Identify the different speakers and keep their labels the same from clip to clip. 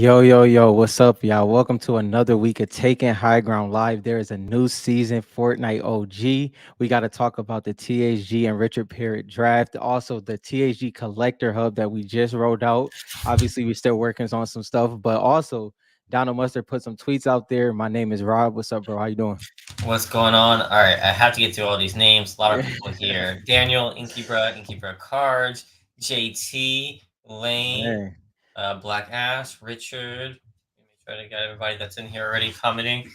Speaker 1: Yo, what's up, y'all? Welcome to another week of Taking Highground Live. There is a new season, Fortnite OG. We got to talk about the THG and Richard Parrott draft. Also, the THG Collector Hub that we just rolled out. Obviously, we're still working on some stuff, but also, Donald Mustard put some tweets out there. My name is Rob. What's up, bro? How you doing?
Speaker 2: What's going on? All right, I have to get through all these names. A lot of
Speaker 1: Yeah.
Speaker 2: people here. Daniel, Inkybra Cards, JT, Lane,
Speaker 1: Man.
Speaker 2: Black Ash, Richard. Let me try to get everybody that's in here already commenting.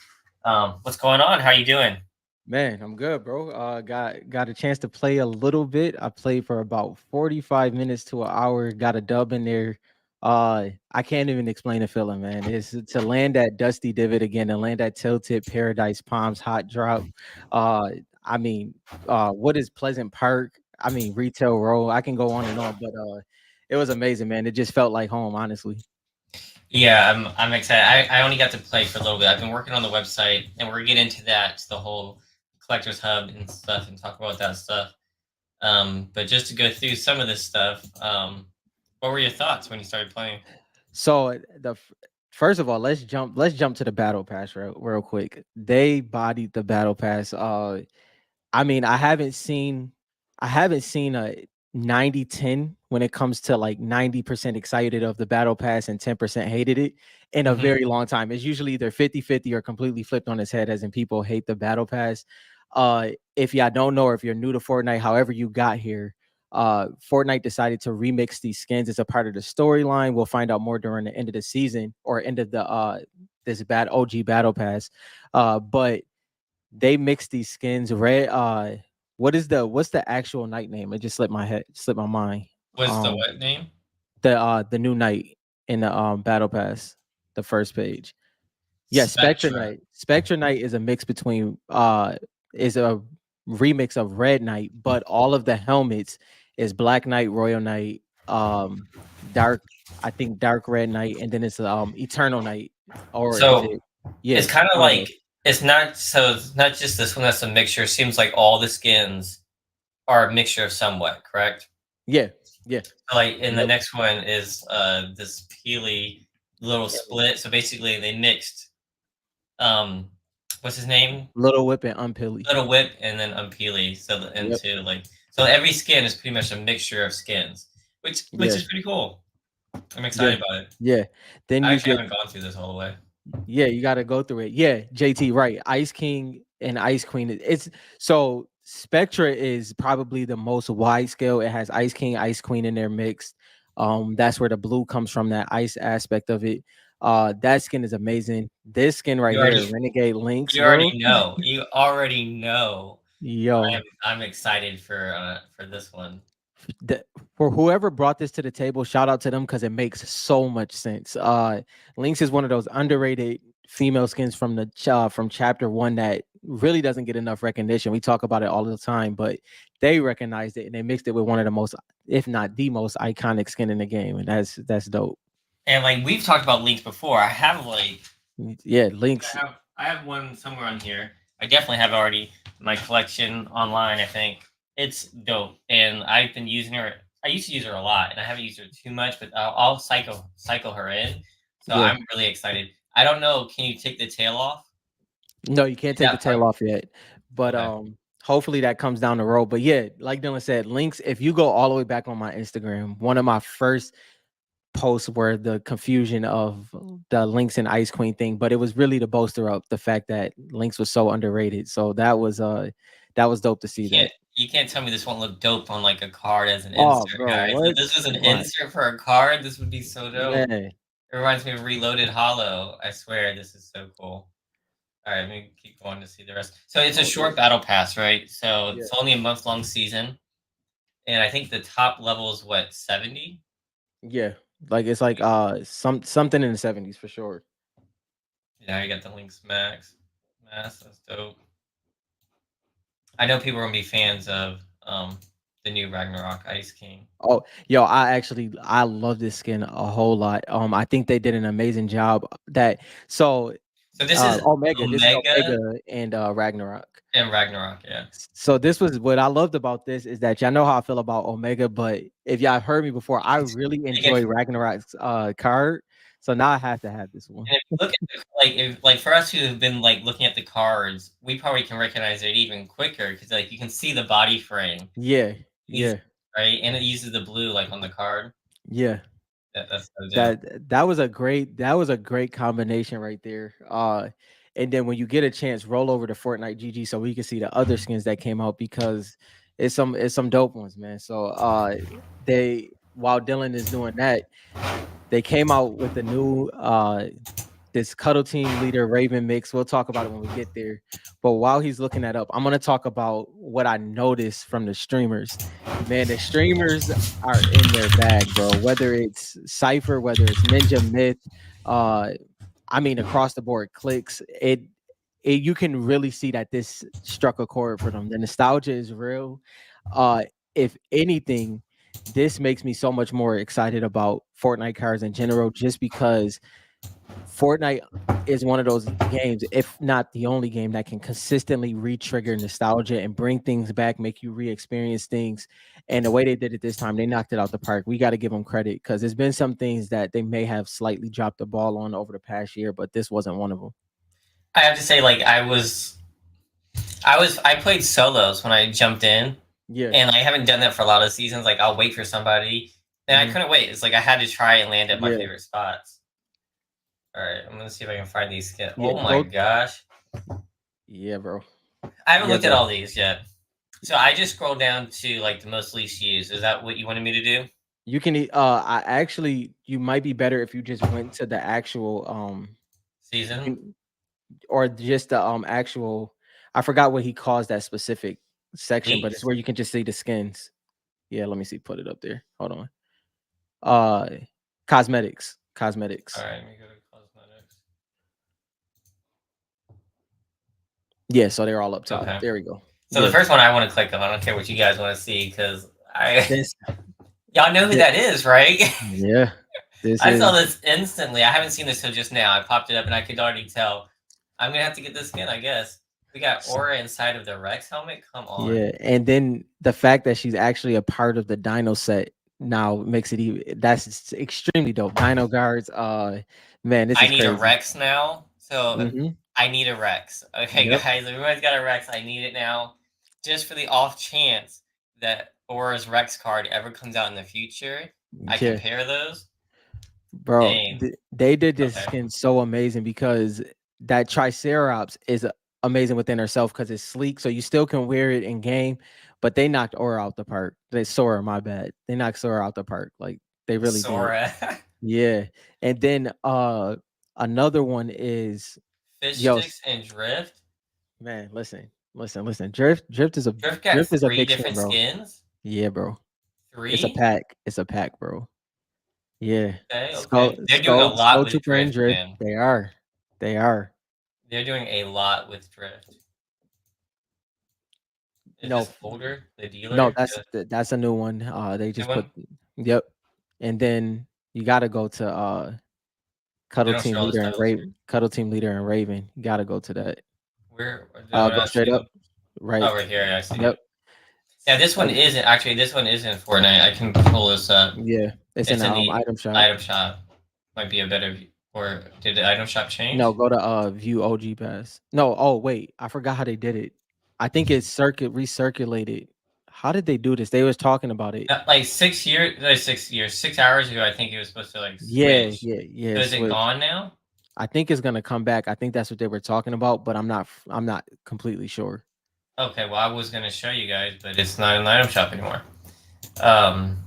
Speaker 2: What's going on? How you doing?
Speaker 1: Man, I'm good, bro. Got a chance to play a little bit. I played for about 45 minutes to an hour. Got a dub in there. I can't even explain the feeling, man. It's to land that Dusty Divot again and land that Tilted Paradise Palms hot drop. Uh, I mean, what is Pleasant Park? I mean, Retail Row. I can go on, but it was amazing, man. It just felt like home, honestly.
Speaker 2: Yeah, I'm excited. I only got to play for a little bit. I've been working on the website, and we're getting into that, the whole collectors hub and stuff, and talk about that stuff. But just to go through some of this stuff, what were your thoughts when you started playing?
Speaker 1: So first of all, let's jump to the battle pass real quick. They bodied the battle pass. I mean, I haven't seen a 90-10 when it comes to like 90% excited of the battle pass and 10% hated it in a
Speaker 2: Hmm.
Speaker 1: very long time. It's usually either 50-50 or completely flipped on its head, as in people hate the battle pass. If y'all don't know, or if you're new to Fortnite, however you got here, Fortnite decided to remix these skins. It's a part of the storyline. We'll find out more during the end of the season or end of the this bad OG battle pass. But they mix these skins. Red. What's the actual night name? It just slipped my mind.
Speaker 2: What's the
Speaker 1: Um,
Speaker 2: what name?
Speaker 1: the new night in the battle pass, the first page. Yeah, Spectre
Speaker 2: Spectra.
Speaker 1: Knight. Spectre Knight is a mix between is a remix of Red Knight, but all of the helmets is Black Knight, Royal Knight, Dark, I think Dark Red Knight, and then it's Eternal Knight. Or is
Speaker 2: So
Speaker 1: it yeah,
Speaker 2: it's kind of
Speaker 1: one of those.
Speaker 2: like it's not just this one that's a mixture. It seems like all the skins are a mixture of somewhat, correct?
Speaker 1: Yeah, yeah.
Speaker 2: Like in the
Speaker 1: Yep.
Speaker 2: next one is this Peely little split. So basically they mixed um what's his name?
Speaker 1: Little Whip and Unpilly.
Speaker 2: Little Whip and then Unpeely.
Speaker 1: Yep.
Speaker 2: Into like so every skin is pretty much a mixture of skins, which
Speaker 1: Yeah.
Speaker 2: is pretty cool. I'm
Speaker 1: Yeah.
Speaker 2: excited about it.
Speaker 1: Yeah. Then
Speaker 2: I
Speaker 1: you
Speaker 2: actually
Speaker 1: get
Speaker 2: haven't gone through this all the way.
Speaker 1: yeah, you got to go through it. Yeah, JT, right. Ice King and Ice Queen. It's so Spectra is probably the most wide scale. It has Ice King, Ice Queen in there mixed. That's where the blue comes from, that ice aspect of it. That skin is amazing. This skin right
Speaker 2: You
Speaker 1: here,
Speaker 2: already
Speaker 1: Renegade Lynx,
Speaker 2: you already
Speaker 1: bro.
Speaker 2: know. You already know.
Speaker 1: Yo,
Speaker 2: I'm excited for this one.
Speaker 1: for whoever brought this to the table, shout out to them because it makes so much sense. Lynx is one of those underrated female skins from the from chapter one that really doesn't get enough recognition. We talk about it all the time, but they recognized it and they mixed it with one of the most, if not the most iconic skin in the game, and that's dope.
Speaker 2: And like we've talked about links before. I have like
Speaker 1: Yeah, Lynx.
Speaker 2: I have one somewhere on here. I definitely have already in my collection online. I think it's dope, and I've been using her. I used to use her a lot, and I haven't used her too much, but I'll cycle her in. So
Speaker 1: Yeah,
Speaker 2: I'm really excited. I don't know. Can you take the tail off?
Speaker 1: no, you can't
Speaker 2: Is
Speaker 1: take the
Speaker 2: that part?
Speaker 1: tail off yet, but
Speaker 2: Okay.
Speaker 1: hopefully that comes down the road. But yeah, like Dylan said, Lynx. If you go all the way back on my Instagram, one of my first posts were the confusion of the Lynx and Ice Queen thing, but it was really to bolster up the fact that Lynx was so underrated. So that was dope to see
Speaker 2: Can't
Speaker 1: that.
Speaker 2: you can't tell me this won't look dope on like a card as an
Speaker 1: Oh,
Speaker 2: insert,
Speaker 1: bro,
Speaker 2: guys. If
Speaker 1: what?
Speaker 2: this was an
Speaker 1: What?
Speaker 2: insert for a card, this would be so dope.
Speaker 1: Man.
Speaker 2: It reminds me of Reloaded Hollow. I swear this is so cool. All right, let me keep going to see the rest. So it's a
Speaker 1: Oh yeah.
Speaker 2: short battle pass, right? So
Speaker 1: Yeah.
Speaker 2: it's only a month long season, and I think the top level is what 70.
Speaker 1: Yeah. Like it's like something in the 70s for sure.
Speaker 2: Yeah, you got the links max, mass. That's dope. I know people are gonna be fans of the new Ragnarok Ice King.
Speaker 1: Oh, yo, I love this skin a whole lot. I think they did an amazing job. That so
Speaker 2: So this is
Speaker 1: Omega, this is
Speaker 2: Omega
Speaker 1: Omega and Ragnarok.
Speaker 2: and Ragnarok. Yeah.
Speaker 1: So this was what I loved about this is that y'all know how I feel about Omega, but if y'all heard me before, I really
Speaker 2: They get
Speaker 1: enjoy Ragnarok's card. So now I have to have this one.
Speaker 2: And if you look at like if like for us who have been like looking at the cards, we probably can recognize it even quicker because like you can see the body frame
Speaker 1: Yeah,
Speaker 2: easy,
Speaker 1: yeah,
Speaker 2: right? And it uses the blue like on the card.
Speaker 1: yeah.
Speaker 2: That's so dope.
Speaker 1: That was a great combination right there. And then when you get a chance, roll over to Fortnite GG so we can see the other skins that came out because it's some dope ones, man. So they while Dylan is doing that, they came out with a new this Cuddle Team Leader Raven mix. We'll talk about it when we get there. But while he's looking that up, I'm gonna talk about what I noticed from the streamers. Man, the streamers are in their bag, bro. Whether it's Cypher, whether it's Ninja Myth, uh, I mean across the board clicks, it you can really see that this struck a chord for them. The nostalgia is real. Uh, if anything, this makes me so much more excited about Fortnite cards in general, just because Fortnite is one of those games, if not the only game, that can consistently re-trigger nostalgia and bring things back, make you re-experience things. And the way they did it this time, they knocked it out the park. We got to give them credit because there's been some things that they may have slightly dropped the ball on over the past year, but this wasn't one of them.
Speaker 2: I have to say, like I played solos when I jumped in,
Speaker 1: Yeah.
Speaker 2: and I haven't done that for a lot of seasons. Like I'll wait for somebody, and I
Speaker 1: Mhm.
Speaker 2: couldn't wait. It's like I had to try and land at my
Speaker 1: Yeah.
Speaker 2: favorite spots. All right, I'm gonna see if I can find these skins.
Speaker 1: Yeah.
Speaker 2: Oh my
Speaker 1: Go.
Speaker 2: gosh,
Speaker 1: Yeah, bro.
Speaker 2: I haven't
Speaker 1: Yeah,
Speaker 2: looked at
Speaker 1: bro.
Speaker 2: all these yet. So I just scrolled down to like the most least used. Is that what you wanted me to do?
Speaker 1: You can I actually you might be better if you just went to the actual you
Speaker 2: Season
Speaker 1: can or just the actual I forgot what he calls that specific section, but it's
Speaker 2: leaks.
Speaker 1: where you can just see the skins. Yeah, let me see. Put it up there. Hold on. Uh cosmetics.
Speaker 2: All
Speaker 1: Cosmetics.
Speaker 2: right, let me go to cosmetics.
Speaker 1: Yeah, so they're all up top.
Speaker 2: Okay,
Speaker 1: There we go.
Speaker 2: so the
Speaker 1: Yeah.
Speaker 2: first one I want to click on. I don't care what you guys want to see because I
Speaker 1: This
Speaker 2: y'all know who
Speaker 1: thi-
Speaker 2: that is, right?
Speaker 1: yeah. This
Speaker 2: I saw
Speaker 1: is
Speaker 2: this instantly. I haven't seen this till just now. I popped it up and I could already tell. I'm gonna have to get this skin, I guess. We got aura inside of the Rex helmet. Come on.
Speaker 1: yeah, and then the fact that she's actually a part of the Dino set now makes it even that's extremely dope. Dino guards, man, this
Speaker 2: I
Speaker 1: is
Speaker 2: need a
Speaker 1: crazy.
Speaker 2: Rex now. So
Speaker 1: Hmm.
Speaker 2: I need a Rex. Okay,
Speaker 1: Yep.
Speaker 2: guys, everybody's got a Rex. I need it now. Just for the off chance that Aura's Rex card ever comes out in the future. I
Speaker 1: Yeah,
Speaker 2: compare those.
Speaker 1: bro,
Speaker 2: Dang.
Speaker 1: they did this
Speaker 2: Okay.
Speaker 1: skin so amazing because that Triceratops is amazing within herself because it's sleek, so you still can wear it in game. But they knocked Aura out the park. They Sora, my bad. They knocked Sora out the park. Like they really did.
Speaker 2: Sora.
Speaker 1: Yeah, and then another one is
Speaker 2: Fish
Speaker 1: yo
Speaker 2: sticks and Drift.
Speaker 1: man. Listen. Drift is a
Speaker 2: Drift got
Speaker 1: Drift is a
Speaker 2: three
Speaker 1: big skin,
Speaker 2: different
Speaker 1: bro.
Speaker 2: skins.
Speaker 1: Yeah, bro. It's a
Speaker 2: Three?
Speaker 1: pack. It's a pack, bro. Yeah.
Speaker 2: Okay,
Speaker 1: Skull
Speaker 2: okay. They're doing a
Speaker 1: Skull
Speaker 2: lot
Speaker 1: Skull
Speaker 2: with
Speaker 1: Trooper and
Speaker 2: Drift,
Speaker 1: Drift.
Speaker 2: man.
Speaker 1: They are. They are.
Speaker 2: They're doing a lot with Drift. Is
Speaker 1: No,
Speaker 2: this older? The
Speaker 1: no,
Speaker 2: dealer?
Speaker 1: that's a new one. They
Speaker 2: New
Speaker 1: just put
Speaker 2: one?
Speaker 1: yep. And then you gotta go to
Speaker 2: They don't show all the titles here.
Speaker 1: Cuddle Team Leader and Raven. You gotta go to that.
Speaker 2: Where do I
Speaker 1: Go
Speaker 2: see
Speaker 1: straight up.
Speaker 2: them?
Speaker 1: Right.
Speaker 2: Oh, right here. I see
Speaker 1: Yep.
Speaker 2: it. Yeah, this one
Speaker 1: Uh,
Speaker 2: isn't actually. This one isn't Fortnite. I can pull this up.
Speaker 1: yeah. It's in
Speaker 2: It's
Speaker 1: the
Speaker 2: in the
Speaker 1: item shop.
Speaker 2: item shop. Might be a better view. Or did the item shop
Speaker 1: No,
Speaker 2: change?
Speaker 1: go to view OG pass. No, oh wait, I forgot how they did it. I think it's circuit recirculated. How did they do this? They was talking about it.
Speaker 2: Like 6 years, like 6 years, 6 hours ago. I think it was supposed to like
Speaker 1: Yeah,
Speaker 2: switch.
Speaker 1: yeah,
Speaker 2: So
Speaker 1: yeah.
Speaker 2: is it
Speaker 1: Switch.
Speaker 2: gone now?
Speaker 1: I think it's gonna come back. I think that's what they were talking about, but I'm not completely sure.
Speaker 2: Okay, well I was gonna show you guys, but it's not in the item shop anymore. Um,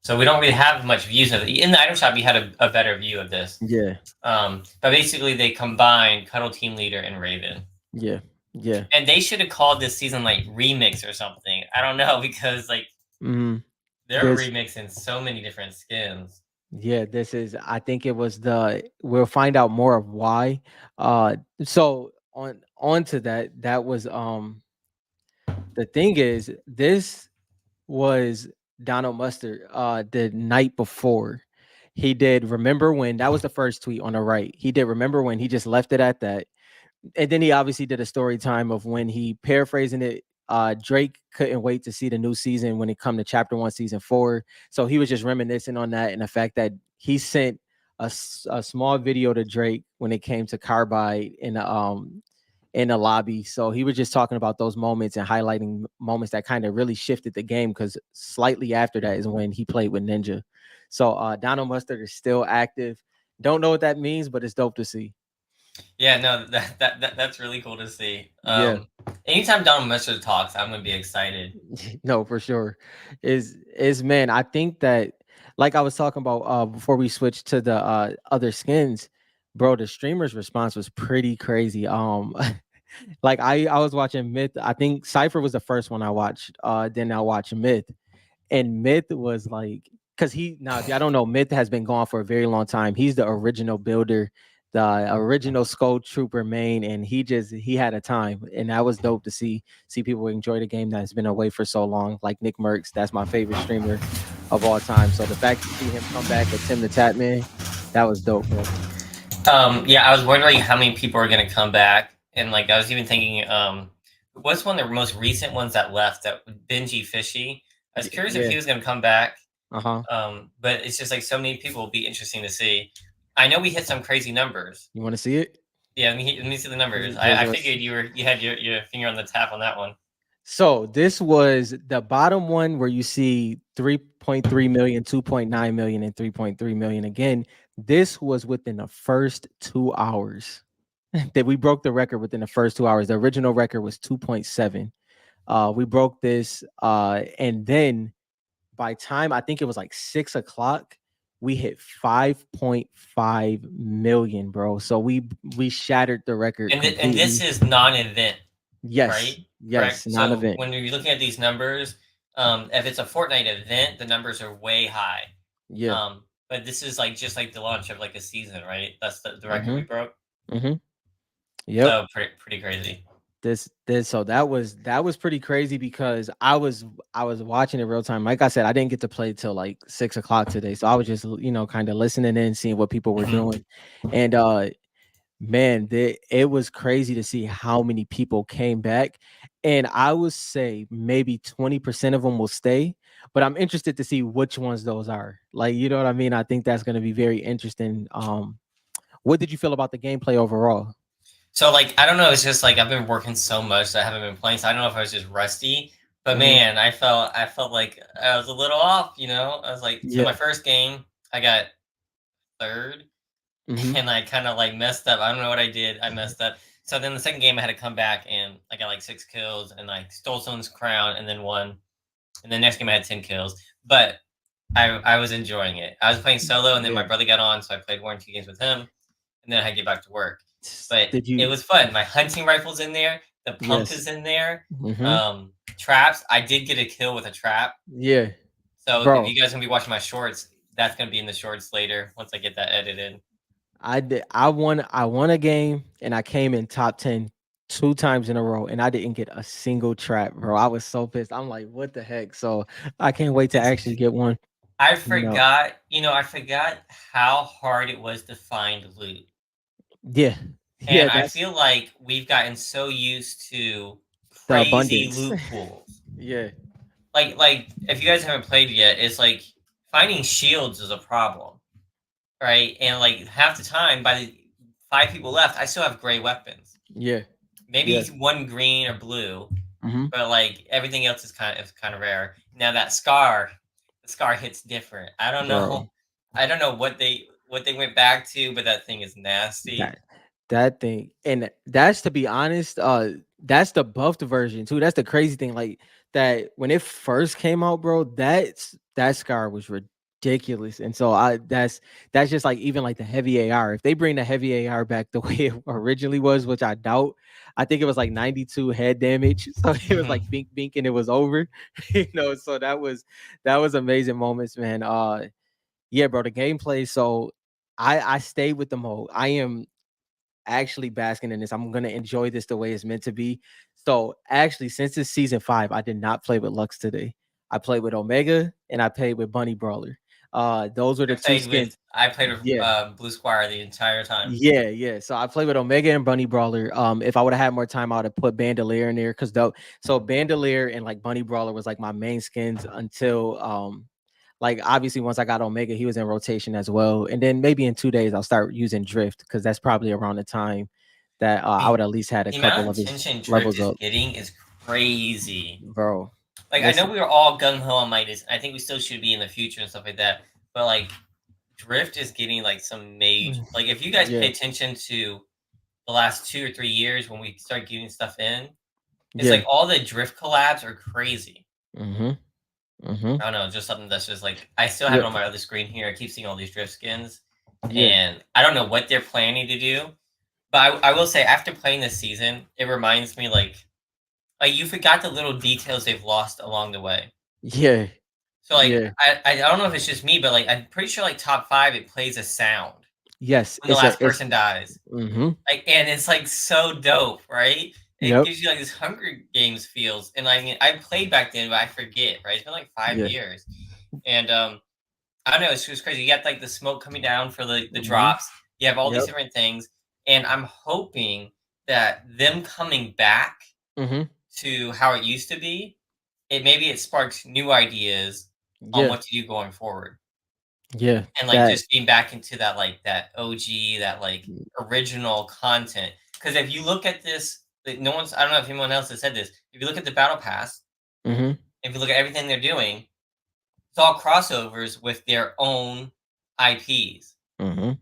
Speaker 2: so we don't really have much views of it. In the item shop, you had a better view of this.
Speaker 1: Yeah,
Speaker 2: But basically, they combined Cuddle Team Leader and Raven,
Speaker 1: yeah, yeah.
Speaker 2: and they should have called this season like Remix or something. I don't know because like
Speaker 1: Mm,
Speaker 2: they're
Speaker 1: this
Speaker 2: remixing so many different skins.
Speaker 1: yeah, this is I think it was the we'll find out more of why. So on to that, that was the thing is this was Donald Mustard the night before. He did remember when that was the first tweet on the right. He did remember when he just left it at that. And then he obviously did a story time of when he paraphrasing it. Drake couldn't wait to see the new season when it come to chapter 1, season 4. So he was just reminiscing on that and the fact that he sent a small video to Drake when it came to Carbide in the lobby. So he was just talking about those moments and highlighting moments that kind of really shifted the game. Because slightly after that is when he played with Ninja. So Donald Mustard is still active. Don't know what that means, but it's dope to see.
Speaker 2: Yeah, no, that's really cool to see.
Speaker 1: Yeah.
Speaker 2: Anytime Donald Mustard talks, I'm gonna be excited.
Speaker 1: No, for sure. Is man, I think that like I was talking about before we switched to the other skins, bro, the streamer's response was pretty crazy. Like I was watching Myth. I think Cypher was the first one I watched. Then I watched Myth. And Myth was like, because he now if y'all don't know, Myth has been gone for a very long time. He's the original builder, the original Skull Trooper main, and he had a time, and that was dope to see people enjoy the game that's been away for so long. Like Nick Merckx, that's my favorite streamer of all time. So the fact to see him come back with Tim the Tatman, that was dope, bro.
Speaker 2: Yeah, I was wondering how many people are gonna come back, and like I was even thinking, what's one of the most recent ones that left? That Benji Fishy. I was curious if
Speaker 1: Yeah.
Speaker 2: he was gonna come back.
Speaker 1: Uh-huh.
Speaker 2: But it's just like so many people will be interesting to see. I know we hit some crazy numbers.
Speaker 1: You want to see it?
Speaker 2: Yeah, let me see the numbers. I
Speaker 1: Just
Speaker 2: figured you had your finger on the tap on that one.
Speaker 1: So this was the bottom one where you see 3.3 million, 2.9 million, and 3.3 million. Again, this was within the first 2 hours that we broke the record within the first 2 hours. The original record was 2.7. We broke this, and then by time I think it was like 6 o'clock, we hit 5.5 million, bro. So we shattered the record
Speaker 2: And this
Speaker 1: completely.
Speaker 2: is non-event, right?
Speaker 1: Yes,
Speaker 2: Correct.
Speaker 1: yes,
Speaker 2: So
Speaker 1: non-event.
Speaker 2: when you're looking at these numbers, if it's a Fortnite event, the numbers are way high.
Speaker 1: Yeah.
Speaker 2: But this is like just like the launch of like a season, right? That's the record we
Speaker 1: Mm-hmm.
Speaker 2: broke.
Speaker 1: Mm-hmm. Yep.
Speaker 2: So pretty crazy.
Speaker 1: This so that was pretty crazy because I was watching it real time. Like I said, I didn't get to play till like 6 o'clock today. So I was just kind of listening in, seeing what people were
Speaker 2: Mhm.
Speaker 1: doing. And man, it was crazy to see how many people came back. And I would say maybe 20% of them will stay. But I'm interested to see which ones those are. Like, you know what I mean? I think that's gonna be very interesting. What did you feel about the gameplay overall?
Speaker 2: So like I don't know, it's just like I've been working so much that I haven't been playing. So I don't know if I was just rusty, but
Speaker 1: Hmm.
Speaker 2: man, I felt like I was a little off. I was like, so my
Speaker 1: Yeah.
Speaker 2: first game I got third,
Speaker 1: Hmm.
Speaker 2: and I kind of like messed up. I don't know what I did. I messed up. So then the second game I had to come back and I got like 6 kills and like stole someone's crown and then won. And the next game I had 10 kills, but I was enjoying it. I was playing solo and then my
Speaker 1: Yeah.
Speaker 2: brother got on, so I played 1 or 2 games with him and then I had to get back to work. But
Speaker 1: Did
Speaker 2: it
Speaker 1: you?
Speaker 2: was fun. My hunting rifle's in there. The pump
Speaker 1: Yes.
Speaker 2: is in there.
Speaker 1: Hmm.
Speaker 2: Traps. I did get a kill with a trap.
Speaker 1: Yeah,
Speaker 2: So if
Speaker 1: bro.
Speaker 2: you guys gonna be watching my shorts, that's gonna be in the shorts later once I get that edited.
Speaker 1: I did. I won a game and I came in top 10 2 times in a row, and I didn't get a single trap, bro. I was so pissed. I'm like, what the heck? So I can't wait to
Speaker 2: It's
Speaker 1: actually get one.
Speaker 2: I
Speaker 1: You know.
Speaker 2: forgot. I forgot how hard it was to find loot,
Speaker 1: Yeah.
Speaker 2: and
Speaker 1: Yeah.
Speaker 2: I
Speaker 1: That's
Speaker 2: feel like we've gotten so used to
Speaker 1: the
Speaker 2: crazy
Speaker 1: abundance.
Speaker 2: loot pools.
Speaker 1: Yeah.
Speaker 2: Like if you guys haven't played yet, it's like finding shields is a problem. Right? And like half the time, by the 5 people left, I still have gray weapons.
Speaker 1: Yeah.
Speaker 2: Maybe
Speaker 1: Yeah.
Speaker 2: one green or blue,
Speaker 1: Hmm.
Speaker 2: but like everything else is kind of rare. Now that the scar hits different. I don't know.
Speaker 1: Bro.
Speaker 2: I don't know what they went back to, but that thing is nasty.
Speaker 1: That that thing, and that's to be honest, that's the buffed version too. That's the crazy thing. Like that when it first came out, bro, that scar was ridiculous. And so that's just like even like the heavy AR. If they bring the heavy AR back the way it originally was, which I doubt, I think it was like 92 head damage. So it was
Speaker 2: Mhm.
Speaker 1: like bink bink and it was over. So that was amazing moments, man. Yeah, bro, the gameplay. So I stayed with the mode. I am actually basking in this. I'm gonna enjoy this the way it's meant to be. So actually, since it's season 5, I did not play with Lux today. I played with Omega and I played with Bunny Brawler. Those were the two skins.
Speaker 2: I played with
Speaker 1: Yeah.
Speaker 2: Blue Squire the entire time.
Speaker 1: Yeah, yeah. So I played with Omega and Bunny Brawler. If I would have had more time, I would have put Bandolier in there because though so Bandolier and like Bunny Brawler was like my main skins until Like obviously once I got Omega, he was in rotation as well. And then maybe in 2 days I'll start using Drift because that's probably around the time that
Speaker 2: I
Speaker 1: I would
Speaker 2: mean,
Speaker 1: at least had a
Speaker 2: the amount
Speaker 1: couple
Speaker 2: of
Speaker 1: of his
Speaker 2: attention Drift
Speaker 1: levels
Speaker 2: is
Speaker 1: up,
Speaker 2: getting is crazy.
Speaker 1: bro.
Speaker 2: Like I know
Speaker 1: Listen,
Speaker 2: we were all gung ho on Midas. I think we still should be in the future and stuff like that. But like Drift is getting like some major.
Speaker 1: mm,
Speaker 2: Like if you guys
Speaker 1: yeah,
Speaker 2: pay attention to the last 2 or 3 years when we start getting stuff in, it's
Speaker 1: yeah,
Speaker 2: like all the Drift collabs are crazy.
Speaker 1: mm-hmm, mm-hmm,
Speaker 2: I don't know, just something that's just like I still have
Speaker 1: yeah,
Speaker 2: it on my other screen here. I keep seeing all these Drift skins,
Speaker 1: yeah,
Speaker 2: and I don't know what they're planning to do. But I will say, after playing this season, it reminds me like you forgot the little details they've lost along the way.
Speaker 1: yeah,
Speaker 2: So like
Speaker 1: yeah.
Speaker 2: I don't know if it's just me, but like I'm pretty sure like top five it plays a sound
Speaker 1: Yes,
Speaker 2: when the last person dies.
Speaker 1: mm-hmm,
Speaker 2: Like and it's like so dope, right? It
Speaker 1: yep,
Speaker 2: gives you like this Hunger Games feels. And I mean I played back then, but I forget, right? It's been like five
Speaker 1: yeah,
Speaker 2: years. And I don't know, it's just crazy. You got like the smoke coming down for the
Speaker 1: mm-hmm,
Speaker 2: drops. You have all these
Speaker 1: yep,
Speaker 2: different things. And I'm hoping that them coming back
Speaker 1: mm-hmm,
Speaker 2: to how it used to be, it sparks new ideas on
Speaker 1: yeah,
Speaker 2: what to do going forward.
Speaker 1: yeah.
Speaker 2: And like
Speaker 1: That,
Speaker 2: just getting back into that OG, that like original content. Because if you look at this, like, no one's I don't know if anyone else has said this. If you look at the battle pass,
Speaker 1: mm-hmm,
Speaker 2: if you look at everything they're doing, it's all crossovers with their own IPs.
Speaker 1: mm-hmm.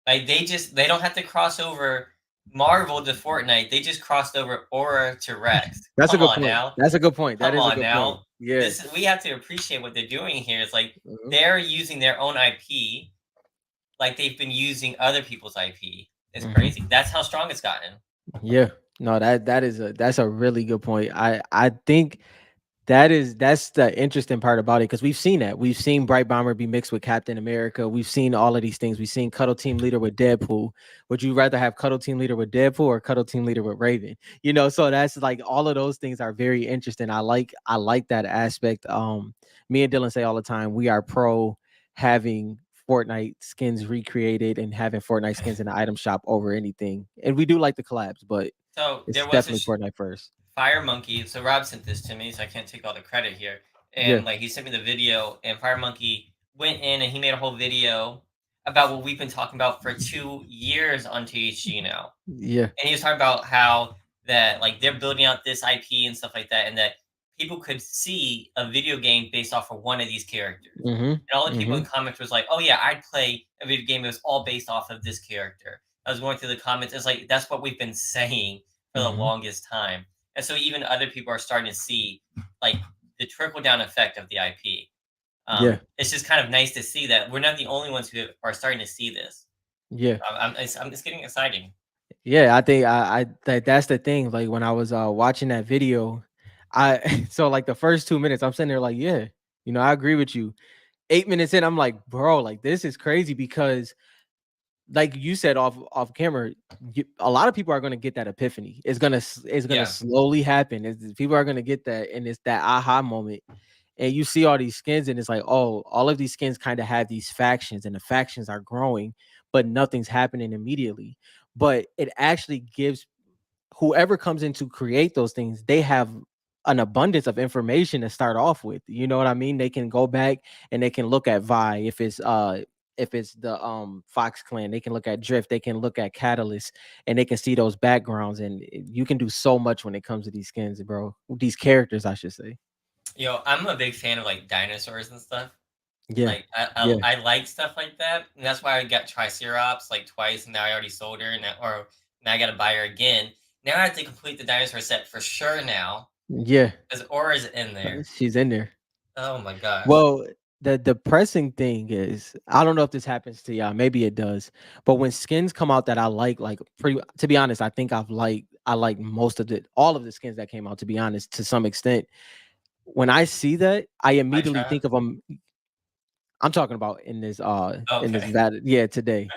Speaker 2: Like they don't have to cross over Marvel to Fortnite. They just crossed over Aura to Rex.
Speaker 1: That's a
Speaker 2: Come
Speaker 1: good
Speaker 2: on
Speaker 1: point.
Speaker 2: now.
Speaker 1: That's a good point. That
Speaker 2: Come
Speaker 1: is a
Speaker 2: on
Speaker 1: good point.
Speaker 2: now.
Speaker 1: Yeah.
Speaker 2: We have to appreciate what they're doing here. It's like
Speaker 1: Mhm,
Speaker 2: they're using their own IP like they've been using other people's IP. It's
Speaker 1: mhm.
Speaker 2: crazy. That's how strong it's gotten.
Speaker 1: Yeah. No, that's a really good point. I think that's the interesting part about it because we've seen that. We've seen Bright Bomber be mixed with Captain America. We've seen all of these things. We've seen Cuddle Team Leader with Deadpool. Would you rather have Cuddle Team Leader with Deadpool or Cuddle Team Leader with Raven? So that's like all of those things are very interesting. I like that aspect. Me and Dylan say all the time we are pro having Fortnite skins recreated and having Fortnite skins in the item shop over anything. And we do like the collabs, but
Speaker 2: So
Speaker 1: it's
Speaker 2: there was
Speaker 1: definitely
Speaker 2: this
Speaker 1: Fortnite first.
Speaker 2: Fire Monkey. So Rob sent this to me, so I can't take all the credit here.
Speaker 1: Yeah.
Speaker 2: And like he sent me the video, and Fire Monkey went in and he made a whole video about what we've been talking about for 2 years on THG now.
Speaker 1: Yeah.
Speaker 2: And he was talking about how that like they're building out this IP and stuff like that, and that people could see a video game based off of one of these characters.
Speaker 1: Mhm.
Speaker 2: And all the people in
Speaker 1: Mhm.
Speaker 2: comments was like, "Oh yeah, I'd play a video game that was all based off of this character." I was going through the comments. It's like that's what we've been saying for the
Speaker 1: Mhm.
Speaker 2: longest time, and so even other people are starting to see like the trickle down effect of the IP.
Speaker 1: Yeah.
Speaker 2: It's just kind of nice to see that we're not the only ones who are starting to see this.
Speaker 1: Yeah.
Speaker 2: It's getting exciting.
Speaker 1: Yeah. I think that's the thing. Like when I was watching that video, I so like the first 2 minutes, I'm sitting there like, yeah, I agree with you. 8 minutes in, I'm like, bro, like this is crazy because like you said off camera, a lot of people are going to get that epiphany. It's gonna
Speaker 2: Yeah.
Speaker 1: slowly happen. People are going to get that, and it's that aha moment. And you see all these skins, and it's like, oh, all of these skins kind of have these factions, and the factions are growing, but nothing's happening immediately. But it actually gives whoever comes in to create those things, they have an abundance of information to start off with. You know what I mean? They can go back and they can look at Vi if it's the Fox clan, they can look at Drift, they can look at Catalyst, and they can see those backgrounds. And you can do so much when it comes to these skins, bro. These characters, I should say.
Speaker 2: I'm a big fan of like dinosaurs and stuff.
Speaker 1: Yeah,
Speaker 2: Like I,
Speaker 1: yeah,
Speaker 2: I, I like stuff like that, and that's why I got Triceratops like twice, and now I already sold her, and now I got to buy her again. Now I have to complete the dinosaur set for sure now
Speaker 1: yeah.
Speaker 2: because Aura's in there.
Speaker 1: She's in there.
Speaker 2: Oh my gosh!
Speaker 1: Well, the depressing thing is, I don't know if this happens to y'all. Maybe it does. But when skins come out that I like pretty to be honest, I like most of all of the skins that came out, to be honest, to some extent. When I see that, I
Speaker 2: I
Speaker 1: immediately
Speaker 2: try.
Speaker 1: think of them. I'm talking about in this
Speaker 2: Okay,
Speaker 1: vat, yeah, today.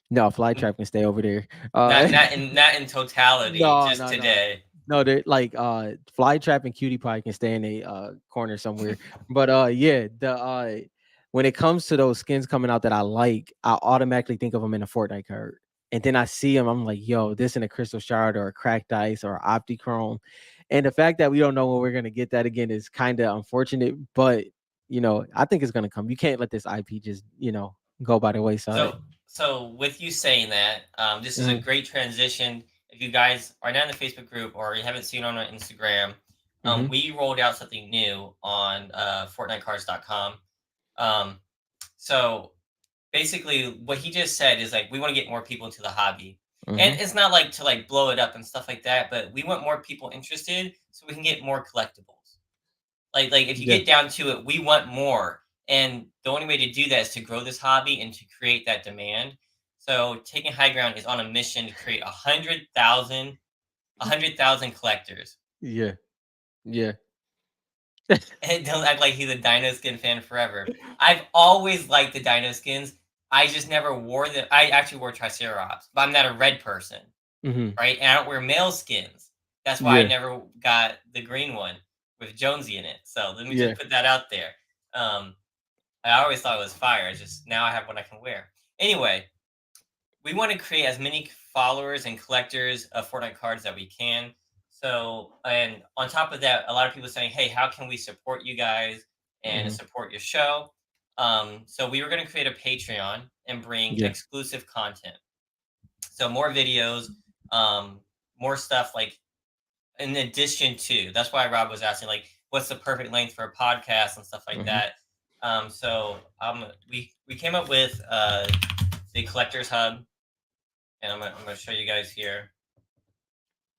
Speaker 1: No, Flytrap can stay over there.
Speaker 2: not in totality,
Speaker 1: No,
Speaker 2: just
Speaker 1: no, no.
Speaker 2: today.
Speaker 1: No, they're like Flytrap and Cutie Pie can stay in a corner somewhere. But yeah, the when it comes to those skins coming out that I like, I automatically think of them in a Fortnite card. And then I see them, I'm like, yo, this in a crystal shard or a cracked ice or optichrome. And the fact that we don't know when we're gonna get that again is kind of unfortunate, but I think it's gonna come. You can't let this IP just go by the wayside.
Speaker 2: So with you saying that, this is a
Speaker 1: Hmm.
Speaker 2: great transition. If you guys are not in the Facebook group or you haven't seen on our Instagram,
Speaker 1: Hmm.
Speaker 2: we rolled out something new on FortniteCards.com. Um, so basically, what he just said is like we want to get more people into the hobby, and
Speaker 1: Hmm.
Speaker 2: it's not like to like blow it up and stuff like that, but we want more people interested so we can get more collectibles. Like if you
Speaker 1: Yeah.
Speaker 2: get down to it, we want more. And the only way to do that is to grow this hobby and to create that demand. So taking high ground is on a mission to create 100,000 collectors.
Speaker 1: Yeah. Yeah.
Speaker 2: And don't act like he's a dino skin fan forever. I've always liked the dino skins. I just never wore them. I actually wore Triceratops, but I'm not a red person,
Speaker 1: Hmm.
Speaker 2: right? And I don't wear male skins. That's why I
Speaker 1: Yeah.
Speaker 2: never got the green one with Jonesy in it. So let me just
Speaker 1: Yeah.
Speaker 2: put that out there. Um, I always thought it was fire. It's just now I have one I can wear. Anyway, we want to create as many followers and collectors of Fortnite cards that we can. So, and on top of that, a lot of people saying, "Hey, how can we support you guys and
Speaker 1: Hmm.
Speaker 2: support your show?" So we were going to create a Patreon and bring
Speaker 1: Yeah.
Speaker 2: exclusive content. So more videos, um, more stuff like in addition to. That's why Rob was asking, like, what's the perfect length for a podcast and stuff like
Speaker 1: Hmm.
Speaker 2: that. We came up with the Collectors Hub, and I'm gonna show you guys here.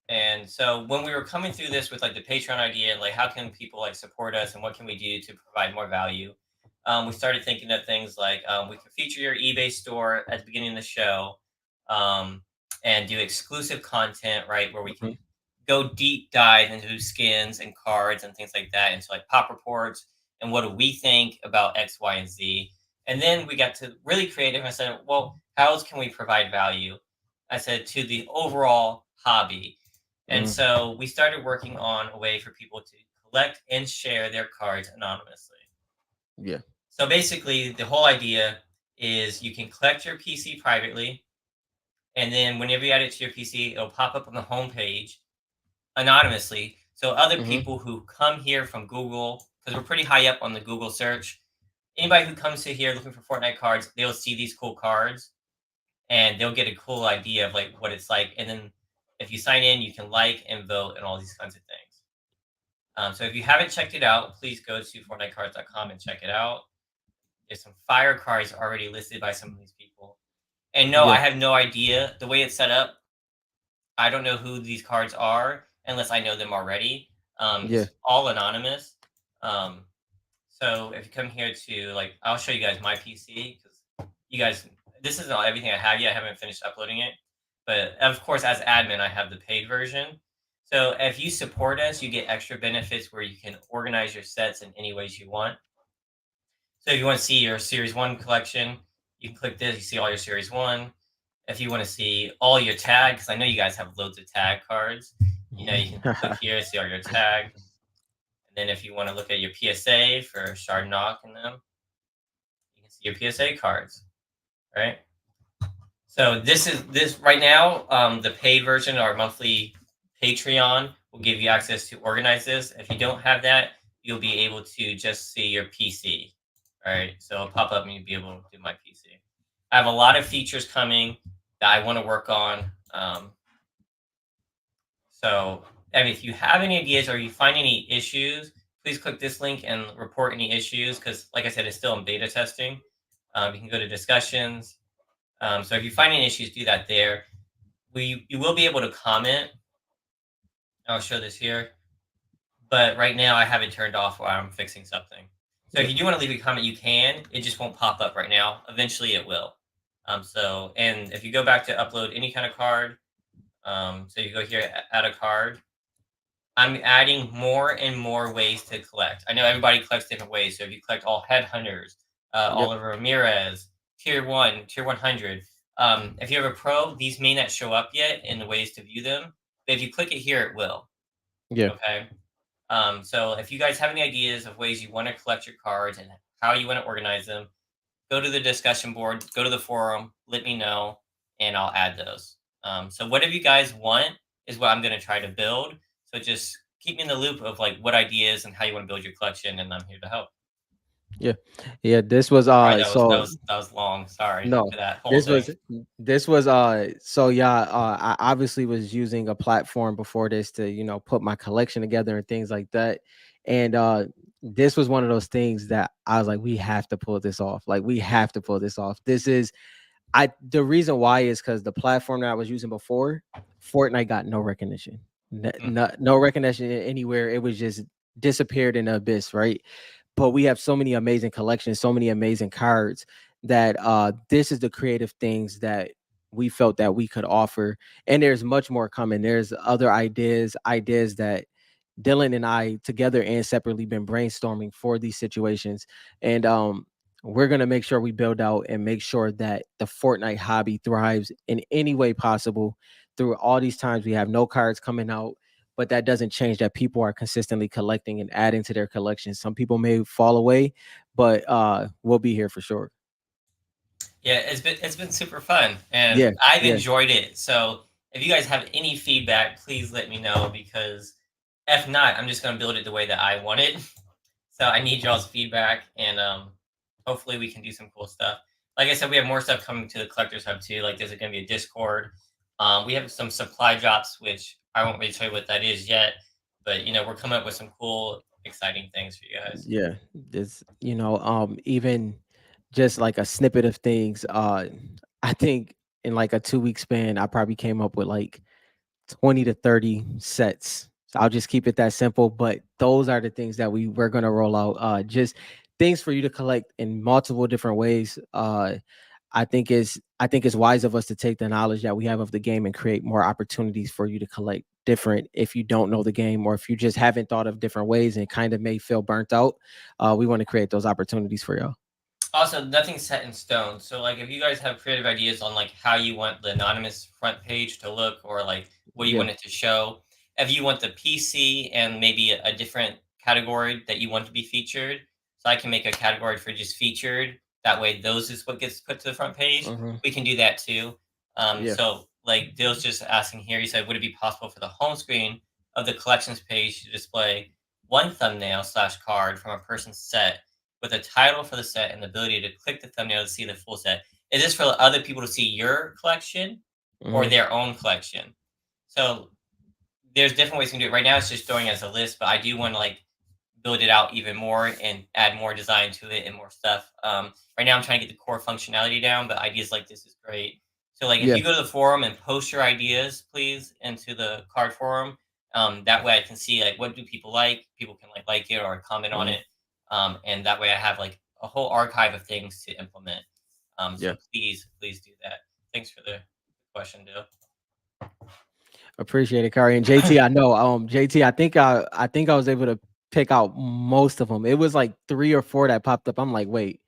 Speaker 2: And so when we were coming through this with like the Patreon idea, like how can people like support us and what can we do to provide more value? We started thinking of things like we could feature your eBay store at the beginning of the show, um, and do exclusive content, right, where we can
Speaker 1: Hmm.
Speaker 2: go deep dive into skins and cards and things like that, into like pop reports and what do we think about X, Y, and Z. And then we got to really creative. I said, well, how else can we provide value? I said to the overall hobby. And
Speaker 1: Hmm.
Speaker 2: so we started working on a way for people to collect and share their cards anonymously.
Speaker 1: Yeah.
Speaker 2: So basically, the whole idea is you can collect your PC privately, and then whenever you add it to your PC, it'll pop up on the homepage anonymously. So other
Speaker 1: Hmm.
Speaker 2: people who come here from Google, because we're pretty high up on the Google search, anybody who comes to here looking for Fortnite cards, they'll see these cool cards and they'll get a cool idea of like what it's like. And then if you sign in, you can like and vote and all these kinds of things. So if you haven't checked it out, please go to FortniteCards.com and check it out. There's some fire cards already listed by some of these people. And no, I
Speaker 1: Yeah.
Speaker 2: have no idea. The way it's set up, I don't know who these cards are unless I know them already.
Speaker 1: Yeah.
Speaker 2: It's all anonymous. Um, so if you come here to like, I'll show you guys my PC because you guys, this isn't everything I have yet. I haven't finished uploading it, but of course, as admin, I have the paid version. So if you support us, you get extra benefits where you can organize your sets in any ways you want. So if you want to see your Series One collection, you can click this. You see all your Series One. If you want to see all your tag, because I know you guys have loads of tag cards, you can click here and see all your tag. And then if you want to look at your PSA for Shard Knock and them, you can see your PSA cards, right? So this right now. The paid version, our monthly Patreon, will give you access to organize this. If you don't have that, you'll be able to just see your PC. All right, so it'll pop up and you'll be able to do my PC. I have a lot of features coming that I want to work on. So, I mean, if you have any ideas or you find any issues, please click this link and report any issues because, like I said, it's still in beta testing. You can go to discussions. So if you find any issues, do that there. You will be able to comment. I'll show this here, but right now I have it turned off while I'm fixing something. So if
Speaker 1: Yeah.
Speaker 2: you do want to leave a comment, you can. It just won't pop up right now. Eventually, it will. And if you go back to upload any kind of card, so you go here, add a card. I'm adding more and more ways to collect. I know everybody collects different ways. So if you collect all headhunters,
Speaker 1: Yep.
Speaker 2: Oliver Ramirez, tier one, tier 100. If you have a pro, these may not show up yet in the ways to view them. But if you click it here, it will.
Speaker 1: Yeah.
Speaker 2: Okay. So if you guys have any ideas of ways you want to collect your cards and how you want to organize them, go to the discussion board, go to the forum, let me know, and I'll add those. So whatever you guys want is what I'm going to try to build. So just keep me in the loop of like what ideas and how you want to build your collection, and I'm here to help.
Speaker 1: Yeah. Yeah, this was
Speaker 2: Sorry,
Speaker 1: so
Speaker 2: that was long. Sorry
Speaker 1: no,
Speaker 2: for that whole
Speaker 1: this
Speaker 2: thing.
Speaker 1: was so yeah, I obviously was using a platform before this to, put my collection together and things like that. And this was one of those things that I was like, we have to pull this off. Like we have to pull this off. This is I the reason why is because the platform that I was using before, Fortnite got no recognition.
Speaker 2: Mhm.
Speaker 1: No recognition anywhere. It was just disappeared in the abyss, right? But we have so many amazing collections, so many amazing cards that this is the creative things that we felt that we could offer. And there's much more coming. There's other ideas that Dylan and I together and separately been brainstorming for these situations. And we're gonna make sure we build out and make sure that the Fortnite hobby thrives in any way possible. Through all these times we have no cards coming out, but that doesn't change that people are consistently collecting and adding to their collections. Some people may fall away, but we'll be here for sure.
Speaker 2: Yeah, it's been super fun, and
Speaker 1: Yeah,
Speaker 2: I've
Speaker 1: yeah,
Speaker 2: enjoyed it. So if you guys have any feedback, please let me know because if not, I'm just gonna build it the way that I want it. So I need y'all's feedback, and hopefully we can do some cool stuff. Like I said, we have more stuff coming to the collectors hub too. Like there's going to be a Discord. We have some supply drops, which I won't really tell you what that is yet, but we're coming up with some cool, exciting things for you guys.
Speaker 1: yeah. This, even just like a snippet of things. I think in like a 2 week span, I probably came up with like 20 to 30 sets. So I'll just keep it that simple. But those are the things that we're gonna roll out. Just things for you to collect in multiple different ways. I think it's wise of us to take the knowledge that we have of the game and create more opportunities for you to collect different if you don't know the game or if you just haven't thought of different ways and kind of may feel burnt out. We want to create those opportunities for y'all.
Speaker 2: Also, nothing's set in stone. So, like, if you guys have creative ideas on like how you want the anonymous front page to look, or like what you
Speaker 1: Yeah.
Speaker 2: want it to show, if you want the PC and maybe a different category that you want to be featured, so I can make a category for just featured. That way, those is what gets put to the front page.
Speaker 1: Hmm.
Speaker 2: We can do that too.
Speaker 1: Yeah.
Speaker 2: So, like, Dill's just asking here. He said, would it be possible for the home screen of the collections page to display one thumbnail slash card from a person's set with a title for the set and the ability to click the thumbnail to see the full set? Is this for other people to see your collection or
Speaker 1: Hmm.
Speaker 2: their own collection? So there's different ways you can do it. Right now, it's just throwing as a list, but I do want to like build it out even more and add more design to it and more stuff. Right now, I'm trying to get the core functionality down, but ideas like this is great. So, like, if
Speaker 1: Yeah.
Speaker 2: you go to the forum and post your ideas, please, into the card forum, that way I can see like what do people like. People can like it or comment on
Speaker 1: Hmm.
Speaker 2: it, and that way I have like a whole archive of things to implement.
Speaker 1: Yeah.
Speaker 2: So please do that. Thanks for the question, Dill.
Speaker 1: Appreciate it, Kari. And JT, I know, JT, I think I was able to pick out most of them. It was like three or four that popped up. I'm like, wait,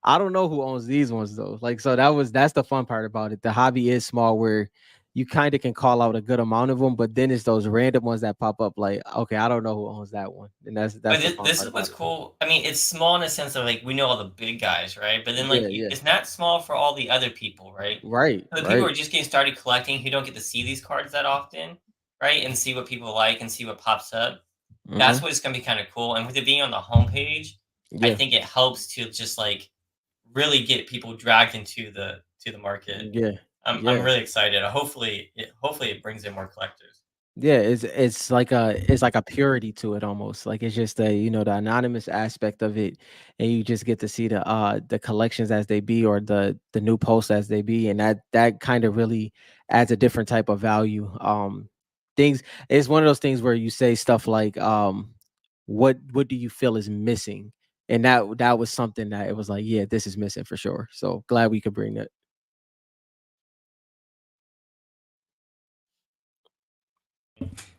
Speaker 1: I don't know who owns these ones though. Like, so that's the fun part about it. The hobby is small where you kind of can call out a good amount of them, but then it's those random ones that pop up. Like, okay, I don't know who owns that one, and that's
Speaker 2: But
Speaker 1: the fun
Speaker 2: this
Speaker 1: part
Speaker 2: is
Speaker 1: about
Speaker 2: what's
Speaker 1: it.
Speaker 2: cool. I mean, it's small in the sense of like we know all the big guys, right? But then like
Speaker 1: Yeah, yeah,
Speaker 2: it's not small for all the other people, right?
Speaker 1: right,
Speaker 2: So the people who
Speaker 1: right.
Speaker 2: are just getting started collecting who don't get to see these cards that often, right? And see what people like and see what pops up.
Speaker 1: Hmm.
Speaker 2: That's what it's gonna be kind of cool. And with it being on the homepage, I
Speaker 1: Yeah,
Speaker 2: think it helps to just like really get people dragged into the market.
Speaker 1: yeah,
Speaker 2: I'm
Speaker 1: yeah.
Speaker 2: really excited. Hopefully it brings in more collectors.
Speaker 1: Yeah, it's like a purity to it almost. Like it's just the anonymous aspect of it, and you just get to see the collections as they be or the new posts as they be, and that kind of really adds a different type of value. Things it's one of those things where you say stuff like what do you feel is missing? And that was something that it was like, yeah, this is missing for sure. So glad we could bring that.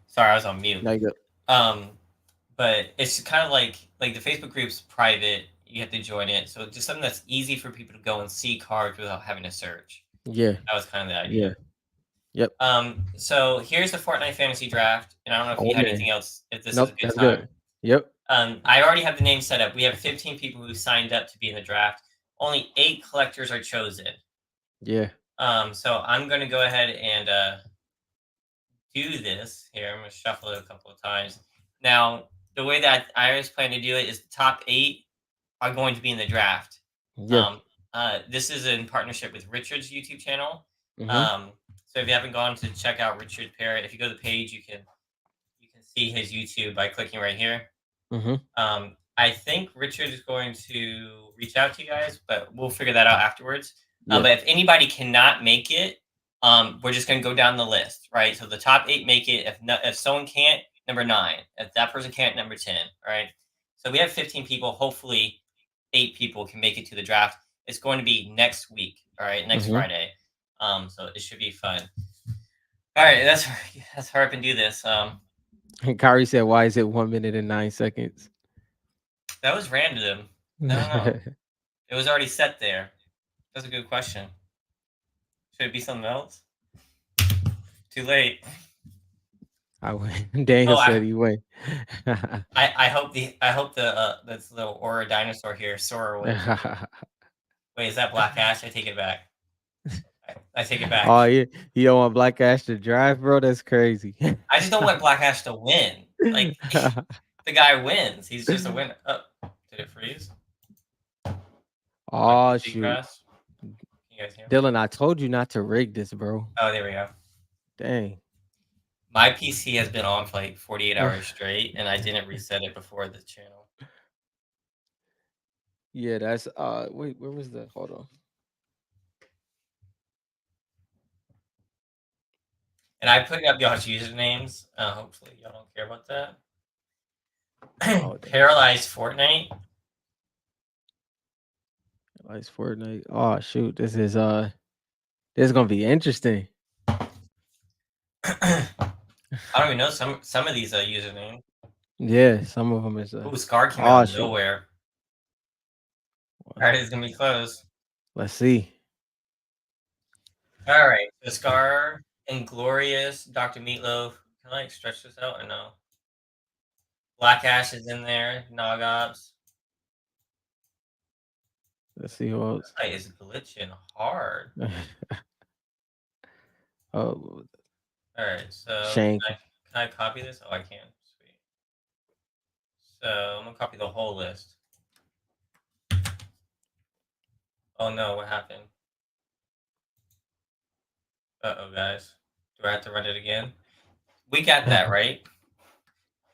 Speaker 2: Sorry, I was on mute.
Speaker 1: Now you go.
Speaker 2: Um, but it's kind of like the Facebook group's private. You have to join it, so just something that's easy for people to go and see cards without having to search.
Speaker 1: Yeah,
Speaker 2: That was kind of the
Speaker 1: yeah,
Speaker 2: idea.
Speaker 1: yep.
Speaker 2: So here's the Fortnite fantasy draft, and I don't know if
Speaker 1: Oh
Speaker 2: you had
Speaker 1: man.
Speaker 2: anything else. If this is a
Speaker 1: Nope,
Speaker 2: good
Speaker 1: that's
Speaker 2: time.
Speaker 1: good. Yep.
Speaker 2: I already have the name set up. We have 15 people who signed up to be in the draft. Only 8 collectors are chosen.
Speaker 1: Yeah.
Speaker 2: So I'm going to go ahead and do this here. I'm going to shuffle it a couple of times. Now, the way that I always plan to do it is the top 8. are going to be in the draft.
Speaker 1: Yeah.
Speaker 2: Um, this is in partnership with Richard's YouTube channel.
Speaker 1: Mhm.
Speaker 2: Um, so if you haven't gone to check out Richard Parrott, if you go to the page, you can see his YouTube by clicking right here.
Speaker 1: Mhm.
Speaker 2: I think Richard is going to reach out to you guys, but we'll figure that out afterwards.
Speaker 1: Yeah.
Speaker 2: But if anybody cannot make it, we're just going to go down the list, right? So the top 8 make it. If someone can't, number 9. If that person can't, number 10. All right. So we have 15 people. Hopefully, 8 people can make it to the draft. It's going to be next week. All right, next
Speaker 1: Mhm.
Speaker 2: Friday. So it should be fun. All right, let's hurry up and do this.
Speaker 1: And Kyrie said, "Why is it 1 minute and 9 seconds?"
Speaker 2: That was random. I don't know. It was already set there. That's a good question. Should it be something else? Too late.
Speaker 1: I went. Daniel
Speaker 2: Oh,
Speaker 1: said he went.
Speaker 2: I hope the this little aura dinosaur here, Sora wins. Wait, is that Black Ash? I take it back. I take it back.
Speaker 1: Oh, you don't want Black Ash to drive, bro? That's crazy.
Speaker 2: I just don't want Black Ash to win. Like the guy wins. He's just a winner. Oh, did it freeze? My
Speaker 1: Oh
Speaker 2: PC
Speaker 1: shoot,
Speaker 2: crashed. Can you guys hear me?
Speaker 1: Dylan, I told you not to rig this, bro.
Speaker 2: Oh, there we go.
Speaker 1: Dang.
Speaker 2: My PC has been on for like 48 hours straight, and I didn't reset it before the channel.
Speaker 1: Yeah, that's wait, where was the hold on.
Speaker 2: And I put up y'all's usernames. Hopefully, y'all don't care about that.
Speaker 1: Oh dang.
Speaker 2: Paralyzed Fortnite.
Speaker 1: Lights Fortnite. Oh shoot, this is gonna be interesting.
Speaker 2: I don't even know some of these usernames.
Speaker 1: Yeah, some of them is
Speaker 2: Ooh, Scar came out
Speaker 1: oh
Speaker 2: of
Speaker 1: shoot.
Speaker 2: nowhere. All
Speaker 1: Well,
Speaker 2: right, it's gonna be close.
Speaker 1: let's see.
Speaker 2: All right, so Scar, Inglorious, Dr. Meatloaf. Can I like stretch this out or no? Black Ash is in there. Nogops.
Speaker 1: Let's see who else.
Speaker 2: Like it's glitching hard.
Speaker 1: Oh,
Speaker 2: All right, so
Speaker 1: Shank.
Speaker 2: can I copy this? Oh, I can. Sweet. So I'm gonna copy the whole list. Oh no, what happened? Uh-oh, guys. Do I have to run it again? We got that, right?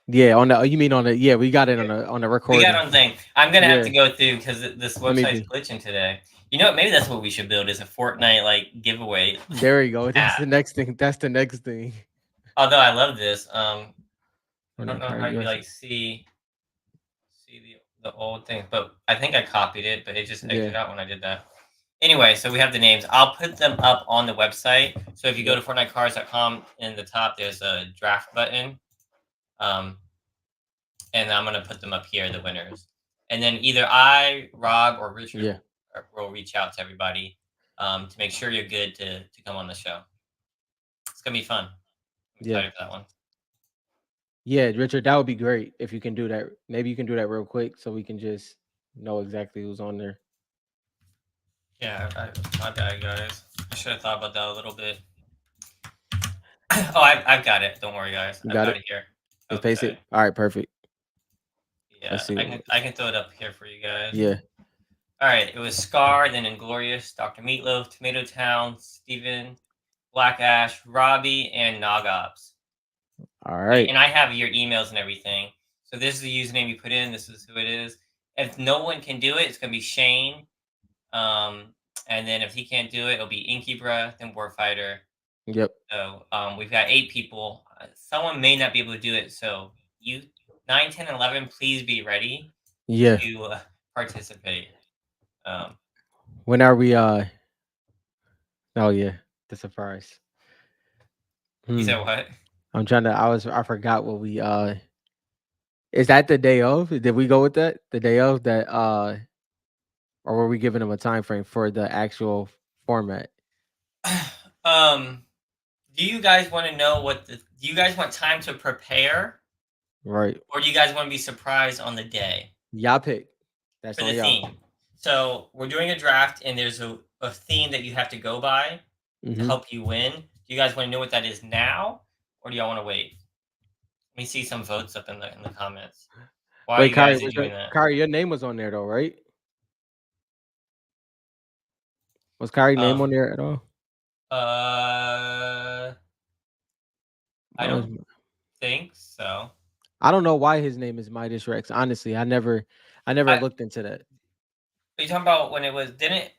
Speaker 1: Yeah, on the you mean on the yeah, we got it
Speaker 2: Yeah.
Speaker 1: on the
Speaker 2: We got
Speaker 1: recording.
Speaker 2: on thing. I'm gonna have
Speaker 1: Yeah,
Speaker 2: to go through because this
Speaker 1: let me
Speaker 2: website's
Speaker 1: see.
Speaker 2: glitching today. You know what? Maybe that's what we should build is a Fortnite like giveaway
Speaker 1: There we go. That's
Speaker 2: app.
Speaker 1: the next thing. That's the next thing.
Speaker 2: Although I love this. I don't
Speaker 1: Fortnite
Speaker 2: know
Speaker 1: card
Speaker 2: how you
Speaker 1: US.
Speaker 2: like see the old things, but I think I copied it, but it just
Speaker 1: Yeah.
Speaker 2: exited out when I did that. Anyway, so we have the names. I'll put them up on the website. So if you go
Speaker 1: Yep.
Speaker 2: to FortniteCars.com, in the top, there's a draft button. Um, and I'm gonna put them up here, the winners. And then either I, Rob, or Richard
Speaker 1: Yeah.
Speaker 2: will reach out to everybody to make sure you're good to come on the show. It's gonna be fun. I'm
Speaker 1: Yeah.
Speaker 2: excited for that one.
Speaker 1: Yeah, Richard, that would be great if you can do that. Maybe you can do that real quick so we can just know exactly who's on there.
Speaker 2: Yeah, my bad, guys. I should have thought about that a little bit. Oh, I've got it. Don't worry, guys.
Speaker 1: You
Speaker 2: I've
Speaker 1: got
Speaker 2: got
Speaker 1: it?
Speaker 2: it here.
Speaker 1: Just paste
Speaker 2: Okay.
Speaker 1: it. All right, perfect. Let's
Speaker 2: Yeah,
Speaker 1: see.
Speaker 2: I can throw it up here for you guys.
Speaker 1: Yeah.
Speaker 2: All right, it was Scar, then Inglorious, Dr. Meatloaf, Tomato Town, Steven, Black Ash, Robbie, and Nogops.
Speaker 1: All
Speaker 2: Okay,
Speaker 1: right.
Speaker 2: and I have your emails and everything. So this is the username you put in. This is who it is. If no one can do it, it's gonna be Shane. And then if he can't do it, it'll be Inky Breath and Warfighter.
Speaker 1: Yep.
Speaker 2: So we've got 8 people. Someone may not be able to do it. So you 9, 10, 11, please be ready
Speaker 1: Yeah.
Speaker 2: to participate. Um,
Speaker 1: When are we oh yeah, the surprise.
Speaker 2: you
Speaker 1: Hmm.
Speaker 2: said what?
Speaker 1: I'm trying to I forgot what we is that the day of? Did we go with that? The day of that or were we giving them a time frame for the actual format?
Speaker 2: um, do you guys want to know do you guys want time to prepare
Speaker 1: Right.
Speaker 2: or do you guys want to be surprised on the day
Speaker 1: Y'all pick. That's
Speaker 2: for the
Speaker 1: on y'all.
Speaker 2: theme? So we're doing a draft and there's a theme that you have to go by to
Speaker 1: Mm-hmm.
Speaker 2: help you win. Do you guys want to know what that is now or do y'all want to wait? Let me see some votes up in the comments. Why
Speaker 1: Wait,
Speaker 2: you
Speaker 1: Kyrie,
Speaker 2: guys are
Speaker 1: was your
Speaker 2: doing that?
Speaker 1: Kyrie, your name was on there though, right? Was Kyrie name
Speaker 2: Um,
Speaker 1: on there at all?
Speaker 2: uh, I
Speaker 1: No,
Speaker 2: don't think so.
Speaker 1: I don't know why his name is Midas Rex. Honestly, I never
Speaker 2: I,
Speaker 1: looked into that.
Speaker 2: are you talking about when it was?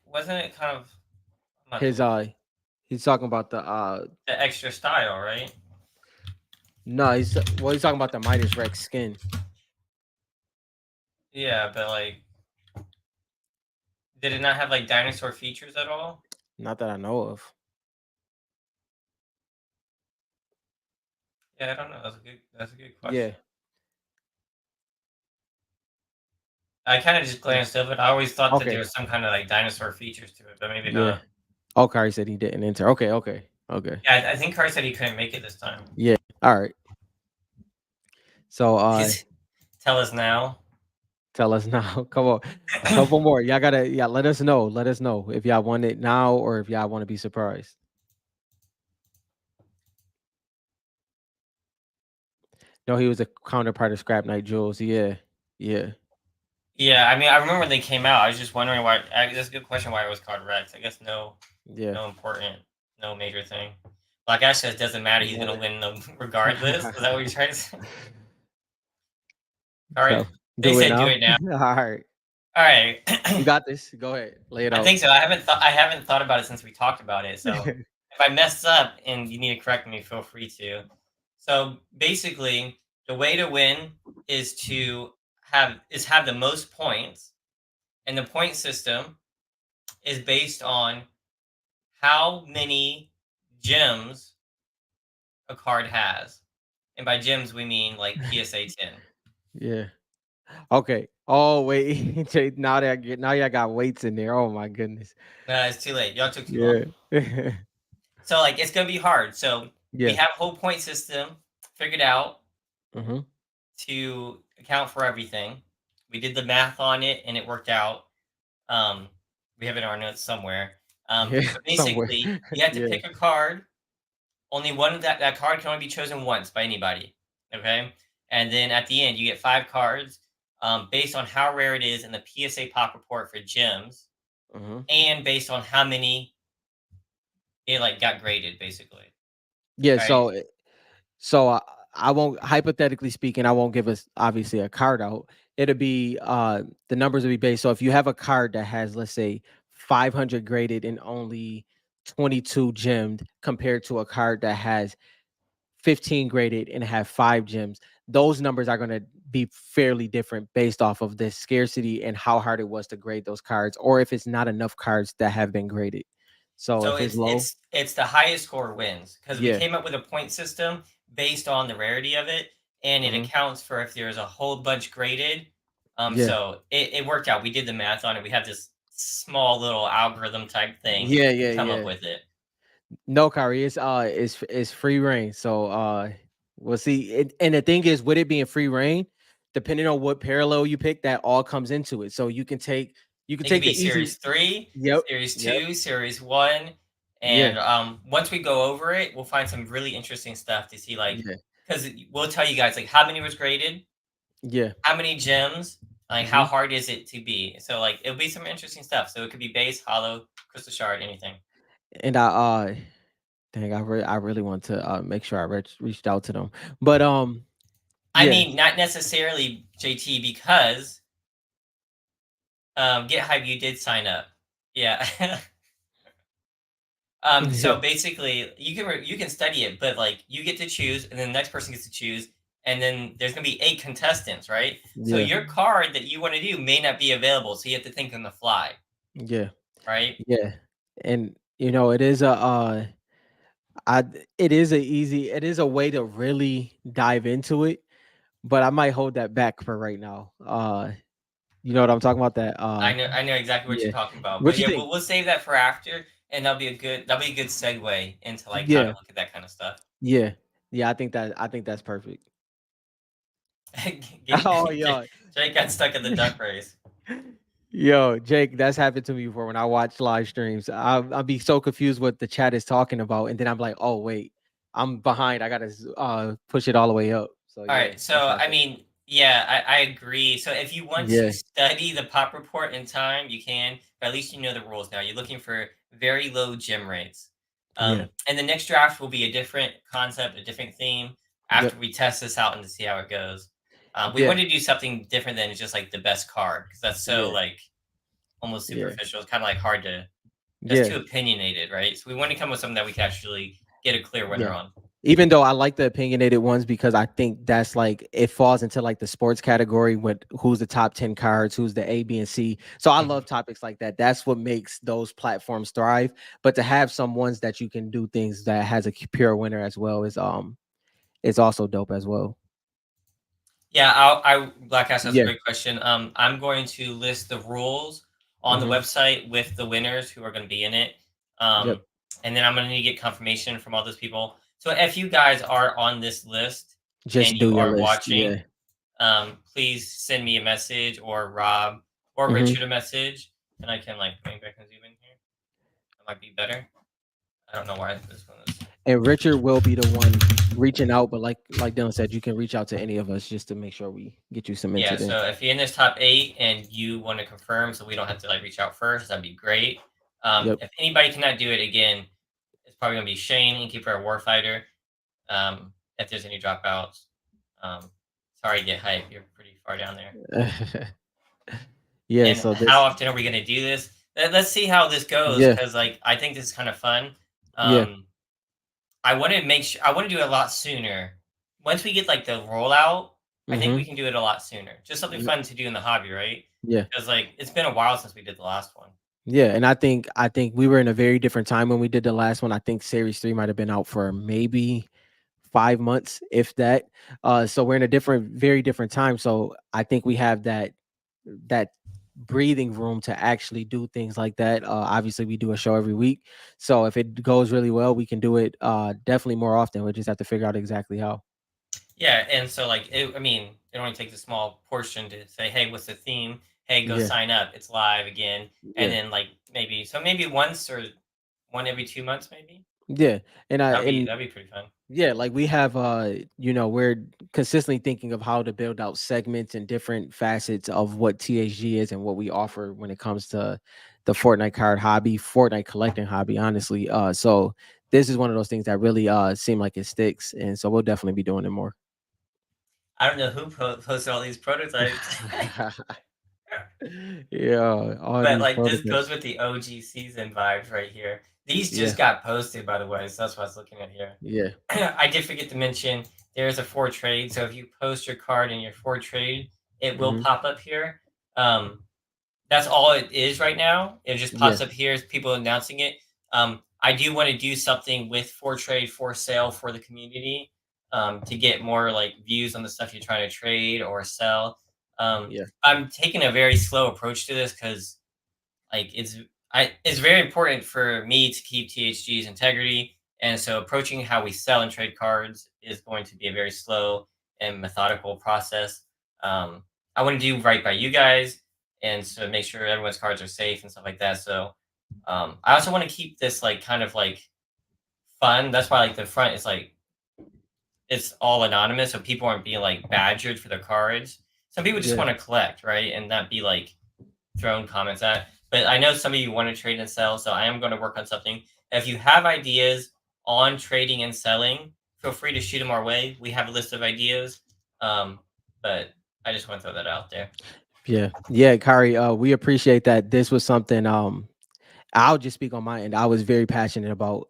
Speaker 2: Wasn't it kind of? I'm about to
Speaker 1: His
Speaker 2: look
Speaker 1: he's talking about the
Speaker 2: the extra style, right?
Speaker 1: no, he's talking about the Midas Rex skin.
Speaker 2: Yeah, but like, did it not have like dinosaur features at all?
Speaker 1: Not that I know of.
Speaker 2: Yeah, I don't know. That's a good
Speaker 1: Yeah,
Speaker 2: question. I kind of just glanced over it. I always thought that there
Speaker 1: okay,
Speaker 2: was some kind of like dinosaur features to it, but maybe
Speaker 1: yeah.
Speaker 2: not.
Speaker 1: Oh, Kyrie said he didn't enter. Okay, okay, okay.
Speaker 2: Yeah, I think Carr said he couldn't make it this time.
Speaker 1: Yeah. All right. So
Speaker 2: He's tell us now.
Speaker 1: tell us now. Come on. A couple more. Y'all gotta let us know. Let us know if y'all want it now or if y'all want to be surprised. No, he was a counterpart of Scrap Night Jules. Yeah. Yeah.
Speaker 2: Yeah, I mean, I remember when they came out. I was just wondering why. That's a good question. Why it was called Rex? I guess
Speaker 1: Yeah.
Speaker 2: no important, no major thing. Like I said, it doesn't matter. He's gonna
Speaker 1: More.
Speaker 2: win them regardless. Is that what you're trying to say? All right.
Speaker 1: So
Speaker 2: They
Speaker 1: do it
Speaker 2: said do
Speaker 1: now.
Speaker 2: it now.
Speaker 1: All right.
Speaker 2: All right.
Speaker 1: You got this. Go ahead. Lay it
Speaker 2: I
Speaker 1: out.
Speaker 2: think so. I haven't thought about it since we talked about it. So if I mess up and you need to correct me, feel free to. So basically, the way to win is to have the most points, and the point system is based on how many gems a card has. And by gems we mean like PSA 10.
Speaker 1: Yeah. Okay. Oh wait. Now y'all got weights in there. Oh my goodness.
Speaker 2: No, it's too late. Y'all took too long.
Speaker 1: Yeah.
Speaker 2: So like it's gonna be hard. So we
Speaker 1: Yeah.
Speaker 2: have a whole point system figured out
Speaker 1: Mm-hmm.
Speaker 2: to account for everything. We did the math on it and it worked out. Um, we have it in our notes somewhere.
Speaker 1: Yeah.
Speaker 2: So
Speaker 1: Somewhere.
Speaker 2: basically, you have to
Speaker 1: Yeah.
Speaker 2: pick a card. Only one that card can only be chosen once by anybody. Okay, and then at the end you get 5 cards based on how rare it is in the PSA pop report for gems,
Speaker 1: Mm-hmm.
Speaker 2: and based on how many it like got graded, basically.
Speaker 1: Yeah.
Speaker 2: Right.
Speaker 1: So I won't, hypothetically speaking, I won't give us obviously a card out. It'll be the numbers will be based. So if you have a card that has, let's say, 500 graded and only 22 gemmed compared to a card that has 15 graded and have 5 gems, those numbers are going to be fairly different based off of the scarcity and how hard it was to grade those cards, or if it's not enough cards that have been graded. So
Speaker 2: So
Speaker 1: if it's low,
Speaker 2: it's the highest score wins because we
Speaker 1: yeah.
Speaker 2: came up with a point system based on the rarity of it, and it
Speaker 1: Hmm.
Speaker 2: accounts for if there's a whole bunch graded.
Speaker 1: Yeah.
Speaker 2: So it worked out. We did the math on it. We have this small little algorithm type thing
Speaker 1: Yeah,
Speaker 2: to
Speaker 1: yeah,
Speaker 2: come up
Speaker 1: yeah.
Speaker 2: with it.
Speaker 1: No, Kyrie, it's free reign. So we'll see. And the thing is, with it being free reign, depending on what parallel you pick, that all comes into it. So you can
Speaker 2: It could
Speaker 1: take
Speaker 2: be
Speaker 1: the easy.
Speaker 2: series 3,
Speaker 1: Yep.
Speaker 2: series
Speaker 1: Yep.
Speaker 2: 2, series 1,
Speaker 1: Yeah.
Speaker 2: and once we go over it, we'll find some really interesting stuff to see, like
Speaker 1: Yeah.
Speaker 2: because we'll tell you guys like how many was graded,
Speaker 1: Yeah.
Speaker 2: how many gems, like how
Speaker 1: Hmm.
Speaker 2: hard is it to be. So like it'll be some interesting stuff. So it could be base, hollow, crystal shard, anything.
Speaker 1: And dang, I really want to make sure I reached out to them. But
Speaker 2: I
Speaker 1: yeah.
Speaker 2: mean, not necessarily JT because Get Hype, you did sign up. Yeah.
Speaker 1: Yeah.
Speaker 2: So basically, you can study it, but like you get to choose, and then the next person gets to choose, and then there's gonna be 8 contestants, right? So
Speaker 1: Yeah.
Speaker 2: your card that you want to do may not be available, so you have to think on the fly,
Speaker 1: Yeah.
Speaker 2: right?
Speaker 1: Yeah. And it is I it is a way to really dive into it, but I might hold that back for right now. You know what I'm talking about? That
Speaker 2: I know exactly what
Speaker 1: yeah.
Speaker 2: you're talking about, but
Speaker 1: What you
Speaker 2: yeah,
Speaker 1: think?
Speaker 2: we'll save that for after, and that'll be a good segue into like how to
Speaker 1: Yeah.
Speaker 2: look at that kind of stuff.
Speaker 1: Yeah. Yeah, I think that's perfect. Oh
Speaker 2: Jake
Speaker 1: yeah.
Speaker 2: Jake got stuck in the duck race.
Speaker 1: Yo, Jake, that's happened to me before when I watch live streams. I'll be so confused what the chat is talking about, and then I'm like, oh wait, I'm behind. I gotta push it all the way up. So
Speaker 2: All
Speaker 1: yeah,
Speaker 2: right,
Speaker 1: that's
Speaker 2: so I
Speaker 1: happened.
Speaker 2: mean, Yeah, I agree. So if you want to
Speaker 1: Yeah,
Speaker 2: study the pop report in time, you can, but at least you know the rules now. You're looking for very low gem rates.
Speaker 1: yeah,
Speaker 2: And the next draft will be a different concept, a different theme
Speaker 1: yep,
Speaker 2: after we test this out and to see how it goes. We
Speaker 1: yeah,
Speaker 2: want to do something different than just like the best card because that's so
Speaker 1: yeah,
Speaker 2: like almost
Speaker 1: yeah,
Speaker 2: superficial. It's kind of like hard to, that's
Speaker 1: yeah,
Speaker 2: too opinionated, right? So we want to come with something that we can actually get a clear winner
Speaker 1: yeah.
Speaker 2: on.
Speaker 1: Even though I like the opinionated ones because I think that's like it falls into like the sports category with who's the top 10 cards, who's the A, B, and C. So I
Speaker 2: Mhm.
Speaker 1: love topics like that. That's what makes those platforms thrive. But to have some ones that you can do things that has a pure winner as well is also dope as well.
Speaker 2: Yeah, Black Ash, that's a
Speaker 1: Yeah.
Speaker 2: great question. I'm going to list the rules on the
Speaker 1: Hmm.
Speaker 2: website with the winners who are going to be in it.
Speaker 1: Yep.
Speaker 2: And then I'm going to need to get confirmation from all those people. So if you guys are on this list and
Speaker 1: Just do
Speaker 2: you
Speaker 1: your
Speaker 2: are
Speaker 1: list.
Speaker 2: watching,
Speaker 1: Yeah.
Speaker 2: please send me a message or Rob or
Speaker 1: Hmm.
Speaker 2: Richard a message, and I can like bring back and zoom in here. That might be better. I don't know why this one is.
Speaker 1: And Richard will be the one reaching out, but like Dylan said, you can reach out to any of us just to make sure we get you
Speaker 2: Yeah,
Speaker 1: cemented in.
Speaker 2: so if you're in this top 8 and you want to confirm so we don't have to like reach out first, that'd be great.
Speaker 1: Yep.
Speaker 2: If anybody cannot do it again, it's probably gonna be Shane, Innkeeper, or Warfighter. If there's any dropouts. Um, sorry to get hype. You're pretty far down there.
Speaker 1: Yeah.
Speaker 2: And
Speaker 1: So
Speaker 2: how
Speaker 1: this.
Speaker 2: often are we gonna do this? Let's see how this goes
Speaker 1: Yeah.
Speaker 2: because like I think this is kind of fun.
Speaker 1: Yeah.
Speaker 2: Um, I want to make sure I want to do it a lot sooner. Once we get like the rollout, I think we
Speaker 1: Hmm.
Speaker 2: can do it a lot sooner. Just something fun to do in the hobby, right?
Speaker 1: Yeah.
Speaker 2: Because like it's been a while since we did the last one.
Speaker 1: Yeah, and I think we were in a very different time when we did the last one. I think Series 3 might have been out for maybe 5 months, if that. So we're in a very different time. So I think we have that breathing room to actually do things like that. Obviously, we do a show every week, so if it goes really well, we can do it definitely more often. We just have to figure out exactly how.
Speaker 2: Yeah, and so like I mean, it only takes a small portion to say, hey, what's the theme? Hey, go
Speaker 1: Yeah,
Speaker 2: sign up. It's live again, and
Speaker 1: yeah,
Speaker 2: then like maybe once or one every 2 months, maybe
Speaker 1: yeah, and
Speaker 2: that'd be pretty fun.
Speaker 1: yeah, like we have we're consistently thinking of how to build out segments and different facets of what THG is and what we offer when it comes to the Fortnite card hobby, Fortnite collecting hobby, honestly. So this is one of those things that really seem like it sticks. And so we'll definitely be doing it more.
Speaker 2: I don't know who posted all these prototypes.
Speaker 1: Yeah, all
Speaker 2: But
Speaker 1: these
Speaker 2: like this goes
Speaker 1: prototypes.
Speaker 2: with the OG season vibes right here. These
Speaker 1: Yeah,
Speaker 2: just got posted, by the way, so that's what I was looking at here.
Speaker 1: yeah,
Speaker 2: I did forget to mention there's a for trade. So if you post your card in your for trade, it will
Speaker 1: hmm,
Speaker 2: pop up here. Um, that's all it is right now. It just
Speaker 1: yeah,
Speaker 2: pops up here as people announcing it. I do want to do something with for trade for sale for the community to get more like views on the stuff you're trying to trade or sell. Um,
Speaker 1: yeah,
Speaker 2: I'm taking a very slow approach to this because like it's very important for me to keep THG's integrity, and so approaching how we sell and trade cards is going to be a very slow and methodical process. Um, I want to do right by you guys, and so make sure everyone's cards are safe and stuff like that. So I also want to keep this like kind of like fun. That's why like the front is like it's all anonymous, so people aren't being like badgered for their cards. Some people just
Speaker 1: yeah,
Speaker 2: want to collect, right, and not be like thrown comments at. But I know some of you want to trade and sell, so I am going to work on something. If you have ideas on trading and selling, feel free to shoot them our way. We have a list of ideas, um, but I just want to throw that out there.
Speaker 1: yeah, yeah, Kari. We appreciate that. This was something. I'll just speak on my end. I was very passionate about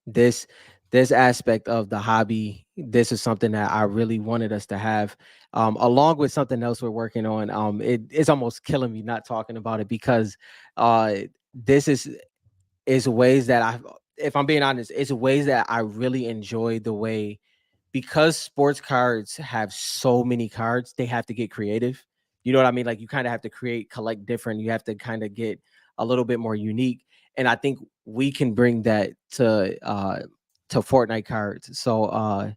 Speaker 1: this this aspect of the hobby. This is something that I really wanted us to have, along with something else we're working on. It's almost killing me not talking about it because uh, this is ways that if I'm being honest, it's ways that I really enjoy the way because sports cards have so many cards, they have to get creative. You know what I mean? Like you kind of have to collect different. You have to kind of get a little bit more unique. And I think we can bring that to Fortnite cards. So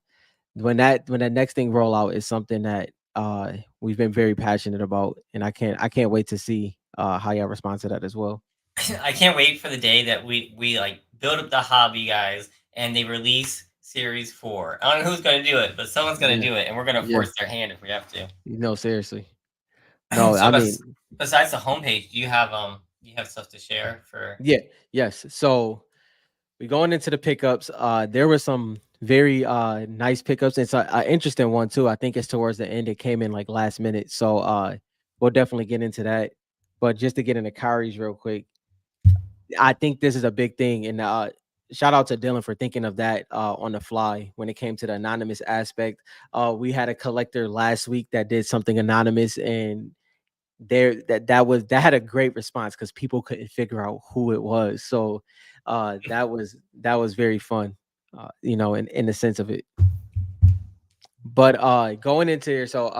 Speaker 1: when that next thing roll out is something that we've been very passionate about, and I can't wait to see how y'all respond to that as well.
Speaker 2: I can't wait for the day that we like build up the hobby, guys, and they release Series 4. I don't know who's gonna do it, but someone's gonna
Speaker 1: Yeah,
Speaker 2: do it, and we're gonna
Speaker 1: yeah.
Speaker 2: force their hand if we have to.
Speaker 1: No, seriously. No,
Speaker 2: So
Speaker 1: I mean,
Speaker 2: besides the homepage, you have stuff to share for.
Speaker 1: yeah, yes. So we going into the pickups. There were some very nice pickups. It's a interesting one too. I think it's towards the end. It came in like last minute. So we'll definitely get into that. But just to get into Kyrie's real quick, I think this is a big thing. And shout out to Dylan for thinking of that on the fly when it came to the anonymous aspect. We had a collector last week that did something anonymous, and that had a great response because people couldn't figure out who it was. So that was very fun, in the sense of it. But going into here, so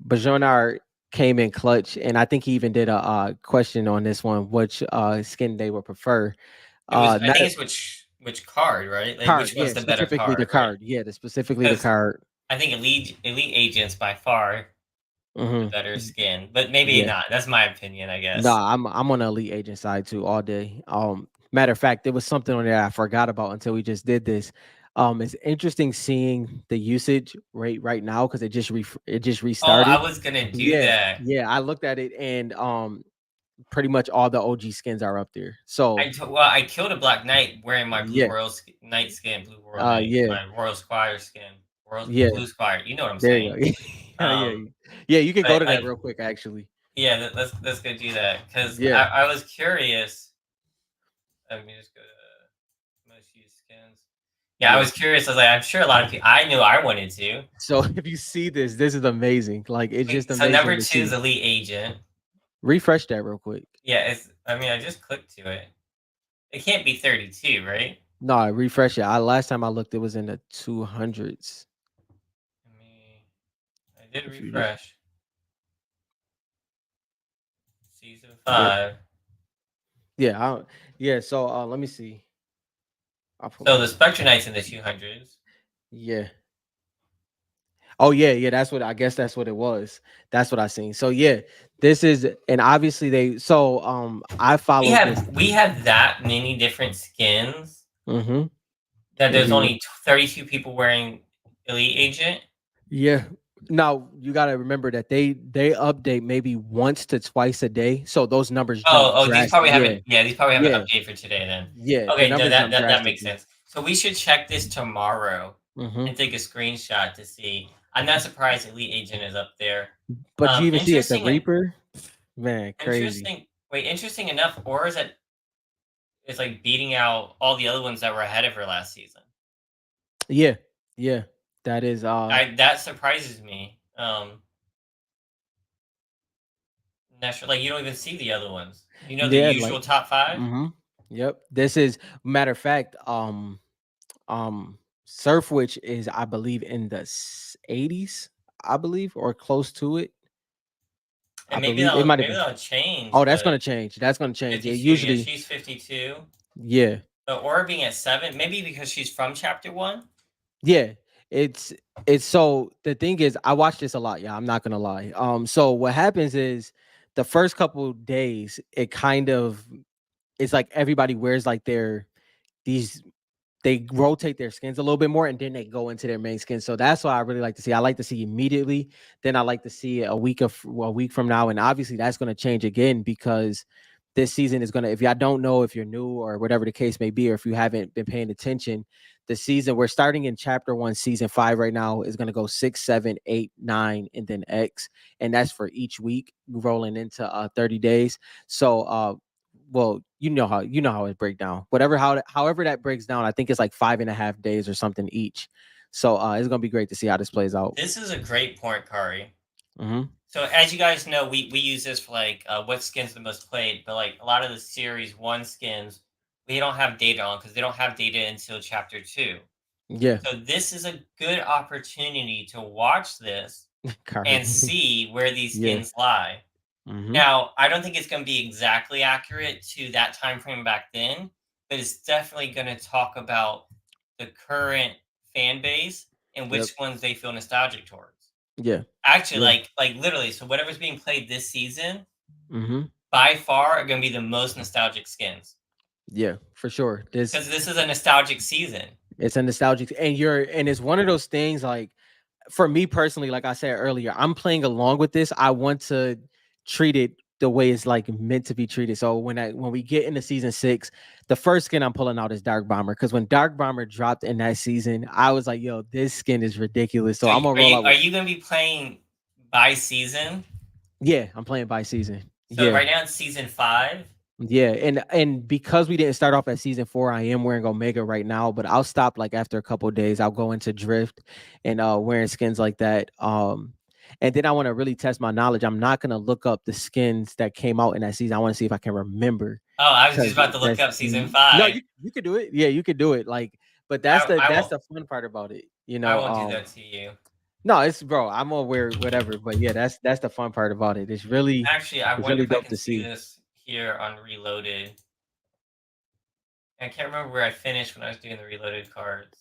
Speaker 1: Bajonar came in clutch, and I think he even did a question on this one, which skin they would prefer.
Speaker 2: It was. I think
Speaker 1: Matter
Speaker 2: it's which card, right? Like
Speaker 1: card,
Speaker 2: which
Speaker 1: yeah,
Speaker 2: one's the better
Speaker 1: specifically the
Speaker 2: card, right?
Speaker 1: card, yeah, specifically the
Speaker 2: Because
Speaker 1: card.
Speaker 2: I think elite agents by far the
Speaker 1: Hmm.
Speaker 2: better skin, but maybe
Speaker 1: Yeah.
Speaker 2: not. That's my opinion, I
Speaker 1: No,
Speaker 2: guess.
Speaker 1: I'm on the elite agent side too all day. Matter of fact, there was something on there I forgot about until we just did this. It's interesting seeing the usage rate right now because it just
Speaker 2: Oh, I
Speaker 1: restarted.
Speaker 2: was gonna do
Speaker 1: Yeah,
Speaker 2: that.
Speaker 1: yeah. I looked at it and pretty much all the OG skins are up there. So
Speaker 2: I killed a Black Knight wearing my
Speaker 1: yeah,
Speaker 2: Knight skin, Blue Royal Knight,
Speaker 1: yeah,
Speaker 2: my Royal Squire skin,
Speaker 1: yeah.
Speaker 2: Blue Squire. You know what I'm
Speaker 1: There
Speaker 2: saying?
Speaker 1: you go. Yeah, yeah,
Speaker 2: Um,
Speaker 1: yeah. You can go
Speaker 2: but
Speaker 1: to that
Speaker 2: like,
Speaker 1: real quick, actually.
Speaker 2: yeah, let's go do that because
Speaker 1: Yeah,
Speaker 2: I was curious. Let me just go to most used skins. Yeah, I
Speaker 1: yeah.
Speaker 2: was curious. I was like, I'm sure a lot of people. I knew I wanted to.
Speaker 1: So if you see this, this is amazing. Like it's just
Speaker 2: So number
Speaker 1: amazing to
Speaker 2: two is
Speaker 1: see.
Speaker 2: Elite Agent.
Speaker 1: Refresh that real quick.
Speaker 2: Yeah, it's. I mean, I just clicked to it. It can't be 32, right?
Speaker 1: No, refresh it. I last time I looked, it was in the 200s.
Speaker 2: Let me. I did
Speaker 1: If you just
Speaker 2: refresh. Season
Speaker 1: yeah,
Speaker 2: 5.
Speaker 1: yeah, yeah. So let me see. I'll pull
Speaker 2: So
Speaker 1: it
Speaker 2: the
Speaker 1: up.
Speaker 2: Spectre Knight's in the 200s.
Speaker 1: Yeah. Oh yeah, yeah. That's what I guess that's what it was. That's what I seen. So yeah, this is and obviously they. So I followed this.
Speaker 2: We have that many different skins
Speaker 1: Mm-hmm.
Speaker 2: that
Speaker 1: If
Speaker 2: there's
Speaker 1: you
Speaker 2: only 32 people wearing Elite Agent.
Speaker 1: yeah. Now you got to remember that they update maybe once to twice a day, so those numbers jump
Speaker 2: These
Speaker 1: drastic.
Speaker 2: probably
Speaker 1: Yeah,
Speaker 2: haven't. Yeah, these probably haven't
Speaker 1: yeah,
Speaker 2: updated for today. Then,
Speaker 1: yeah. The
Speaker 2: okay, no,
Speaker 1: numbers jump
Speaker 2: that makes
Speaker 1: drastically.
Speaker 2: sense. So we should check this tomorrow
Speaker 1: Hmm.
Speaker 2: and take a screenshot to see. I'm not surprised Elite Agent is up there.
Speaker 1: But you even see it, the
Speaker 2: Interesting and
Speaker 1: Reaper, man, crazy.
Speaker 2: interesting. Wait, interesting enough. Or is like beating out all the other ones that were ahead of her last season.
Speaker 1: Yeah, yeah. That is
Speaker 2: That surprises me. Not sure, like you don't even see the other ones. You know the
Speaker 1: yeah, like
Speaker 2: usual top 5.
Speaker 1: hmm yep. This is matter of fact, Surf Witch is I believe in the 80s, I believe, or close to it. I
Speaker 2: And
Speaker 1: believe it might have
Speaker 2: maybe
Speaker 1: been.
Speaker 2: that'll change,
Speaker 1: Oh, that's
Speaker 2: but
Speaker 1: gonna change. That's gonna change. Yeah,
Speaker 2: 52. Yeah,
Speaker 1: usually,
Speaker 2: she's 52.
Speaker 1: yeah.
Speaker 2: But Aura being at 7, maybe because she's from chapter 1.
Speaker 1: Yeah, it's it's so the thing is I watch this a lot, yeah, I'm not gonna lie. So what happens is the first couple days, it kind of it's like everybody wears like these they rotate their skins a little bit more and then they go into their main skin. So that's why I really like to see. I like to see immediately. Then I like to see it a week from now. And obviously that's going to change again because this season is going to, if y'all don't know, if you're new or whatever the case may be, or if you haven't been paying attention, the season we're starting in chapter 1, season 5 right now is going to go 6, 7, 8, 9, and then X. And that's for each week rolling into 30 days. So well, you know how it break down. However that breaks down, I think it's like 5.5 days or something each. So it's gonna be great to see how this plays out.
Speaker 2: This is a great point, Kari.
Speaker 1: Hmm.
Speaker 2: So as you guys know, we use this for like what skins the most played, but like a lot of the series 1 skins we don't have data on because they don't have data until chapter 2.
Speaker 1: Yeah,
Speaker 2: So this is a good opportunity to watch this and
Speaker 1: Kari.
Speaker 2: see where these
Speaker 1: Yeah.
Speaker 2: skins lie.
Speaker 1: Hmm.
Speaker 2: Now, I don't think it's going to be exactly accurate to that time frame back then, but it's definitely going to talk about the current fan base and
Speaker 1: Yep.
Speaker 2: which ones they feel nostalgic towards.
Speaker 1: Yeah.
Speaker 2: Actually,
Speaker 1: Yeah.
Speaker 2: like literally, so whatever's being played this season,
Speaker 1: Hmm.
Speaker 2: by far, are going to be the most nostalgic skins
Speaker 1: Yeah. For sure. This.
Speaker 2: because this is a nostalgic season.
Speaker 1: It's a nostalgic, and it's one of those things like for me personally, like I said earlier, I'm playing along with this. I want to treat it the way it's like meant to be treated. So when we get into season 6, the first skin I'm pulling out is Dark Bomber because when Dark Bomber dropped in that season, I was like, "Yo, this skin is ridiculous." So
Speaker 2: So
Speaker 1: I'm gonna
Speaker 2: are
Speaker 1: roll
Speaker 2: you
Speaker 1: out
Speaker 2: are
Speaker 1: with
Speaker 2: you gonna be playing by season?
Speaker 1: yeah, I'm playing by season.
Speaker 2: So
Speaker 1: Yeah,
Speaker 2: right now it's season 5.
Speaker 1: yeah, and because we didn't start off at season 4, I am wearing Omega right now, but I'll stop like after a couple of days. I'll go into Drift and wearing skins like that. And then I want to really test my knowledge. I'm not gonna look up the skins that came out in that season. I want to see if I can remember
Speaker 2: Oh, I was just
Speaker 1: because
Speaker 2: about to look
Speaker 1: that's
Speaker 2: up season
Speaker 1: no,
Speaker 2: 5.
Speaker 1: you could do it. Yeah, you could do it. Like, but
Speaker 2: I I
Speaker 1: that's
Speaker 2: won't
Speaker 1: the fun part about it.
Speaker 2: I won't do that to you.
Speaker 1: No, it's bro. I'm gonna wear whatever, but yeah, that's the fun part about it.
Speaker 2: Actually, I
Speaker 1: It's
Speaker 2: wonder
Speaker 1: really
Speaker 2: if I
Speaker 1: dope
Speaker 2: can
Speaker 1: to
Speaker 2: see
Speaker 1: see.
Speaker 2: this here on Reloaded. I can't remember where I finished when I was doing the Reloaded cards.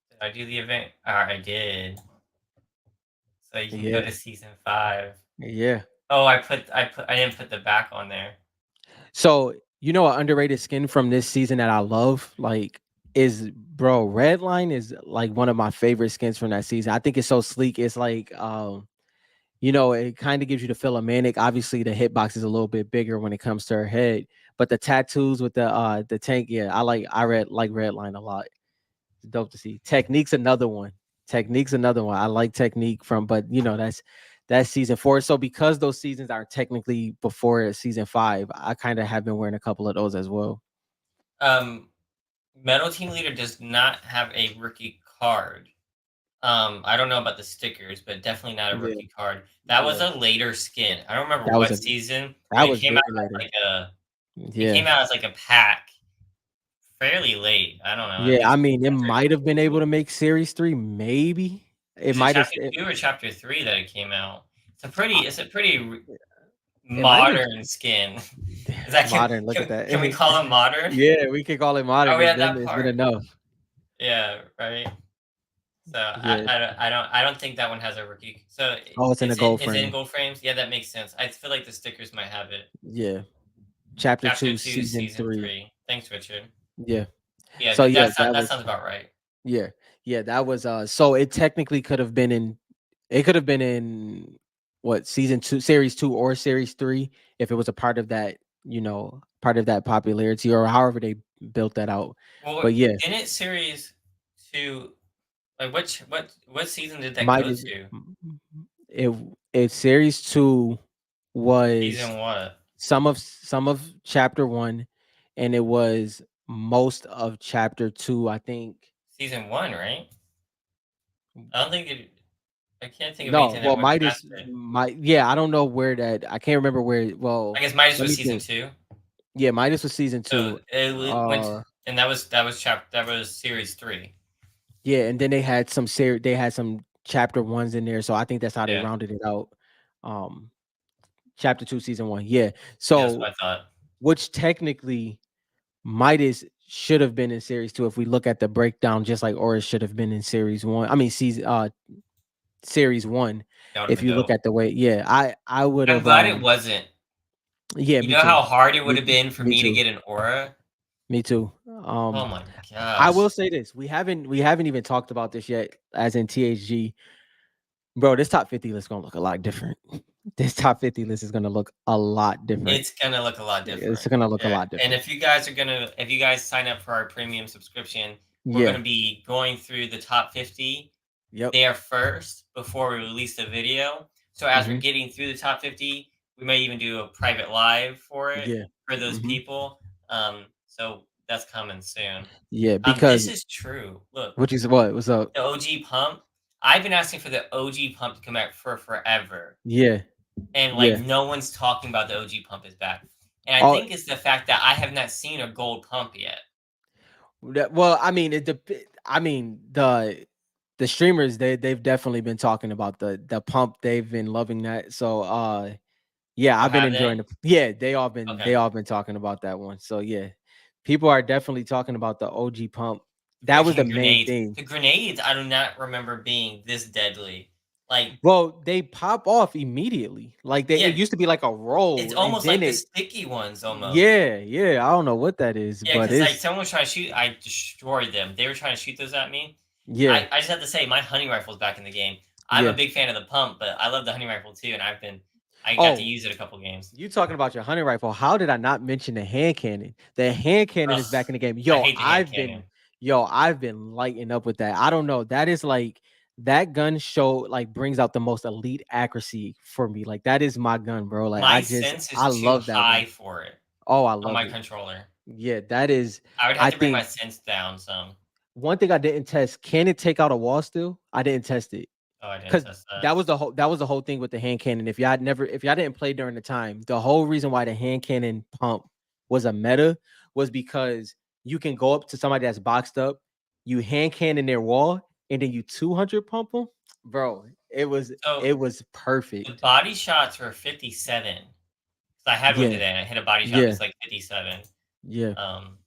Speaker 2: Did I do the event? I did. So you can go
Speaker 1: Yeah,
Speaker 2: to season 5.
Speaker 1: yeah.
Speaker 2: Oh, I didn't put the back on there.
Speaker 1: So, an underrated skin from this season that I love, like, is bro, Redline is like one of my favorite skins from that season. I think it's so sleek. It's like it kind of gives you the feel of Manic. Obviously, the hitbox is a little bit bigger when it comes to her head, but the tattoos with the tank, yeah, I like Redline a lot. It's dope to see. Technique's another one. Technique's another one. I like Technique from, but that's season 4. So because those seasons are technically before season 5, I kind of have been wearing a couple of those as well.
Speaker 2: Um, Metal Team Leader does not have a rookie card. I don't know about the stickers, but definitely not a
Speaker 1: Yeah,
Speaker 2: rookie card. That was
Speaker 1: yeah.
Speaker 2: a later skin. I don't remember
Speaker 1: That was
Speaker 2: what
Speaker 1: a
Speaker 2: season,
Speaker 1: that
Speaker 2: but it
Speaker 1: was
Speaker 2: came
Speaker 1: very
Speaker 2: out as
Speaker 1: later.
Speaker 2: like a it
Speaker 1: Yeah.
Speaker 2: came out as like a pack fairly late. I don't know, at
Speaker 1: Yeah, I
Speaker 2: least
Speaker 1: mean, it
Speaker 2: chapter
Speaker 1: might have been able to make series 3, maybe. It
Speaker 2: is it
Speaker 1: might have
Speaker 2: chapter 2 or chapter 3 that it came out?
Speaker 1: uh,
Speaker 2: It's a pretty
Speaker 1: it might have been
Speaker 2: modern skin. Is that
Speaker 1: modern. Look at
Speaker 2: can we
Speaker 1: that.
Speaker 2: call it modern?
Speaker 1: Yeah, we can call it
Speaker 2: Are
Speaker 1: modern.
Speaker 2: we
Speaker 1: It's
Speaker 2: at
Speaker 1: been
Speaker 2: that
Speaker 1: it's been
Speaker 2: part?
Speaker 1: enough.
Speaker 2: Yeah, right. So
Speaker 1: Yeah.
Speaker 2: I don't think that one has a rookie. So
Speaker 1: Oh, it's in a gold
Speaker 2: it's in
Speaker 1: frame.
Speaker 2: gold frames. Yeah, that makes sense. I feel like the stickers might have it.
Speaker 1: Yeah. Chapter
Speaker 2: Chapter
Speaker 1: 2,
Speaker 2: 2,
Speaker 1: season
Speaker 2: season
Speaker 1: 3.
Speaker 2: 3. Thanks, Richard.
Speaker 1: Yeah.
Speaker 2: Yeah,
Speaker 1: So yeah,
Speaker 2: that sounds about right.
Speaker 1: yeah. Yeah, that was so it technically could have been in what season 2, series 2 or series 3 if it was a part of that popularity or however they built that out.
Speaker 2: Well,
Speaker 1: But yeah,
Speaker 2: didn't series 2 like what season did that
Speaker 1: might
Speaker 2: go
Speaker 1: is
Speaker 2: to?
Speaker 1: if if series 2 was
Speaker 2: Season what?
Speaker 1: some of chapter 1 and it was most of chapter 2, I think.
Speaker 2: Season 1, right? I don't think it I can't think of
Speaker 1: No,
Speaker 2: anything that
Speaker 1: well,
Speaker 2: went past
Speaker 1: Midas
Speaker 2: it.
Speaker 1: might yeah, I don't know where that I can't remember where
Speaker 2: I
Speaker 1: well,
Speaker 2: guess Midas
Speaker 1: let
Speaker 2: was
Speaker 1: me
Speaker 2: season
Speaker 1: think.
Speaker 2: 2.
Speaker 1: Yeah, Midas was season
Speaker 2: So
Speaker 1: 2.
Speaker 2: it went and that was series 3.
Speaker 1: Yeah, and then they had some chapter 1s in there, so I think that's how they
Speaker 2: Yeah.
Speaker 1: rounded it out. Um, chapter 2, season 1. Yeah.
Speaker 2: Yeah, that's
Speaker 1: So,
Speaker 2: what I thought.
Speaker 1: which technically Midas should have been in series 2 if we look at the breakdown just like Oris should have been in series 1. I mean, series 1
Speaker 2: That would have
Speaker 1: if
Speaker 2: been
Speaker 1: you look
Speaker 2: dope.
Speaker 1: at the way yeah, I would
Speaker 2: I'm
Speaker 1: have
Speaker 2: glad it wasn't.
Speaker 1: yeah,
Speaker 2: You
Speaker 1: me
Speaker 2: know how
Speaker 1: too.
Speaker 2: hard it would
Speaker 1: Me
Speaker 2: have been for
Speaker 1: me
Speaker 2: me to
Speaker 1: too.
Speaker 2: get an aura?
Speaker 1: Me too.
Speaker 2: Oh my
Speaker 1: I will
Speaker 2: gosh.
Speaker 1: say this. We haven't even talked about this yet as in THG. Bro, this top 50 list is gonna look a lot different. This top 50 list is gonna look a lot different.
Speaker 2: It's gonna look a lot
Speaker 1: It's
Speaker 2: different.
Speaker 1: gonna look a
Speaker 2: Yeah,
Speaker 1: lot
Speaker 2: and
Speaker 1: different.
Speaker 2: if you guys sign up for our premium subscription, we're
Speaker 1: Yeah.
Speaker 2: gonna be going through the top 50
Speaker 1: Yep.
Speaker 2: there first before we release the video. So as we're
Speaker 1: Hmm.
Speaker 2: getting through the top 50, we may even do a private live for it
Speaker 1: Yeah.
Speaker 2: for those
Speaker 1: Hmm.
Speaker 2: people. So that's coming soon.
Speaker 1: Yeah. Because
Speaker 2: This is true. Look,
Speaker 1: which is what? What's up?
Speaker 2: the OG pump. I've been asking for the OG pump to come back for forever,
Speaker 1: Yeah.
Speaker 2: and like
Speaker 1: Yeah.
Speaker 2: no one's talking about the OG pump is back. And I
Speaker 1: Oh,
Speaker 2: think it's the fact that I have not seen a gold pump yet.
Speaker 1: well, I mean, I mean, the streamers they've definitely been talking about the pump. They've been loving that. So yeah,
Speaker 2: Oh,
Speaker 1: I've been
Speaker 2: have
Speaker 1: enjoying
Speaker 2: they?
Speaker 1: the yeah,
Speaker 2: Okay.
Speaker 1: they all been talking about that one. So yeah. People are definitely talking about the OG pump. That was the
Speaker 2: Freaking
Speaker 1: main
Speaker 2: grenades.
Speaker 1: thing.
Speaker 2: The grenades I do not remember being this deadly. Like,
Speaker 1: Well, they pop off immediately. Like they,
Speaker 2: yeah,
Speaker 1: it used to be like a
Speaker 2: it's
Speaker 1: roll, and
Speaker 2: almost
Speaker 1: then
Speaker 2: like the
Speaker 1: it,
Speaker 2: sticky ones almost.
Speaker 1: yeah, yeah. I don't know what that is,
Speaker 2: Yeah,
Speaker 1: but
Speaker 2: because like
Speaker 1: it's
Speaker 2: someone was trying to shoot, I destroyed them. They were trying to shoot those at me.
Speaker 1: yeah,
Speaker 2: I just have to say, my hunting rifle's back in the game. I'm a
Speaker 1: yeah.
Speaker 2: big fan of the pump, but I love the hunting rifle too, and I got to
Speaker 1: Oh,
Speaker 2: use it a couple games.
Speaker 1: you talking about your hunting rifle? How did I not mention the hand cannon? The hand cannon is
Speaker 2: Ugh,
Speaker 1: back in the game.
Speaker 2: I hate the hand cannon.
Speaker 1: I've been lighting up with that. I don't know. That is like that gun show like brings out the most elite accuracy for me. Like that is my gun, bro. Like
Speaker 2: My sense is
Speaker 1: I
Speaker 2: too
Speaker 1: love that
Speaker 2: high
Speaker 1: one.
Speaker 2: for it
Speaker 1: Oh, I
Speaker 2: on
Speaker 1: love
Speaker 2: my
Speaker 1: it.
Speaker 2: controller.
Speaker 1: Yeah, that is.
Speaker 2: I would have
Speaker 1: I
Speaker 2: to bring my
Speaker 1: think
Speaker 2: sense down some.
Speaker 1: one thing I didn't test. Can it take out a wall still? I didn't test it.
Speaker 2: Oh, I didn't
Speaker 1: Because
Speaker 2: test that.
Speaker 1: that was the whole thing with the hand cannon. If y'all didn't play during the time, the whole reason why the hand cannon pump was a meta was because you can go up to somebody that's boxed up, you hand cannon their wall, and then you 200 pump them, bro.
Speaker 2: So
Speaker 1: It was
Speaker 2: the
Speaker 1: perfect.
Speaker 2: body shots were 57. 'Cause I had one
Speaker 1: Yeah,
Speaker 2: today and I hit a body shot
Speaker 1: yeah,
Speaker 2: that's like 57.
Speaker 1: yeah,
Speaker 2: Um,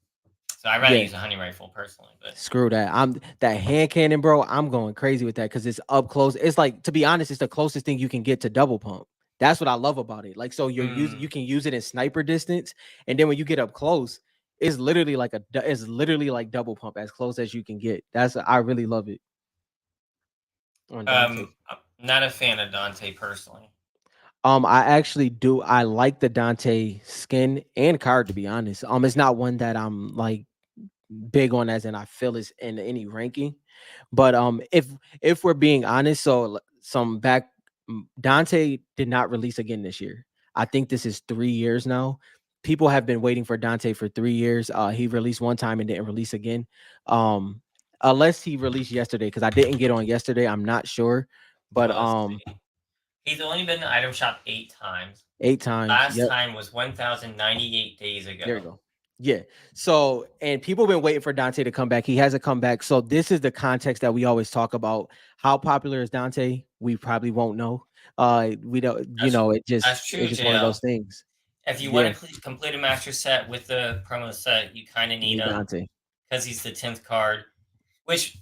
Speaker 2: so I'd rather
Speaker 1: yeah.
Speaker 2: use a hunting rifle personally, but
Speaker 1: Screw that. I'm that hand cannon, bro. I'm going crazy with that because it's up close. It's like, to be honest, it's the closest thing you can get to double pump. That's what I love about it. Like, so you
Speaker 2: mm,
Speaker 1: can use it in sniper distance, and then when you get up close, it's literally like double pump as close as you can get. I really love it on Dante.
Speaker 2: I'm not a fan of Dante personally.
Speaker 1: I actually do. I like the Dante skin and card, to be honest. It's not one that I'm like big on, as in I feel is in any ranking. But if we're being honest, some back Dante did not release again this year. I think this is 3 years now. People have been waiting for Dante for 3 years. He released one time and didn't release again. Um, unless he released yesterday, because I didn't get on yesterday. I'm not sure. But
Speaker 2: Let's see. He's only been in the item shop 8 times.
Speaker 1: 8 times.
Speaker 2: Last
Speaker 1: Yep.
Speaker 2: time was 1,098 days
Speaker 1: There you
Speaker 2: ago.
Speaker 1: go. Yeah. So, and people been waiting for Dante to come back. He hasn't come back. So this is the context that we always talk about. How popular is Dante? We probably won't know. We don't,
Speaker 2: That's that's
Speaker 1: it's
Speaker 2: true,
Speaker 1: just one of those
Speaker 2: JL.
Speaker 1: things.
Speaker 2: If you
Speaker 1: Yeah.
Speaker 2: want to complete a master set with the promo set, you kind of
Speaker 1: You
Speaker 2: need
Speaker 1: need
Speaker 2: him
Speaker 1: Dante.
Speaker 2: because he's the 10th card, which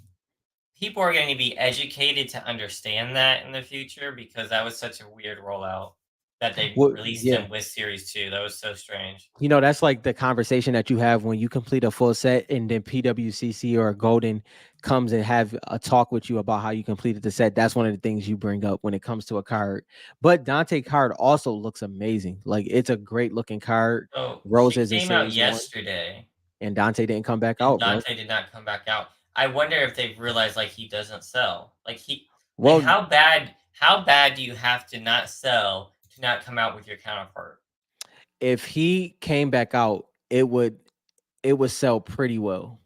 Speaker 2: people are going to be educated to understand that in the future because that was such a weird rollout that they
Speaker 1: Well,
Speaker 2: released
Speaker 1: yeah.
Speaker 2: him with Series 2. That was so strange.
Speaker 1: That's like the conversation that you have when you complete a full set and then PWCC or Golden comes and have a talk with you about how you completed the set. That's one of the things you bring up when it comes to a card. But Dante card also looks amazing. Like it's a great looking card.
Speaker 2: So
Speaker 1: Rose
Speaker 2: she
Speaker 1: is a
Speaker 2: came out
Speaker 1: series one,
Speaker 2: yesterday,
Speaker 1: and Dante didn't come back
Speaker 2: and
Speaker 1: out, bro.
Speaker 2: Dante did not come back out. I wonder if they've realized like he doesn't sell. Like
Speaker 1: Well,
Speaker 2: how bad do you have to not sell to not come out with your counterpart?
Speaker 1: if he came back out, it would sell pretty well.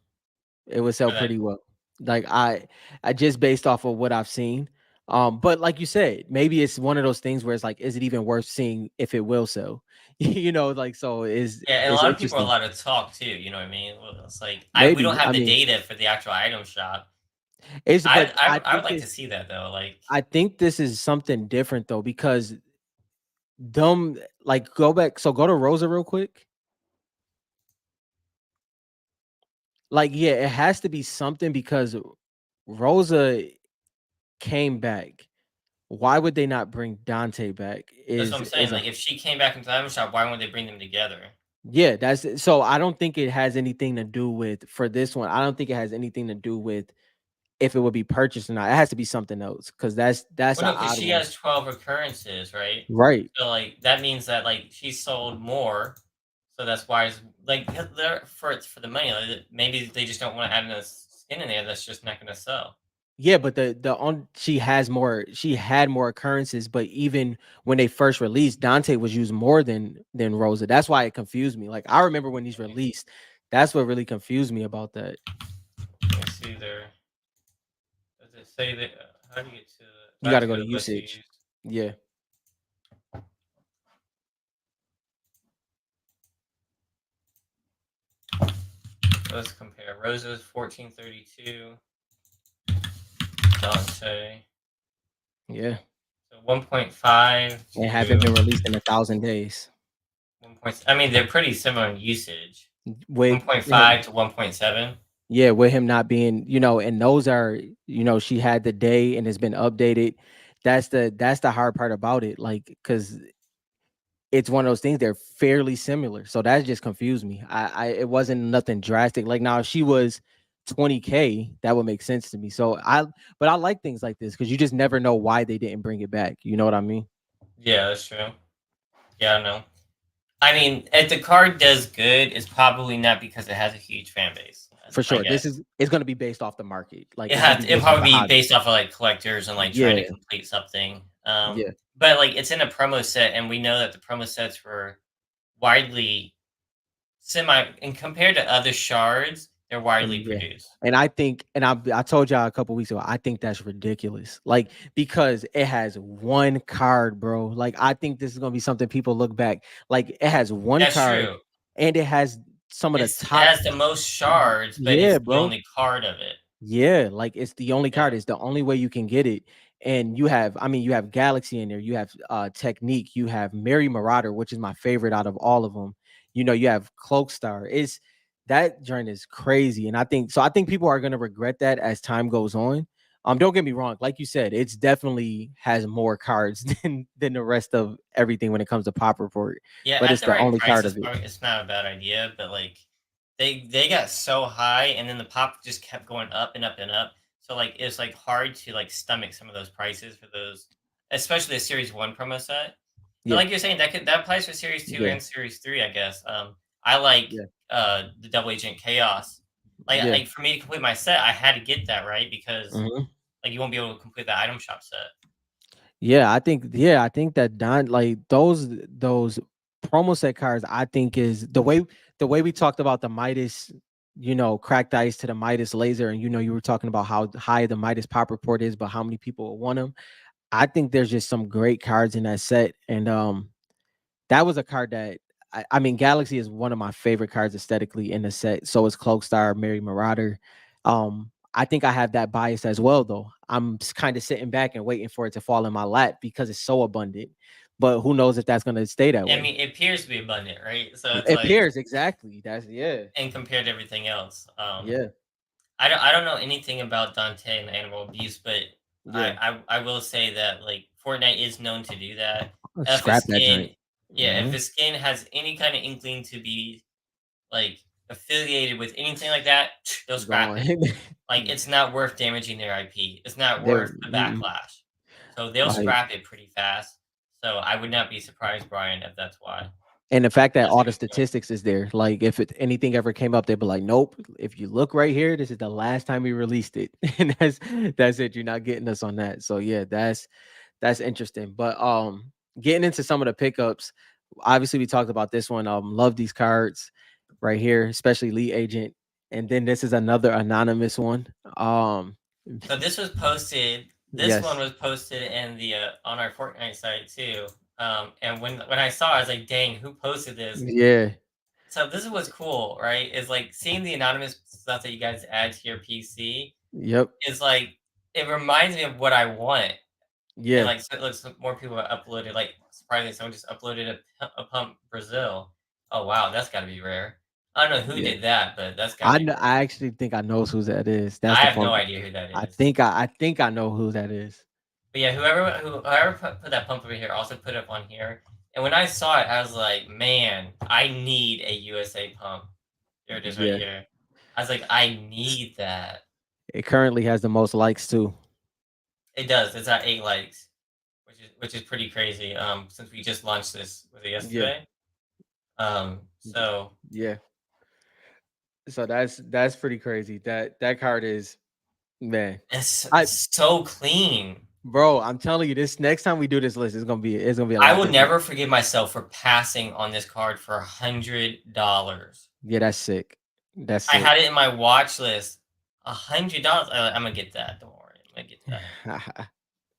Speaker 1: It would sell
Speaker 2: For that
Speaker 1: pretty well. Like I just based off of what I've seen. But like you said, maybe it's one of those things where it's like, is it even worth seeing if it will sell? Like so
Speaker 2: Yeah, and a
Speaker 1: is
Speaker 2: lot of people are
Speaker 1: interesting.
Speaker 2: allowed to talk too. You know what I mean? Well, it's like we don't
Speaker 1: Maybe.
Speaker 2: have
Speaker 1: I
Speaker 2: the
Speaker 1: mean,
Speaker 2: data for the actual item shop.
Speaker 1: it's but
Speaker 2: I would like to see that though. Like,
Speaker 1: I think this is something different though, because them like go back. So go to Rosa real quick. Like, yeah, it has to be something because Rosa came back. Why would they not bring Dante back?
Speaker 2: that's what I'm
Speaker 1: Is
Speaker 2: saying.
Speaker 1: a
Speaker 2: Like, if she came back into the item shop, why wouldn't they bring them together?
Speaker 1: Yeah, that's it. So I don't think it has anything to do with for this one. I don't think it has anything to do with if it would be purchased or not. It has to be something else because that's
Speaker 2: Well,
Speaker 1: an
Speaker 2: no, because
Speaker 1: odd
Speaker 2: she
Speaker 1: one.
Speaker 2: has 12 occurrences, right?
Speaker 1: Right.
Speaker 2: So like that means that like she sold more. So that's why it's like they're for the money. Like, maybe they just don't want to add a skin in there. That's just not going to sell.
Speaker 1: Yeah, but the on she had more occurrences, but even when they first released, Dante was used more than Rosa. That's why it confused me. Like I remember when these released, that's what really confused me about that.
Speaker 2: Let me see there. Does it say that? How do you get to?
Speaker 1: You
Speaker 2: I have
Speaker 1: gotta
Speaker 2: to
Speaker 1: go
Speaker 2: go
Speaker 1: to
Speaker 2: to best
Speaker 1: usage.
Speaker 2: used.
Speaker 1: Yeah.
Speaker 2: Let's compare. Rosa's 1432. Dante.
Speaker 1: Yeah.
Speaker 2: So 1.5
Speaker 1: And haven't
Speaker 2: to
Speaker 1: been released in 1,000 days.
Speaker 2: 1. I mean, they're pretty similar in usage.
Speaker 1: With him,
Speaker 2: 1.5 to 1.7.
Speaker 1: yeah, with him not being, and those are, she had the day and it's been updated. That's the hard part about it, like, because it's one of those things, they're fairly similar. So that just confused me. It wasn't nothing drastic. Like, now if she was 20K, that would make sense to me. But I like things like this because you just never know why they didn't bring it back. You know what I mean?
Speaker 2: Yeah, that's true. Yeah, I know. I mean, if the card does good, it's probably not because it has a huge fan base. That's
Speaker 1: For
Speaker 2: my
Speaker 1: sure.
Speaker 2: guess.
Speaker 1: It's gonna be based off the market. Like,
Speaker 2: It
Speaker 1: it's gonna
Speaker 2: has
Speaker 1: be
Speaker 2: it
Speaker 1: based off
Speaker 2: probably
Speaker 1: of
Speaker 2: be
Speaker 1: hobby.
Speaker 2: based off of like collectors and like trying to
Speaker 1: Yeah,
Speaker 2: complete something.
Speaker 1: yeah,
Speaker 2: But like it's in a promo set, and we know that the promo sets were widely semi and compared to other shards, they're widely
Speaker 1: yeah.
Speaker 2: produced.
Speaker 1: And I think, and I told y'all a couple weeks ago, I think that's ridiculous. Like, because it has one card, bro. Like, I think this is gonna be something people look back. Like, it has one
Speaker 2: That's
Speaker 1: card,
Speaker 2: true.
Speaker 1: and it has some of the
Speaker 2: It
Speaker 1: top.
Speaker 2: has the most shards, but
Speaker 1: Yeah,
Speaker 2: it's the
Speaker 1: bro.
Speaker 2: only card of it.
Speaker 1: Yeah, like, it's the only
Speaker 2: Yeah.
Speaker 1: card. It's the only way you can get it. And you have, I mean, you have Galaxy in there. You have Technique. You have Mary Marauder, which is my favorite out of all of them. You know, you have Cloakstar. It's that joint is crazy, and I think so. I think people are gonna regret that as time goes on. Don't get me wrong. Like you said, it's definitely has more cards than the rest of everything when it comes to Pop Report,
Speaker 2: Yeah,
Speaker 1: but
Speaker 2: at
Speaker 1: it's
Speaker 2: the
Speaker 1: the
Speaker 2: right
Speaker 1: only
Speaker 2: price,
Speaker 1: card of it.
Speaker 2: it's not a bad idea, but like they got so high and then the pop just kept going up and up and up. So like it's like hard to like stomach some of those prices for those, especially the series 1 promo set. But
Speaker 1: Yeah,
Speaker 2: like you're saying, that applies for series 2
Speaker 1: yeah,
Speaker 2: and series 3, I guess. I like
Speaker 1: yeah,
Speaker 2: the double agent chaos.
Speaker 1: yeah.
Speaker 2: Like for me to complete my set, I had to get that right because
Speaker 1: Mhm.
Speaker 2: like you won't be able to complete the item shop set.
Speaker 1: Yeah, I think that Don, like, those promo set cards, I think is the way we talked about the Midas, cracked ice to the Midas laser, and you were talking about how high the Midas pop report is, but how many people want them. I think there's just some great cards in that set, and that was a card that I mean, Galaxy is one of my favorite cards aesthetically in the set. So is Cloakstar, Mary Marauder. I think I have that bias as well, though. I'm kind of sitting back and waiting for it to fall in my lap because it's so abundant. But who knows if that's gonna stay that
Speaker 2: I
Speaker 1: way?
Speaker 2: mean, it appears to be abundant, right? So it's
Speaker 1: It
Speaker 2: like,
Speaker 1: appears exactly. That's yeah,
Speaker 2: and compared to everything else,
Speaker 1: yeah,
Speaker 2: I don't know anything about Dante and animal abuse, but
Speaker 1: yeah.
Speaker 2: I will say that like Fortnite is known to do that. If a
Speaker 1: Scrap that
Speaker 2: skin,
Speaker 1: joint.
Speaker 2: yeah, if
Speaker 1: Hmm.
Speaker 2: a skin has any kind of inkling to be like affiliated with anything like that, they'll scrap
Speaker 1: Gone.
Speaker 2: it. Like it's not worth damaging their IP. It's not
Speaker 1: They're
Speaker 2: worth the backlash. So they'll
Speaker 1: like,
Speaker 2: scrap it pretty fast. So I would not be surprised, Brian, if that's why.
Speaker 1: and the fact that
Speaker 2: That's a
Speaker 1: all the
Speaker 2: good point.
Speaker 1: statistics is there, like, if anything ever came up, they'd be like, "Nope. If you look right here, this is the last time we released it, and that's it. You're not getting us on that." So yeah, that's interesting. But getting into some of the pickups, obviously we talked about this one. Love these cards right here, especially Lead Agent, and then this is another anonymous one.
Speaker 2: So this was posted. This one
Speaker 1: Yes,
Speaker 2: was posted in the on our Fortnite site too. And when I saw, it, I was like, "Dang, who posted this?"
Speaker 1: yeah,
Speaker 2: So this is what's cool, right? Is like seeing the anonymous stuff that you guys add to your PC
Speaker 1: yep,
Speaker 2: is like it reminds me of what I want. And
Speaker 1: yeah,
Speaker 2: like so, look, some more people have uploaded. Like surprisingly, someone just uploaded a pump Brazil. Oh wow, that's got to be rare. I don't know who
Speaker 1: yeah.
Speaker 2: did that, but that's got to be rare.
Speaker 1: I actually think I know who that is. That's
Speaker 2: I
Speaker 1: the
Speaker 2: have no
Speaker 1: fun.
Speaker 2: idea who that
Speaker 1: I
Speaker 2: is.
Speaker 1: think I know who that is.
Speaker 2: But yeah, whoever put that pump over here also put it up on here. And when I saw it, I was like, man, I need a USA pump. Here it is right
Speaker 1: Yeah,
Speaker 2: here. I was like, I need that.
Speaker 1: it currently has the most likes too.
Speaker 2: It does. It's at 8 likes, which is pretty crazy. Since we just launched this was it
Speaker 1: Yeah,
Speaker 2: yesterday? So
Speaker 1: yeah. So that's pretty crazy. That card is, man. I
Speaker 2: it's so clean.
Speaker 1: Bro, I'm telling you, this next time we do this list, it's gonna be a
Speaker 2: I
Speaker 1: lot
Speaker 2: will
Speaker 1: different.
Speaker 2: never forgive myself for passing on this card for $100.
Speaker 1: Yeah, that's sick. That's
Speaker 2: I
Speaker 1: sick.
Speaker 2: had it in my watch list. $100. I'm gonna get that. Don't worry. I'm gonna get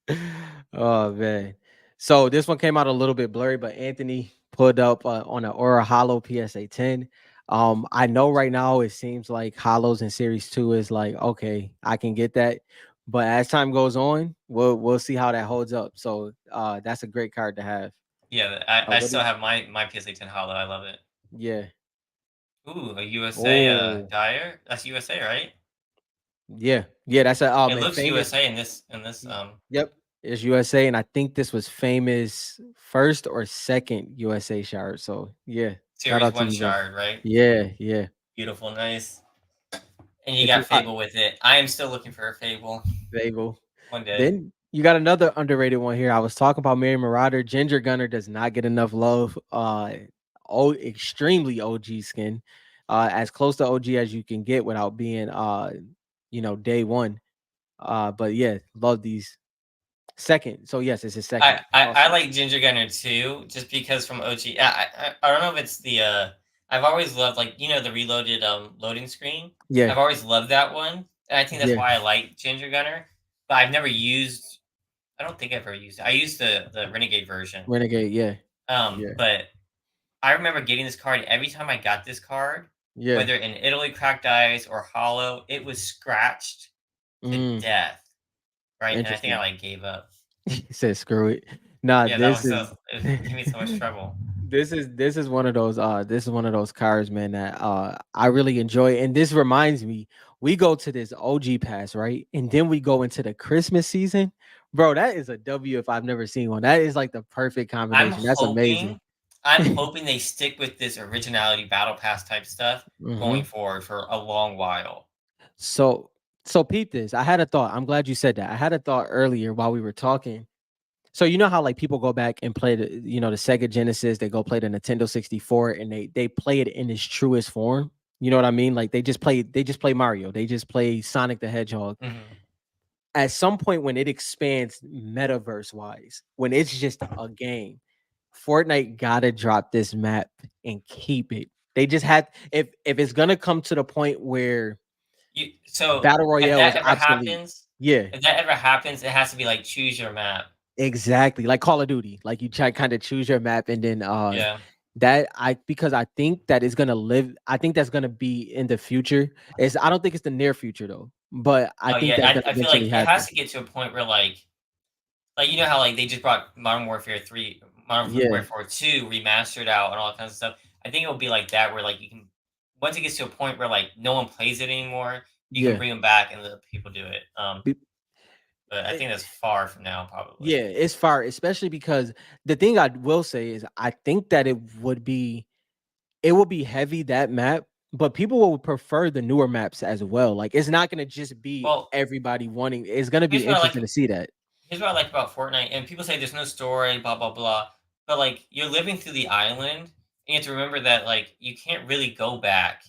Speaker 2: that.
Speaker 1: Oh man. So this one came out a little bit blurry, but Anthony put up on an Aura Hollow PSA 10. I know right now it seems like Hollows in Series 2 is like, okay, I can get that. But as time goes on, we'll see how that holds up. So that's a great card to have.
Speaker 2: Yeah, I
Speaker 1: What do
Speaker 2: still
Speaker 1: you,
Speaker 2: have my PSA 10 Hollow. I love it.
Speaker 1: yeah.
Speaker 2: Ooh, a USA
Speaker 1: Oh,
Speaker 2: Dyer. That's USA, right?
Speaker 1: yeah. Yeah, that's a
Speaker 2: It
Speaker 1: and
Speaker 2: looks
Speaker 1: famous.
Speaker 2: USA in this
Speaker 1: Yep. It's USA, and I think this was famous first or second USA shard. So yeah, shout
Speaker 2: Series
Speaker 1: out to
Speaker 2: one
Speaker 1: you, bro.
Speaker 2: shard, right?
Speaker 1: Yeah, yeah.
Speaker 2: Beautiful, nice. And you
Speaker 1: If
Speaker 2: got
Speaker 1: you
Speaker 2: Fable with it. I am still looking for a Fable
Speaker 1: Fable,
Speaker 2: one day.
Speaker 1: then you got another underrated one here. I was talking about Mary Marauder. Ginger Gunner does not get enough love. Oh, extremely OG skin, as close to OG as you can get without being day one. But yeah, love these. Second, so yes, it's his
Speaker 2: I,
Speaker 1: second.
Speaker 2: I, I
Speaker 1: Also,
Speaker 2: like Ginger Gunner too, just because from OG. I don't know if it's the I've always loved, like, the reloaded loading screen.
Speaker 1: yeah,
Speaker 2: I've always loved that one, and I think that's
Speaker 1: yeah.
Speaker 2: why I like Ginger Gunner. But I've never used. I don't think I've ever used it. I used the Renegade version.
Speaker 1: Renegade, yeah, yeah,
Speaker 2: But I remember getting this card. Every time I got this card,
Speaker 1: yeah.
Speaker 2: whether in Italy cracked ice or hollow, it was scratched to
Speaker 1: Mm,
Speaker 2: death. Right, and I think I
Speaker 1: interesting.
Speaker 2: like gave up.
Speaker 1: He said, "Screw it." Nah,
Speaker 2: Yeah, that
Speaker 1: this
Speaker 2: was so.
Speaker 1: is
Speaker 2: It gave me so much trouble.
Speaker 1: this is one of those cards, man, that I really enjoy. And this reminds me, we go to this OG pass, right? And then we go into the Christmas season. Bro, that is a W if I've never seen one. That is like the perfect
Speaker 2: I'm
Speaker 1: combination. That's amazing.
Speaker 2: hoping I'm hoping they stick with this originality battle pass type stuff
Speaker 1: Hmm.
Speaker 2: going forward for a long while.
Speaker 1: So so peep this. I had a thought. I'm glad you said that. I had a thought earlier while we were talking. So you know how like people go back and play the Sega Genesis, they go play the Nintendo 64 and they play it in its truest form. You know what I mean? Like they just play Mario. They just play Sonic the Hedgehog.
Speaker 2: Mhm.
Speaker 1: At some point when it expands metaverse wise, when it's just a game, Fortnite gotta drop this map and keep it. They just had if it's gonna come to the point where
Speaker 2: So
Speaker 1: battle
Speaker 2: if
Speaker 1: royale
Speaker 2: that
Speaker 1: is
Speaker 2: ever
Speaker 1: obsolete.
Speaker 2: happens,
Speaker 1: Yeah,
Speaker 2: it has to be like choose your map.
Speaker 1: exactly, like Call of Duty. Like you try kind of choose your map and then
Speaker 2: Yeah.
Speaker 1: that I because I think that is gonna live. I think that's gonna be in the future. I don't think it's the near future though, but I
Speaker 2: Oh
Speaker 1: think
Speaker 2: yeah,
Speaker 1: that's gonna
Speaker 2: I feel
Speaker 1: eventually
Speaker 2: like it
Speaker 1: happen.
Speaker 2: has to get to a point where, like, how, like, they just brought Modern Warfare 3, Modern
Speaker 1: Yeah,
Speaker 2: Warfare 2 remastered out and all that kinds of stuff. I think it'll be like that where, like, you can, once it gets to a point where, like, no one plays it anymore, you can
Speaker 1: yeah,
Speaker 2: bring them back and let people do it.
Speaker 1: Be-
Speaker 2: But I
Speaker 1: eh,
Speaker 2: think that's far from now, probably.
Speaker 1: yeah. It's far, especially because the thing I will say is I think that it would be heavy that map, but people will prefer the newer maps as well. Like it's not gonna just be
Speaker 2: Well,
Speaker 1: everybody wanting. It's gonna be
Speaker 2: here's what I like
Speaker 1: interesting to see that.
Speaker 2: here's what I like about Fortnite, and people say there's no story, blah blah blah. But, like, you're living through the island, and you have to remember that, like, you can't really go back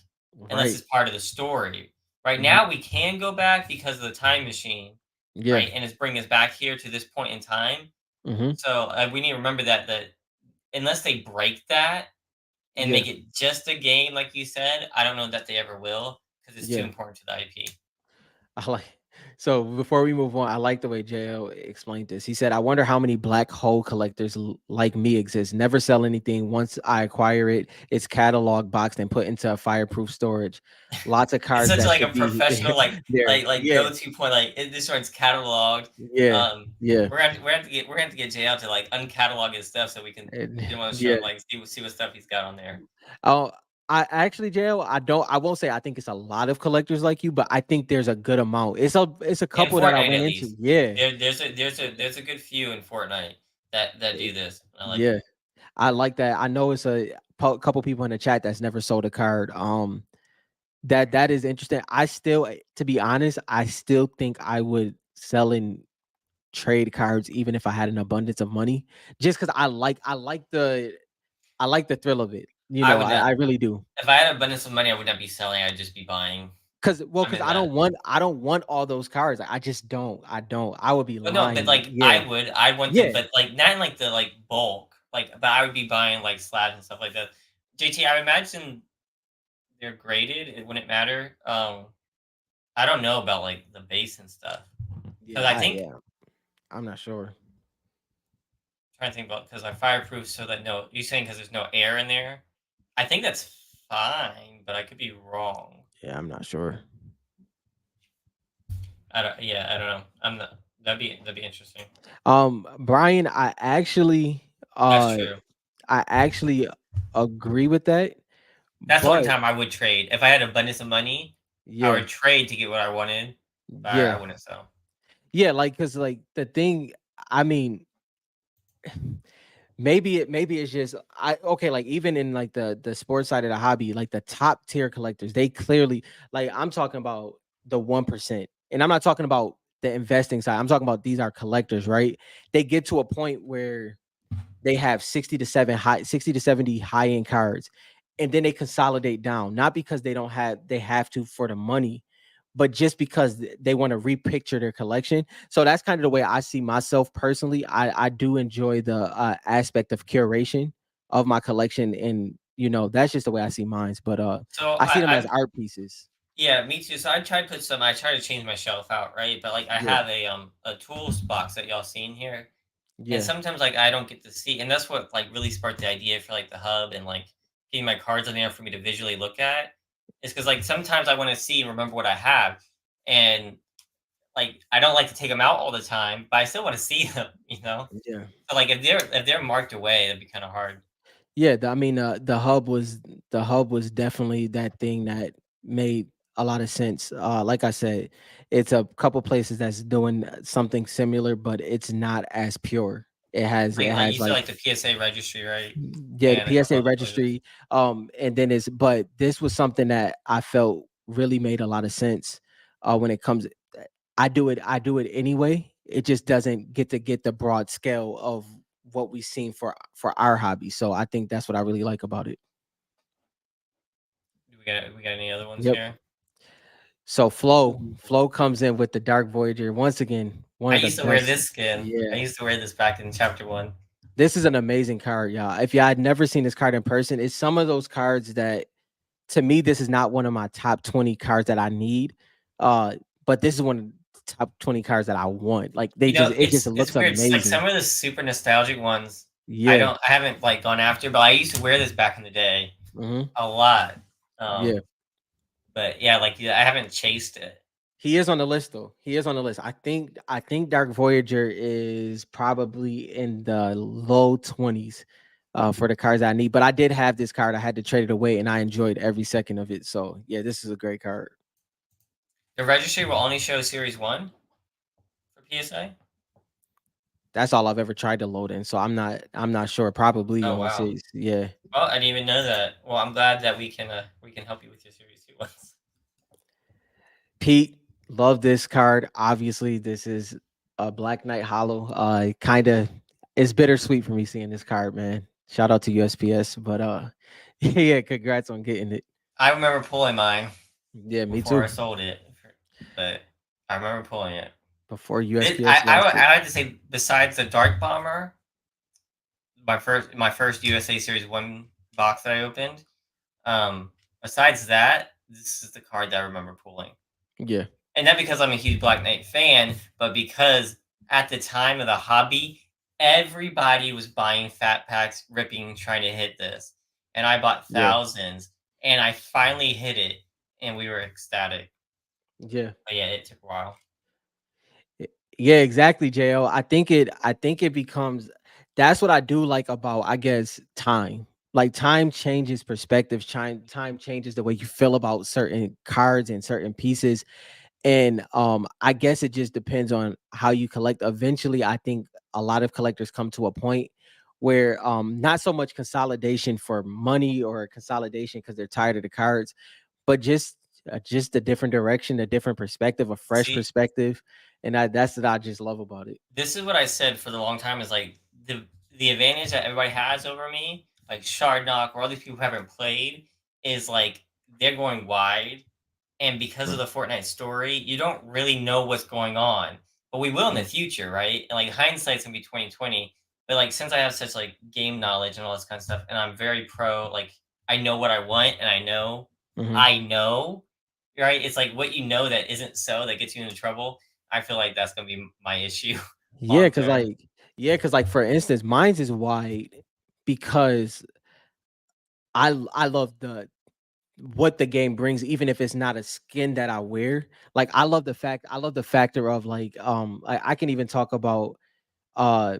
Speaker 2: unless
Speaker 1: Right.
Speaker 2: it's part of the story. Right
Speaker 1: Hmm.
Speaker 2: now, we can go back because of the time machine,
Speaker 1: Yeah.
Speaker 2: right, and it's bringing us back here to this point in time.
Speaker 1: Hmm.
Speaker 2: So we need to remember that unless they break that and
Speaker 1: Yeah.
Speaker 2: make it just a game, like you said, I don't know that they ever will because it's too
Speaker 1: Yeah.
Speaker 2: important to the IP.
Speaker 1: I like so before we move on, I like the way JL explained this. He said, I wonder how many black hole collectors like me exist. Never sell anything. Once I acquire it, it's catalog boxed and put into a fireproof storage. Lots of
Speaker 2: It's
Speaker 1: cards
Speaker 2: such
Speaker 1: that
Speaker 2: like a
Speaker 1: should be
Speaker 2: professional,
Speaker 1: there.
Speaker 2: like
Speaker 1: Yeah.
Speaker 2: go to point. Like, this one's cataloged.
Speaker 1: Yeah. Yeah.
Speaker 2: We're gonna have to get Jay out to, like, uncatalog his stuff so we can
Speaker 1: And,
Speaker 2: get him on the show
Speaker 1: yeah.
Speaker 2: and, like, see what stuff he's got on there.
Speaker 1: Oh, I actually, JL, I won't say I think it's a lot of collectors like you, but I think there's a good amount. It's a
Speaker 2: In
Speaker 1: couple that I
Speaker 2: Fortnite,
Speaker 1: ran
Speaker 2: at
Speaker 1: into.
Speaker 2: least,
Speaker 1: Yeah.
Speaker 2: there's a good few in Fortnite that
Speaker 1: Eh,
Speaker 2: do this. I like
Speaker 1: yeah.
Speaker 2: it.
Speaker 1: I like that. I know it's a couple people in the chat that's never sold a card. That is interesting. I still, to be honest, I still think I would sell in trade cards even if I had an abundance of money, just because I like the thrill of it.
Speaker 2: I would
Speaker 1: I
Speaker 2: not.
Speaker 1: really do.
Speaker 2: If I had abundance of money, I would not be selling. I'd just be buying. I'm
Speaker 1: Because
Speaker 2: in
Speaker 1: I
Speaker 2: that.
Speaker 1: don't want all those cards. I just don't. I don't. I would be
Speaker 2: But no, but,
Speaker 1: lying.
Speaker 2: like,
Speaker 1: Yeah.
Speaker 2: I want them,
Speaker 1: Yeah.
Speaker 2: but, like, not in, like, the, like, bulk. Like, but I would be buying, like, slabs and stuff like that. JT, I imagine they're graded. It wouldn't matter. I don't know about, like, the base and stuff because I think
Speaker 1: Yeah. I'm not sure.
Speaker 2: trying to think about, because I fireproof so that, no, you saying because there's no air in there. I think that's fine, but I could be wrong.
Speaker 1: Yeah, I'm not sure.
Speaker 2: I don't know. I'm not. That'd be interesting.
Speaker 1: Brian,
Speaker 2: That's
Speaker 1: uh
Speaker 2: true.
Speaker 1: I actually agree with that,
Speaker 2: That's the only
Speaker 1: but
Speaker 2: time I would trade. If I had abundance of money, I
Speaker 1: yeah.
Speaker 2: would trade to get what I wanted, but I
Speaker 1: Yeah.
Speaker 2: wouldn't sell.
Speaker 1: Yeah, like cuz like the thing I mean, maybe it's just I okay, like even in like the sports side of the hobby, like the top tier collectors, they clearly like I'm talking about the 1%. And I'm not talking about the investing side. I'm talking about these are collectors, right? They get to a point where they have 60 to 70 high end cards, and then they consolidate down, not because they have to for the money, but just because they want to repicture their collection. So that's kind of the way I see myself personally. I do enjoy the aspect of curation of my collection, and that's just the way I see mine. But
Speaker 2: So
Speaker 1: I see them as
Speaker 2: I'm
Speaker 1: art pieces.
Speaker 2: yeah, me too. So I tried to put some. I try to change my shelf out, right? But like I
Speaker 1: Yeah,
Speaker 2: have a tools box that y'all seen here, and
Speaker 1: yeah,
Speaker 2: sometimes like I don't get to see, and that's what like really sparked the idea for like the hub and like getting my cards in there for me to visually look at. Is because like sometimes I want to see and remember what I have, and like I don't like to take them out all the time, but I still want to see them, you know.
Speaker 1: yeah.
Speaker 2: So like if they're marked away, it'd be kind of hard.
Speaker 1: Yeah, I mean, the hub was definitely that thing that made a lot of sense. Like I said, it's a couple places that's doing something similar, but it's not as pure. It has it
Speaker 2: Like you
Speaker 1: has
Speaker 2: said,
Speaker 1: like
Speaker 2: like the PSA registry, right?
Speaker 1: yeah, the
Speaker 2: And a couple
Speaker 1: PSA
Speaker 2: other places.
Speaker 1: registry. And then it's but this was something that I felt really made a lot of sense. When it comes, I do it anyway. It just doesn't get the broad scale of what we've seen for our hobby. So I think that's what I really like about it.
Speaker 2: Do we got any other ones
Speaker 1: Yep.
Speaker 2: here?
Speaker 1: So Flow comes in with the Dark Voyager once again, one
Speaker 2: I
Speaker 1: of the
Speaker 2: used to wear
Speaker 1: best.
Speaker 2: this skin. I
Speaker 1: Yeah,
Speaker 2: used to wear this back in chapter one.
Speaker 1: this is an amazing card, y'all. If y'all had never seen this card in person, it's some of those cards that to me this is not one of my top 20 cards that I need. Uh, but this is one of the top 20 cards that I want. Like
Speaker 2: You know,
Speaker 1: it just
Speaker 2: it's
Speaker 1: looks
Speaker 2: weird. It's like
Speaker 1: amazing.
Speaker 2: some of the super nostalgic ones.
Speaker 1: Yeah.
Speaker 2: I haven't like gone after, but I used to wear this back in the day
Speaker 1: Hmm.
Speaker 2: a lot.
Speaker 1: Yeah.
Speaker 2: But yeah, like yeah, I haven't chased it.
Speaker 1: He is on the list though. He is on the list. I think Dark Voyager is probably in the low 20s for the cards I need. But I did have this card. I had to trade it away and I enjoyed every second of it. So yeah, this is a great card.
Speaker 2: The registry will only show series one for PSA.
Speaker 1: That's all I've ever tried to load in. So I'm not sure. Probably
Speaker 2: Oh
Speaker 1: only
Speaker 2: wow.
Speaker 1: six. Yeah.
Speaker 2: Well, I didn't even know that. Well, I'm glad that we can help you with your series two ones.
Speaker 1: Pete, love this card. Obviously, this is a Black Knight Hollow. Kinda it's bittersweet for me seeing this card, man. Shout out to USPS. But yeah, congrats on getting it.
Speaker 2: I remember pulling mine
Speaker 1: Yeah, me
Speaker 2: before I
Speaker 1: too.
Speaker 2: sold it, but I remember pulling it.
Speaker 1: Before
Speaker 2: It, I,
Speaker 1: USPS
Speaker 2: I
Speaker 1: lost
Speaker 2: would-
Speaker 1: it.
Speaker 2: I had to say, besides the Dark Bomber, my first USA Series One box that I opened. Um, Besides that, this is the card that I remember pulling,
Speaker 1: Yeah,
Speaker 2: and not because I'm a huge Black Knight fan, but because at the time of the hobby, everybody was buying fat packs, ripping, trying to hit this, and I bought
Speaker 1: yeah,
Speaker 2: thousands, and I finally hit it, and we were ecstatic.
Speaker 1: yeah.
Speaker 2: But yeah, it took a while.
Speaker 1: Yeah, exactly, Jo. I think it becomes that's what I do like about I guess time. Like time changes perspective, time changes the way you feel about certain cards and certain pieces. And I guess it just depends on how you collect. Eventually, I think a lot of collectors come to a point where not so much consolidation for money or consolidation because they're tired of the cards, but just a different direction, a different perspective, a fresh
Speaker 2: See,
Speaker 1: perspective, and that's what I just love about it.
Speaker 2: this is what I said for the long time is like the advantage that everybody has over me, like Shard Knock or all these people who haven't played, is like they're going wide, and because of
Speaker 1: Mm,
Speaker 2: the Fortnite story, you don't really know what's going on, but we will in the
Speaker 1: mm,
Speaker 2: future, right? And like hindsight's gonna be 2020. But like since I have such like game knowledge and all this kind of stuff, and I'm very pro, like I know what I want, and
Speaker 1: mhm.
Speaker 2: I know, right? It's like what you know that isn't so that gets you into trouble. I feel like that's gonna be my issue
Speaker 1: Yeah,
Speaker 2: long
Speaker 1: cause
Speaker 2: term.
Speaker 1: like cause for instance, mine's is wide because I love the what the game brings, even if it's not a skin that I wear. Like I love the factor of like I can even talk about uh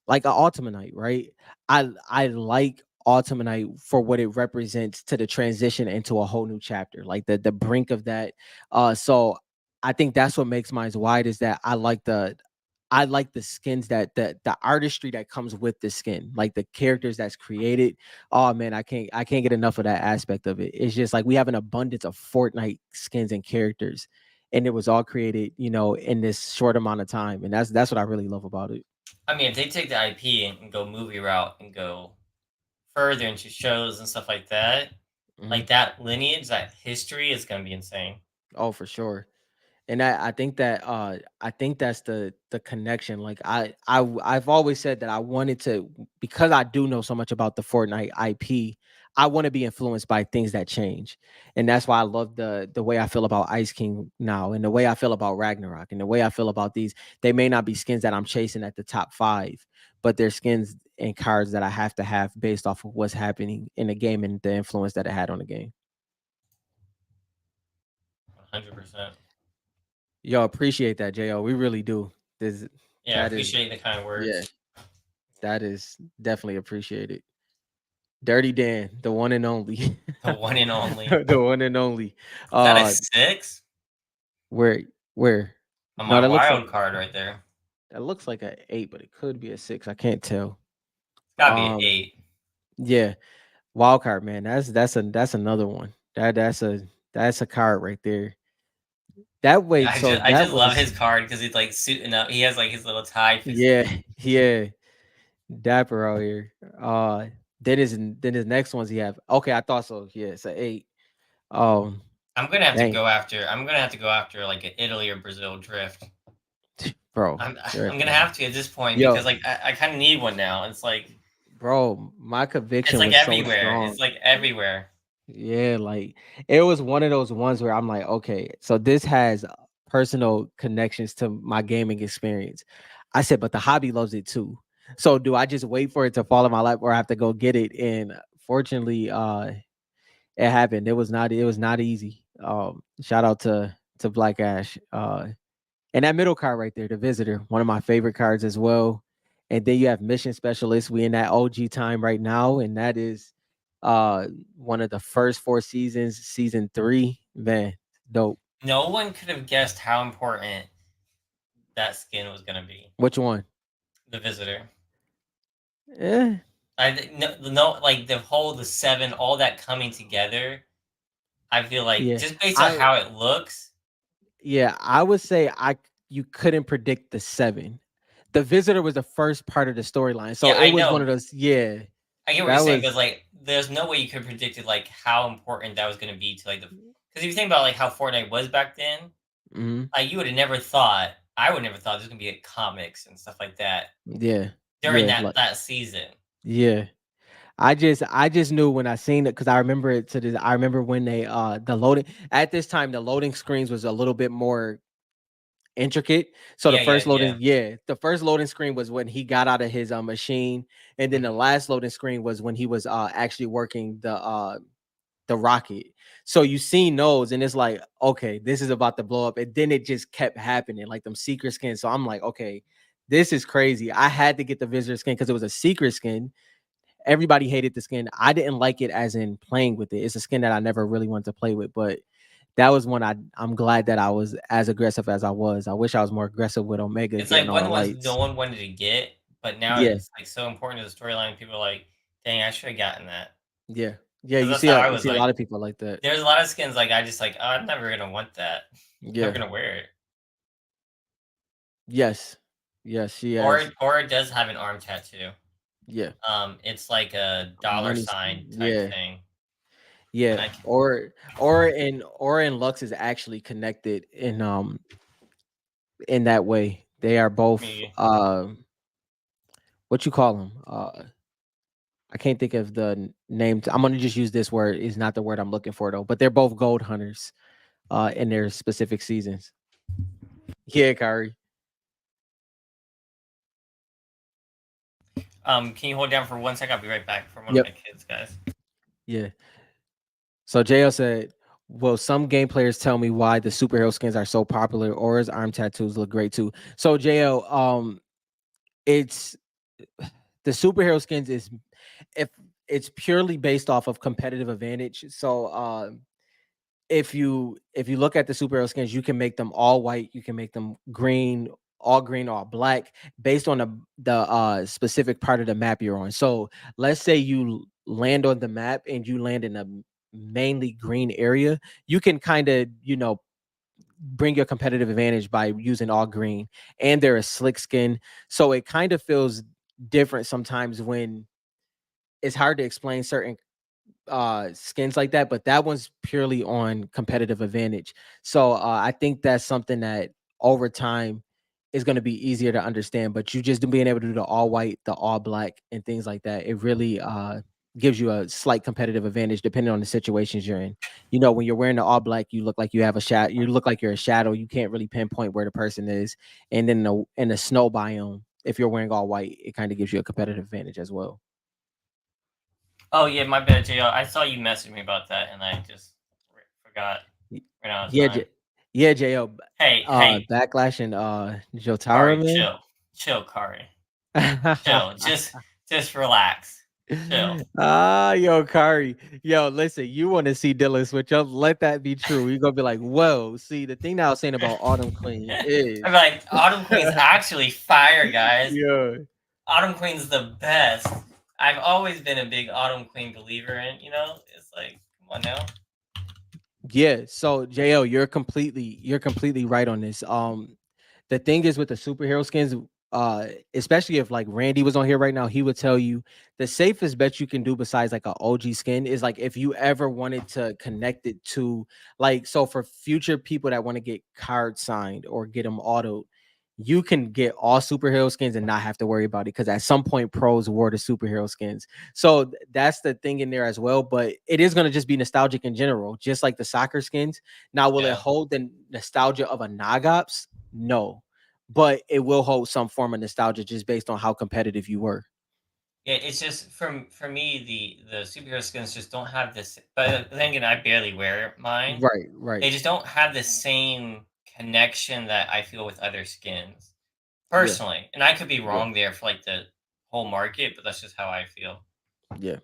Speaker 1: like a Ultimate, right? I like Ultimate for what it represents to the transition into a whole new chapter, like the brink of that. So I think that's what makes mine wide is that I like the skins that the artistry that comes with the skin, like the characters that's created. Oh man, I can't get enough of that aspect of it. It's just like we have an abundance of Fortnite skins and characters, and it was all created, in this short amount of time, and that's what I really love about it.
Speaker 2: I mean, if they take the IP and go movie route and go further into shows and stuff
Speaker 1: Mhm.
Speaker 2: like that lineage, that history is gonna be insane.
Speaker 1: Oh, for sure. And I think that's the connection. Like I've always said that I wanted to, because I do know so much about the Fortnite IP. I want to be influenced by things that change, and that's why I love the way I feel about Ice King now, and the way I feel about Ragnarok, and the way I feel about these. They may not be skins that I'm chasing at the top five, but they're skins and cards that I have to have based off of what's happening in the game and the influence that it had on the game.
Speaker 2: 100%.
Speaker 1: Yo, appreciate that, Jo. We really do. This
Speaker 2: Yeah, I
Speaker 1: that is
Speaker 2: appreciate the kind
Speaker 1: Yeah,
Speaker 2: words.
Speaker 1: that is definitely appreciated. Dirty Dan, the one and only.
Speaker 2: The one and only.
Speaker 1: The one and only.
Speaker 2: Is that a
Speaker 1: Uh,
Speaker 2: 6
Speaker 1: where where?
Speaker 2: on
Speaker 1: No,
Speaker 2: my wild card right there?
Speaker 1: that looks like a 8, but it could be a 6. I can't tell.
Speaker 2: It's gotta be an 8.
Speaker 1: Yeah, wild card, man. That's another one. That's a card right there. That
Speaker 2: Yeah,
Speaker 1: way, so
Speaker 2: I
Speaker 1: that
Speaker 2: just love
Speaker 1: was
Speaker 2: his card because he's like suiting up. He has like his little tie fixed.
Speaker 1: yeah, yeah, dapper out here. Then his next ones he have. Okay, I thought so. Yeah, it's a 8. Um,
Speaker 2: I'm gonna have to
Speaker 1: dang,
Speaker 2: go after. I'm gonna have to go after like an Italy or Brazil drift.
Speaker 1: bro,
Speaker 2: I'm
Speaker 1: drift,
Speaker 2: gonna
Speaker 1: man.
Speaker 2: have to at this point because
Speaker 1: Yo,
Speaker 2: like I kind of need one now.
Speaker 1: bro, my
Speaker 2: It's
Speaker 1: conviction
Speaker 2: like
Speaker 1: was so
Speaker 2: everywhere. It's
Speaker 1: strong.
Speaker 2: like everywhere.
Speaker 1: Yeah, like it was one of those ones where I'm like, okay, so this has personal connections to my gaming experience. I said, but the hobby loves it too. So do I just wait for it to fall in my lap, or I have to go get it? And fortunately, it happened. It was not easy. Shout out to Black Ash. And that middle card right there, the visitor, one of my favorite cards as well. And then you have mission specialist. We in that OG time right now, and that is uh one of the first 4 seasons, season 3. Man, dope.
Speaker 2: No one could have guessed how important that skin was gonna be.
Speaker 1: Which one?
Speaker 2: The visitor.
Speaker 1: Eh,
Speaker 2: No, like the 7, all that coming together. I feel like
Speaker 1: yeah.
Speaker 2: just based on
Speaker 1: I
Speaker 2: how it looks.
Speaker 1: Yeah, I would say you couldn't predict the 7. The visitor was the first part of the storyline. So
Speaker 2: Yeah,
Speaker 1: it
Speaker 2: I
Speaker 1: was one
Speaker 2: know.
Speaker 1: of those, yeah.
Speaker 2: I get what you're
Speaker 1: That
Speaker 2: saying,
Speaker 1: was
Speaker 2: but like, there's no way you could have predicted like how important that was going to be to like the. Because if you think about like how Fortnite was back then,
Speaker 1: mhm,
Speaker 2: like you would have never thought. I would never thought there's going to be like comics and stuff like that
Speaker 1: yeah.
Speaker 2: during
Speaker 1: Yeah,
Speaker 2: that season.
Speaker 1: yeah. I just knew when I seen it, because I remember it to this. I remember when they the loading at this time, the loading screens was a little bit more intricate. So
Speaker 2: Yeah, yeah, yeah.
Speaker 1: the first loading screen was when he got out of his machine, and then the
Speaker 2: Mhm.
Speaker 1: last loading screen was when he was actually working the rocket. So you seen those, and it's like, okay, this is about to blow up, and then it just kept happening, like them secret skins. So I'm like, okay, this is crazy. I had to get the visitor skin because it was a secret skin. Everybody hated the skin. I didn't like it as in playing with it. It's a skin that I never really wanted to play with, but that was one I'm glad that I was as aggressive as I was. I wish I was more aggressive with Omega
Speaker 2: It's
Speaker 1: getting
Speaker 2: like
Speaker 1: all
Speaker 2: one
Speaker 1: the
Speaker 2: of the ones no
Speaker 1: lights.
Speaker 2: one wanted to get, but now
Speaker 1: Yeah,
Speaker 2: it's like so important to the storyline. People are like, "Dang, I should have gotten that."
Speaker 1: yeah, yeah.
Speaker 2: Because
Speaker 1: You
Speaker 2: that's
Speaker 1: see,
Speaker 2: how
Speaker 1: a,
Speaker 2: I
Speaker 1: you
Speaker 2: was
Speaker 1: see a
Speaker 2: like.
Speaker 1: lot of people like that.
Speaker 2: There's a lot of skins like I just like, oh, I'm never gonna want that. Never
Speaker 1: Yeah.
Speaker 2: gonna wear it.
Speaker 1: Yes. Yes. She has.
Speaker 2: Or it does have an arm tattoo.
Speaker 1: Yeah.
Speaker 2: It's like a dollar
Speaker 1: Money.
Speaker 2: sign type
Speaker 1: Yeah.
Speaker 2: thing, and
Speaker 1: Yeah.
Speaker 2: I
Speaker 1: Or in Lux is actually connected in that way. They are both
Speaker 2: me
Speaker 1: what you call them? I can't think of the name. I'm gonna just use this word. Is not the word I'm looking for though. But they're both gold hunters in their specific seasons. Yeah, Kyrie.
Speaker 2: can you hold down for 1 second? I'll be right back for one of
Speaker 1: Yep.
Speaker 2: my kids, guys.
Speaker 1: Yeah. So JL said, "Well, some game players tell me why the superhero skins are so popular, or his arm tattoos look great too." So JL, it's the superhero skins is if it's purely based off of competitive advantage. So if you look at the superhero skins, you can make them all white, you can make them green, all green, all black, based on the specific part of the map you're on. So let's say you land on the map and you land in a mainly green area, you can kind of, bring your competitive advantage by using all green. And they're a slick skin, so it kind of feels different sometimes when it's hard to explain certain skins like that, but that one's purely on competitive advantage. So I think that's something that over time is going to be easier to understand. But you just being able to do the all white, the all black, and things like that, it really gives you a slight competitive advantage depending on the situations you're in. When you're wearing the all black, you look like you have a shadow. You look like you're a shadow. You can't really pinpoint where the person is. And then in the snow biome, if you're wearing all white, it kind of gives you a competitive advantage as well.
Speaker 2: Oh yeah, my bad, JL. I saw you message me about that, and I just forgot.
Speaker 1: Y-
Speaker 2: Ran out of
Speaker 1: Yeah,
Speaker 2: time.
Speaker 1: yeah, Jo.
Speaker 2: Hey, hey,
Speaker 1: Backlash and Jotaro,
Speaker 2: Kari,
Speaker 1: man.
Speaker 2: chill, chill, Kari, chill. Just relax, chill.
Speaker 1: Yo, Kari. Yo, listen, you want to see Dylan switch up? Let that be true. You're gonna be like, whoa. See, the thing that I was saying about Autumn Queen
Speaker 2: I'm
Speaker 1: is
Speaker 2: like, Autumn Queen's actually fire, guys.
Speaker 1: yeah.
Speaker 2: Autumn Queen's the best. I've always been a big Autumn Queen believer in. It's like, come on now.
Speaker 1: Yeah, so JL, you're completely right on this. The thing is with the superhero skins, especially if like Randy was on here right now, he would tell you the safest bet you can do besides like an OG skin is like if you ever wanted to connect it to like so for future people that want to get cards signed or get them autoed, you can get all superhero skins and not have to worry about it because at some point pros wore the superhero skins. So that's the thing in there as well. But it is going to just be nostalgic in general, just like the soccer skins. Now, will it
Speaker 2: Yeah.
Speaker 1: hold the nostalgia of a Nogops? No, but it will hold some form of nostalgia just based on how competitive you were.
Speaker 2: Yeah, it's just for me the superhero skins just don't have this. But then again, I barely wear mine.
Speaker 1: Right, right.
Speaker 2: They just don't have the same connection that I feel with other skins
Speaker 1: Yeah,
Speaker 2: personally. And I could be
Speaker 1: yeah,
Speaker 2: wrong there for like the whole market, but that's just how I feel.
Speaker 1: yeah.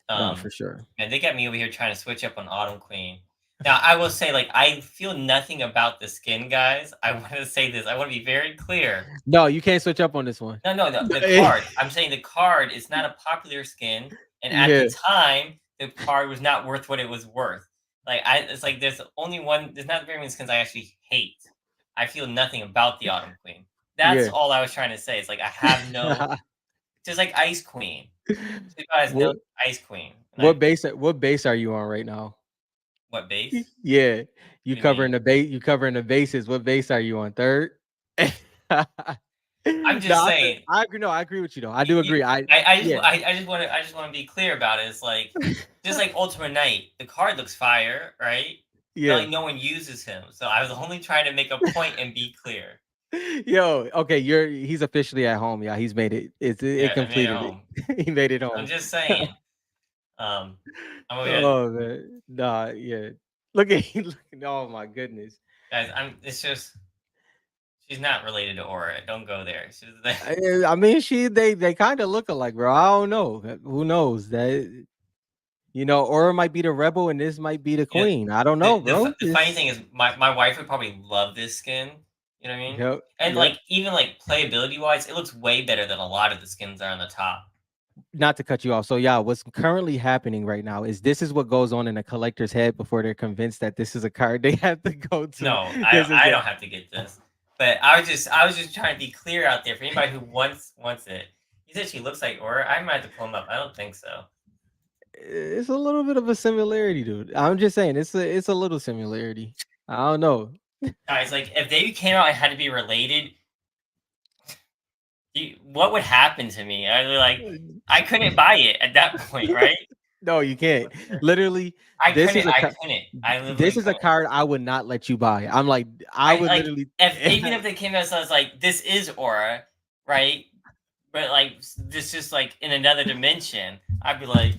Speaker 1: No,
Speaker 2: Um,
Speaker 1: for sure.
Speaker 2: and they got me over here trying to switch up on Autumn Queen. Now, I will say, like, I feel nothing about the skin, guys. I want to say this. I want to be very clear.
Speaker 1: No, you can't switch up on this one.
Speaker 2: No, no, no. The card. I'm saying the card is not a popular skin, and at
Speaker 1: Yeah,
Speaker 2: the time, the card was not worth what it was worth. It's like there's only one. There's not very many skins I actually hate. I feel nothing about the Autumn Queen. That's
Speaker 1: yeah.
Speaker 2: all I was trying to say. It's like I have no. Just like Ice Queen. You guys know
Speaker 1: what
Speaker 2: Ice Queen, and
Speaker 1: what
Speaker 2: I
Speaker 1: base are you on right now?
Speaker 2: what base?
Speaker 1: Yeah,
Speaker 2: What do you mean?
Speaker 1: You covering the bases. What base are you on? Third?
Speaker 2: I'm
Speaker 1: No,
Speaker 2: just saying.
Speaker 1: I agree. No, I agree with you though. I do
Speaker 2: You,
Speaker 1: agree. Yeah,
Speaker 2: I just want to be clear about it. It's like just like Ultimate Knight, the card looks fire, right? But
Speaker 1: yeah.
Speaker 2: like no one uses him, so I was only trying to make a point and be clear.
Speaker 1: Yo, okay, he's officially at home. Yeah, he's made it. It
Speaker 2: Yeah, I made it
Speaker 1: completed
Speaker 2: home.
Speaker 1: it. He made it
Speaker 2: I'm
Speaker 1: home.
Speaker 2: just saying. Um, I'm over here,
Speaker 1: Oh man, nah, yeah. Look at look. Oh my goodness.
Speaker 2: guys. It's just she's not related to Aura. Don't go there.
Speaker 1: I mean, they kind of look alike, bro. I don't know. Who knows that? Or it might be the rebel and this might be the
Speaker 2: you know,
Speaker 1: queen. I don't know, bro.
Speaker 2: the funny thing is, my wife would probably love this skin. You know what I mean?
Speaker 1: Yep,
Speaker 2: And
Speaker 1: yep.
Speaker 2: like even like playability wise, it looks way better than a lot of the skins are on the top.
Speaker 1: Not to cut you off. So yeah, what's currently happening right now is this is what goes on in a collector's head before they're convinced that this is a card they have to go to.
Speaker 2: No,
Speaker 1: This is
Speaker 2: I
Speaker 1: a
Speaker 2: don't have to get this. But I was just trying to be clear out there for anybody who wants it. You said she looks like Aura. I might have to pull him up. I don't think so.
Speaker 1: it's a little bit of a similarity, dude. I'm just saying it's a little similarity. I don't know.
Speaker 2: Guys, like if they came out and had to be related, what would happen to me? I couldn't buy it at that point, right?
Speaker 1: No, you can't. Literally,
Speaker 2: I couldn't. I
Speaker 1: this
Speaker 2: literally
Speaker 1: is a
Speaker 2: couldn't.
Speaker 1: card I would not let you buy. I'm like, I
Speaker 2: I
Speaker 1: would
Speaker 2: like
Speaker 1: literally.
Speaker 2: if even if they came out and was like, this is Aura, right? But like this is like in another dimension, I'd be like,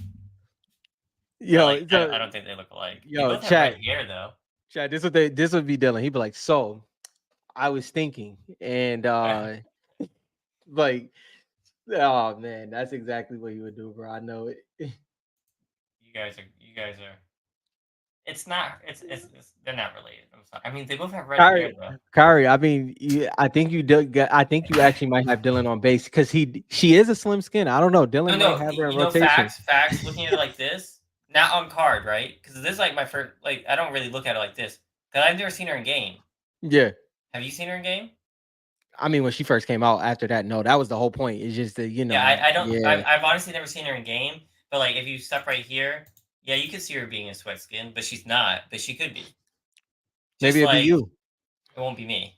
Speaker 2: but like
Speaker 1: Yo, so
Speaker 2: I don't think they look alike. They
Speaker 1: yo,
Speaker 2: both have red
Speaker 1: chat,
Speaker 2: hair though.
Speaker 1: chat. This would be Dylan. He'd be like, so I was thinking, and like, oh man, that's exactly what he would do, bro. I know it.
Speaker 2: You guys are It's not. It's they're not related. I'm sorry. I mean, they both have red hair
Speaker 1: Kyrie,
Speaker 2: though.
Speaker 1: Kyrie, I mean, I think you do. I think you actually might have Dylan on base because she is a slim skin. I don't know. Dylan
Speaker 2: No,
Speaker 1: might
Speaker 2: no.
Speaker 1: have her in
Speaker 2: You know,
Speaker 1: rotation.
Speaker 2: facts. Looking at it like this, not on card, right? Because this is like my first. Like, I don't really look at it like this because I've never seen her in game.
Speaker 1: Yeah,
Speaker 2: Have you seen her in game?
Speaker 1: I mean, when she first came out. After that, no, that was the whole point. It's just that
Speaker 2: Yeah, I don't.
Speaker 1: yeah.
Speaker 2: I've honestly never seen her in game. But like, if you step right here, yeah, you could see her being a sweat skin, but she's not. But she could be.
Speaker 1: Maybe
Speaker 2: Just
Speaker 1: it'd be
Speaker 2: like
Speaker 1: you.
Speaker 2: it won't be me.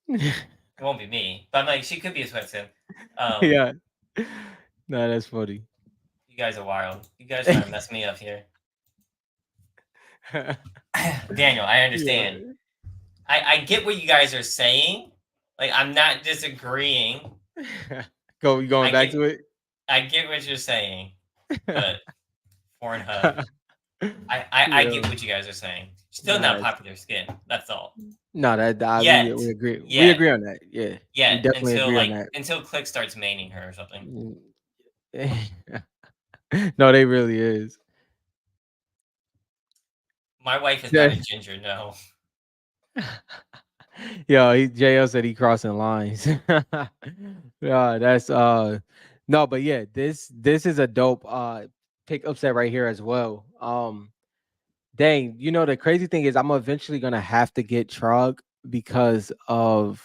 Speaker 2: It won't be me. But I'm like, she could be a sweat skin. Um,
Speaker 1: Yeah. No, that's funny.
Speaker 2: you guys are wild. You guys trying to mess me up here. Daniel, I understand.
Speaker 1: Yeah.
Speaker 2: I get what you guys are saying. Like, I'm not disagreeing.
Speaker 1: You going
Speaker 2: I
Speaker 1: back
Speaker 2: get
Speaker 1: to it?
Speaker 2: I get what you're saying, but foreign hub. I
Speaker 1: Yeah.
Speaker 2: get what you guys are saying. Still
Speaker 1: Nah,
Speaker 2: not popular skin. That's all.
Speaker 1: no, we
Speaker 2: Yet,
Speaker 1: agree. We
Speaker 2: yet,
Speaker 1: agree on that. Yeah, we
Speaker 2: yet
Speaker 1: definitely
Speaker 2: until
Speaker 1: agree on
Speaker 2: like
Speaker 1: that.
Speaker 2: until Click starts maining her or something.
Speaker 1: No, they really is.
Speaker 2: My wife is not
Speaker 1: Yeah.
Speaker 2: a ginger. No.
Speaker 1: Yo, JL said he crossing lines. Yeah, that's no, but yeah, this is a dope pick upset right here as well. Dang, the crazy thing is I'm eventually gonna have to get Trog because of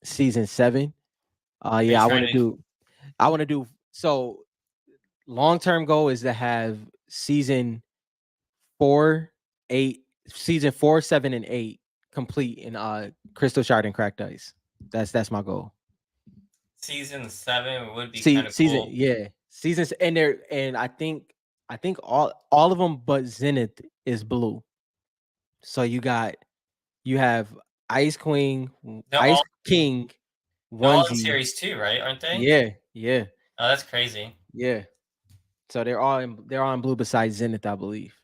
Speaker 1: season 7.
Speaker 2: Are you
Speaker 1: Yeah,
Speaker 2: trying to?
Speaker 1: I want to do so long term goal is to have season 4, 8, season 4, 7, and 8 complete in Crystal Shard and Cracked Ice. That's my goal.
Speaker 2: Season 7 would be kind
Speaker 1: See,
Speaker 2: of
Speaker 1: season,
Speaker 2: cool.
Speaker 1: yeah, seasons, and I think all of them but Zenith is blue. So you have Ice Queen,
Speaker 2: They're
Speaker 1: Ice
Speaker 2: all
Speaker 1: King,
Speaker 2: they're all in
Speaker 1: onesie.
Speaker 2: series 2, right? Aren't they?
Speaker 1: Yeah, yeah,
Speaker 2: Oh, that's crazy.
Speaker 1: yeah. So they're all in blue besides Zenith, I believe.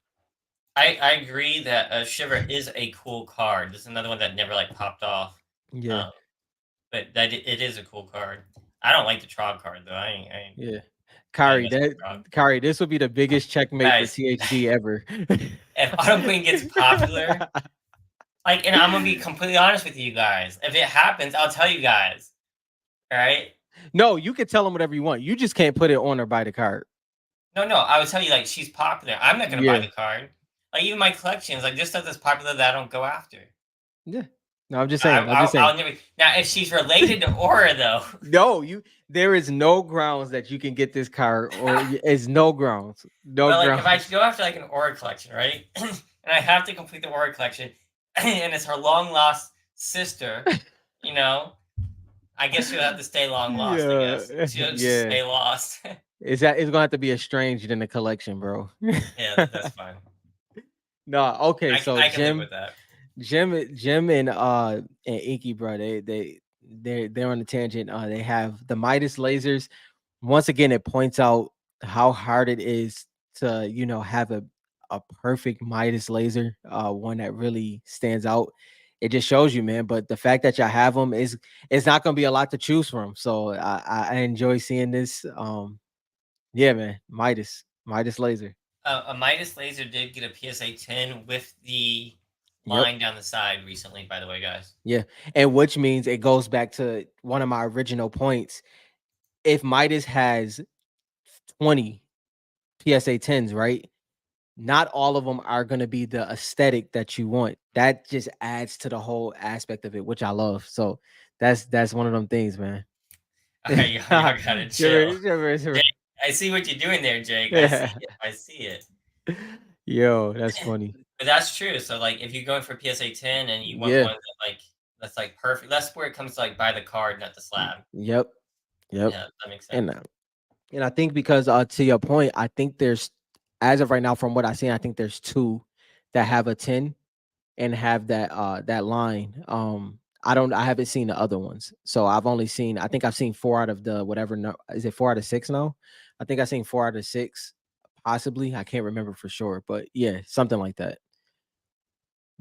Speaker 2: I agree that Shiver is a cool card. This is another one that never like popped off.
Speaker 1: Yeah,
Speaker 2: Um, but it is a cool card. I don't like the Trog card though.
Speaker 1: yeah.
Speaker 2: I ain't
Speaker 1: Kari,
Speaker 2: messing with Trog.
Speaker 1: Kari, this would be the biggest checkmate for
Speaker 2: Guys,
Speaker 1: THD ever.
Speaker 2: if Autumn Queen gets popular, like, and I'm gonna be completely honest with you guys. If it happens, I'll tell you guys. All right?
Speaker 1: No, you can tell them whatever you want. You just can't put it on or buy the card.
Speaker 2: No. I would tell you like she's popular. I'm not gonna buy
Speaker 1: Yeah,
Speaker 2: the card. Like even my collections, like this stuff that's popular that I don't go after.
Speaker 1: yeah. No, I'm just saying. I'm just saying.
Speaker 2: I'll never. Now, if she's related to Aura, though,
Speaker 1: No, there is no grounds that you can get this card, or it's no grounds. No
Speaker 2: but like if I
Speaker 1: grounds.
Speaker 2: go after like an Aura collection, right, and I have to complete the Aura collection, and it's her long lost sister, you know, I guess she'll have to stay long lost. I
Speaker 1: Yeah,
Speaker 2: guess she'll just
Speaker 1: yeah.
Speaker 2: stay lost.
Speaker 1: It's gonna have to be estranged in the collection, bro.
Speaker 2: Yeah, that's fine.
Speaker 1: No, okay. So
Speaker 2: I can live with that.
Speaker 1: Jim and Inky, bro, they're on the tangent. They have the Midas lasers. Once again, it points out how hard it is to have a perfect Midas laser, one that really stands out. It just shows you, man. But the fact that y'all have them is it's not gonna be a lot to choose from. So I enjoy seeing this. Yeah, man, Midas laser.
Speaker 2: A Midas laser did get a PSA 10 with the
Speaker 1: Yep.
Speaker 2: line down the side recently. By the way, guys.
Speaker 1: Yeah, and which means it goes back to one of my original points. If Midas has 20 PSA 10s, right? Not all of them are going to be the aesthetic that you want. That just adds to the whole aspect of it, which I love. So that's one of them things, man.
Speaker 2: All right, y'all gotta chill. Jake, I see what you're doing there, Jake. I see
Speaker 1: Yeah.
Speaker 2: it. I see it.
Speaker 1: Yo, that's funny.
Speaker 2: But that's true. So like if you're going for PSA 10 and you want
Speaker 1: Yeah.
Speaker 2: one that's like perfect, that's where it comes to like buy the card, not the slab.
Speaker 1: Yep. Yep.
Speaker 2: Yeah, that makes
Speaker 1: And
Speaker 2: sense.
Speaker 1: and I think because to your point, I think there's as of right now, from what I see, I think there's two that have a 10 and have that line. I haven't seen the other ones. So I think I've seen 4 out of the whatever is it 4 out of 6 now? I think I've seen 4 out of 6, possibly. I can't remember for sure, but yeah, something like that.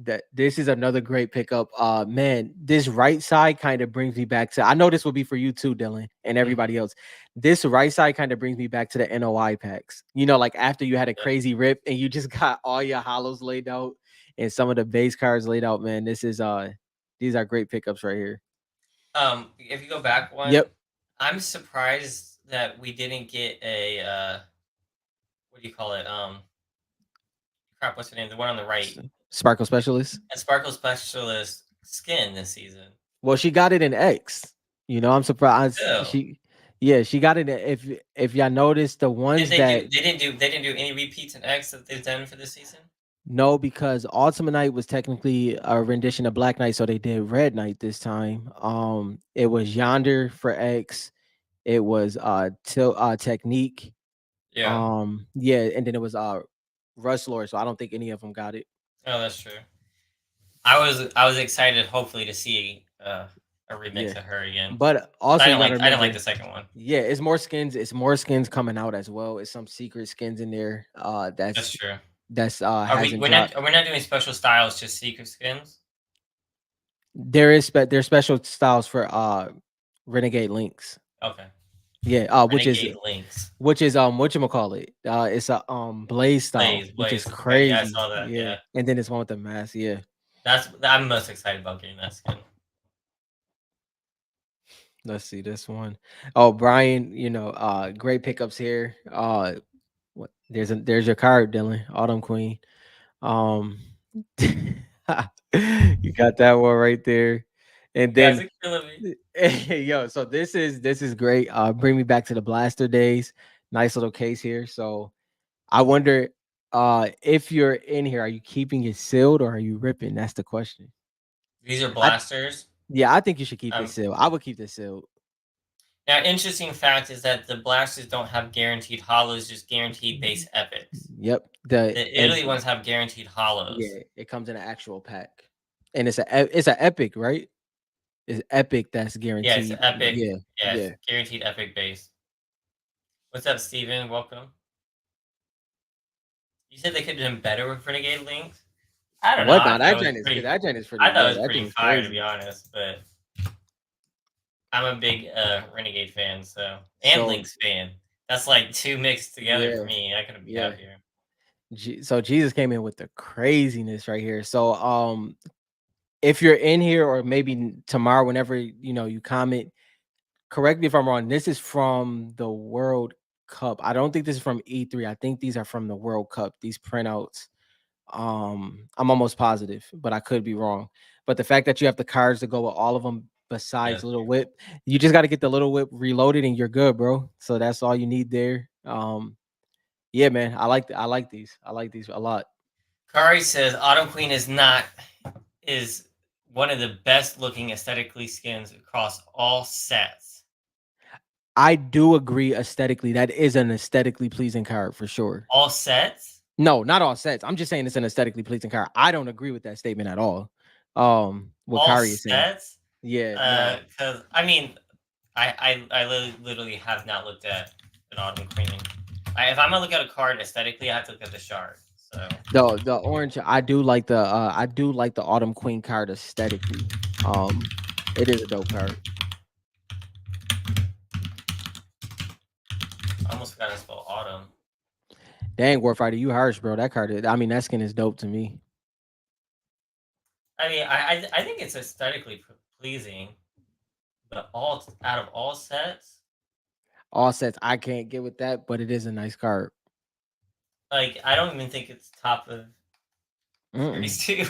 Speaker 1: That this is another great pickup. Man, this right side kind of brings me back to. I know this will be for you too, Dylan, and
Speaker 2: Mhm.
Speaker 1: everybody else. This right side kind of brings me back to the NOI packs. You know, like after you had a
Speaker 2: Yeah.
Speaker 1: crazy rip and you just got all your hollows laid out and some of the base cards laid out. Man, this is these are great pickups right here.
Speaker 2: If you go back one,
Speaker 1: Yep.
Speaker 2: I'm surprised that we didn't get a what do you call it? Crap, what's her name? The one on the right,
Speaker 1: Sparkle specialist.
Speaker 2: a Sparkle Specialist skin this season.
Speaker 1: Well, she got it in X. You know, I'm surprised
Speaker 2: Oh,
Speaker 1: she. Yeah, she got it. If y'all notice the
Speaker 2: did
Speaker 1: ones
Speaker 2: they do?
Speaker 1: that
Speaker 2: They didn't do any repeats in X that they've done for this season.
Speaker 1: no, because Ultimate Night was technically a rendition of Black Knight, so they did Red Knight this time. It was Yonder for X. It was Technique.
Speaker 2: Yeah.
Speaker 1: Yeah, and then it was Rush Lord. So I don't think any of them got it.
Speaker 2: Oh, that's true. I was excited, hopefully, to see a
Speaker 1: Yeah,
Speaker 2: remix of her again.
Speaker 1: but also you got to
Speaker 2: I didn't like the
Speaker 1: remember,
Speaker 2: second one.
Speaker 1: yeah, it's more skins. It's more skins coming out as well. It's some secret skins in there.
Speaker 2: That's true.
Speaker 1: That's
Speaker 2: Are we?
Speaker 1: hasn't dropped.
Speaker 2: We're not doing special styles, just secret skins.
Speaker 1: There's special styles for Renegade Links.
Speaker 2: Okay.
Speaker 1: Yeah,
Speaker 2: Renegade links.
Speaker 1: which is whatchamacallit, it's a blaze style, which is
Speaker 2: Okay, yeah, I
Speaker 1: crazy.
Speaker 2: saw that.
Speaker 1: Yeah.
Speaker 2: Yeah,
Speaker 1: And then it's one with the mask. Yeah.
Speaker 2: I'm most excited about getting that skin.
Speaker 1: Let's see this one. Oh, Brian, great pickups here. What there's your card, Dylan. Autumn Queen. Um you got that one right there. And
Speaker 2: You guys
Speaker 1: then
Speaker 2: are killing me.
Speaker 1: yo, so this is great. Bring me back to the blaster days. Nice little case here. So I wonder if you're in here, are you keeping it sealed or are you ripping? That's the question.
Speaker 2: These are
Speaker 1: I
Speaker 2: blasters.
Speaker 1: Yeah, I think you should keep it
Speaker 2: Um,
Speaker 1: sealed. I would keep this sealed.
Speaker 2: Now, interesting fact is that the blasters don't have guaranteed hollows, just guaranteed base epics.
Speaker 1: Yep. The
Speaker 2: The
Speaker 1: and
Speaker 2: Italy ones have guaranteed hollows.
Speaker 1: yeah, it comes in an actual pack. And it's a epic, right? It's epic that's
Speaker 2: Yeah, it's
Speaker 1: guaranteed.
Speaker 2: epic.
Speaker 1: Yeah.
Speaker 2: Yeah, it's
Speaker 1: Yeah.
Speaker 2: guaranteed epic base. What's up, Steven? Welcome. You said they could have done better with Renegade Links. I don't know.
Speaker 1: What? Now that joint is good. That joint is pretty
Speaker 2: I thought
Speaker 1: good.
Speaker 2: it was
Speaker 1: That
Speaker 2: pretty
Speaker 1: joint is
Speaker 2: fire, to be
Speaker 1: crazy.
Speaker 2: honest. But I'm a big Renegade fan, so and
Speaker 1: So
Speaker 2: Lynx fan. That's like two mixed together for
Speaker 1: yeah,
Speaker 2: me. I couldn't be
Speaker 1: yeah.
Speaker 2: happier.
Speaker 1: So Jesus came in with the craziness right here. So if you're in here or maybe tomorrow, whenever you comment, correct me if I'm wrong. This is from the World Cup. I don't think this is from E3. I think these are from the World Cup. These printouts. I'm almost positive, but I could be wrong. But the fact that you have the cards to go with all of them
Speaker 2: Yeah,
Speaker 1: besides
Speaker 2: that's
Speaker 1: Little
Speaker 2: beautiful.
Speaker 1: Whip, you just got to get the Little Whip reloaded and you're good, bro. So that's all you need there. Yeah, man, I like these. I like these a lot.
Speaker 2: Kari says Autumn Queen is one of the best looking aesthetically skins across all sets.
Speaker 1: I do agree aesthetically. That is an aesthetically pleasing card for sure.
Speaker 2: All sets?
Speaker 1: No, not all sets. I'm just saying it's an aesthetically pleasing card. I don't agree with that statement at all. What
Speaker 2: All
Speaker 1: Kari is saying.
Speaker 2: sets?
Speaker 1: Yeah, no.
Speaker 2: Because I mean, I literally have not looked at an Autumn Queen. If I'm gonna look at a card aesthetically, I have to look at the shard. So
Speaker 1: The orange, I do like the Autumn Queen card aesthetically. It is a dope card.
Speaker 2: I almost forgot to spell Autumn.
Speaker 1: Dang, Warfighter, you harsh, bro. That card, I mean, that skin is dope to me.
Speaker 2: I mean, I think it's aesthetically pleasing, but all out of all sets,
Speaker 1: All sets, I can't get with that, but it is a nice card.
Speaker 2: like I don't even think it's top of
Speaker 1: Mm-mm.
Speaker 2: series two.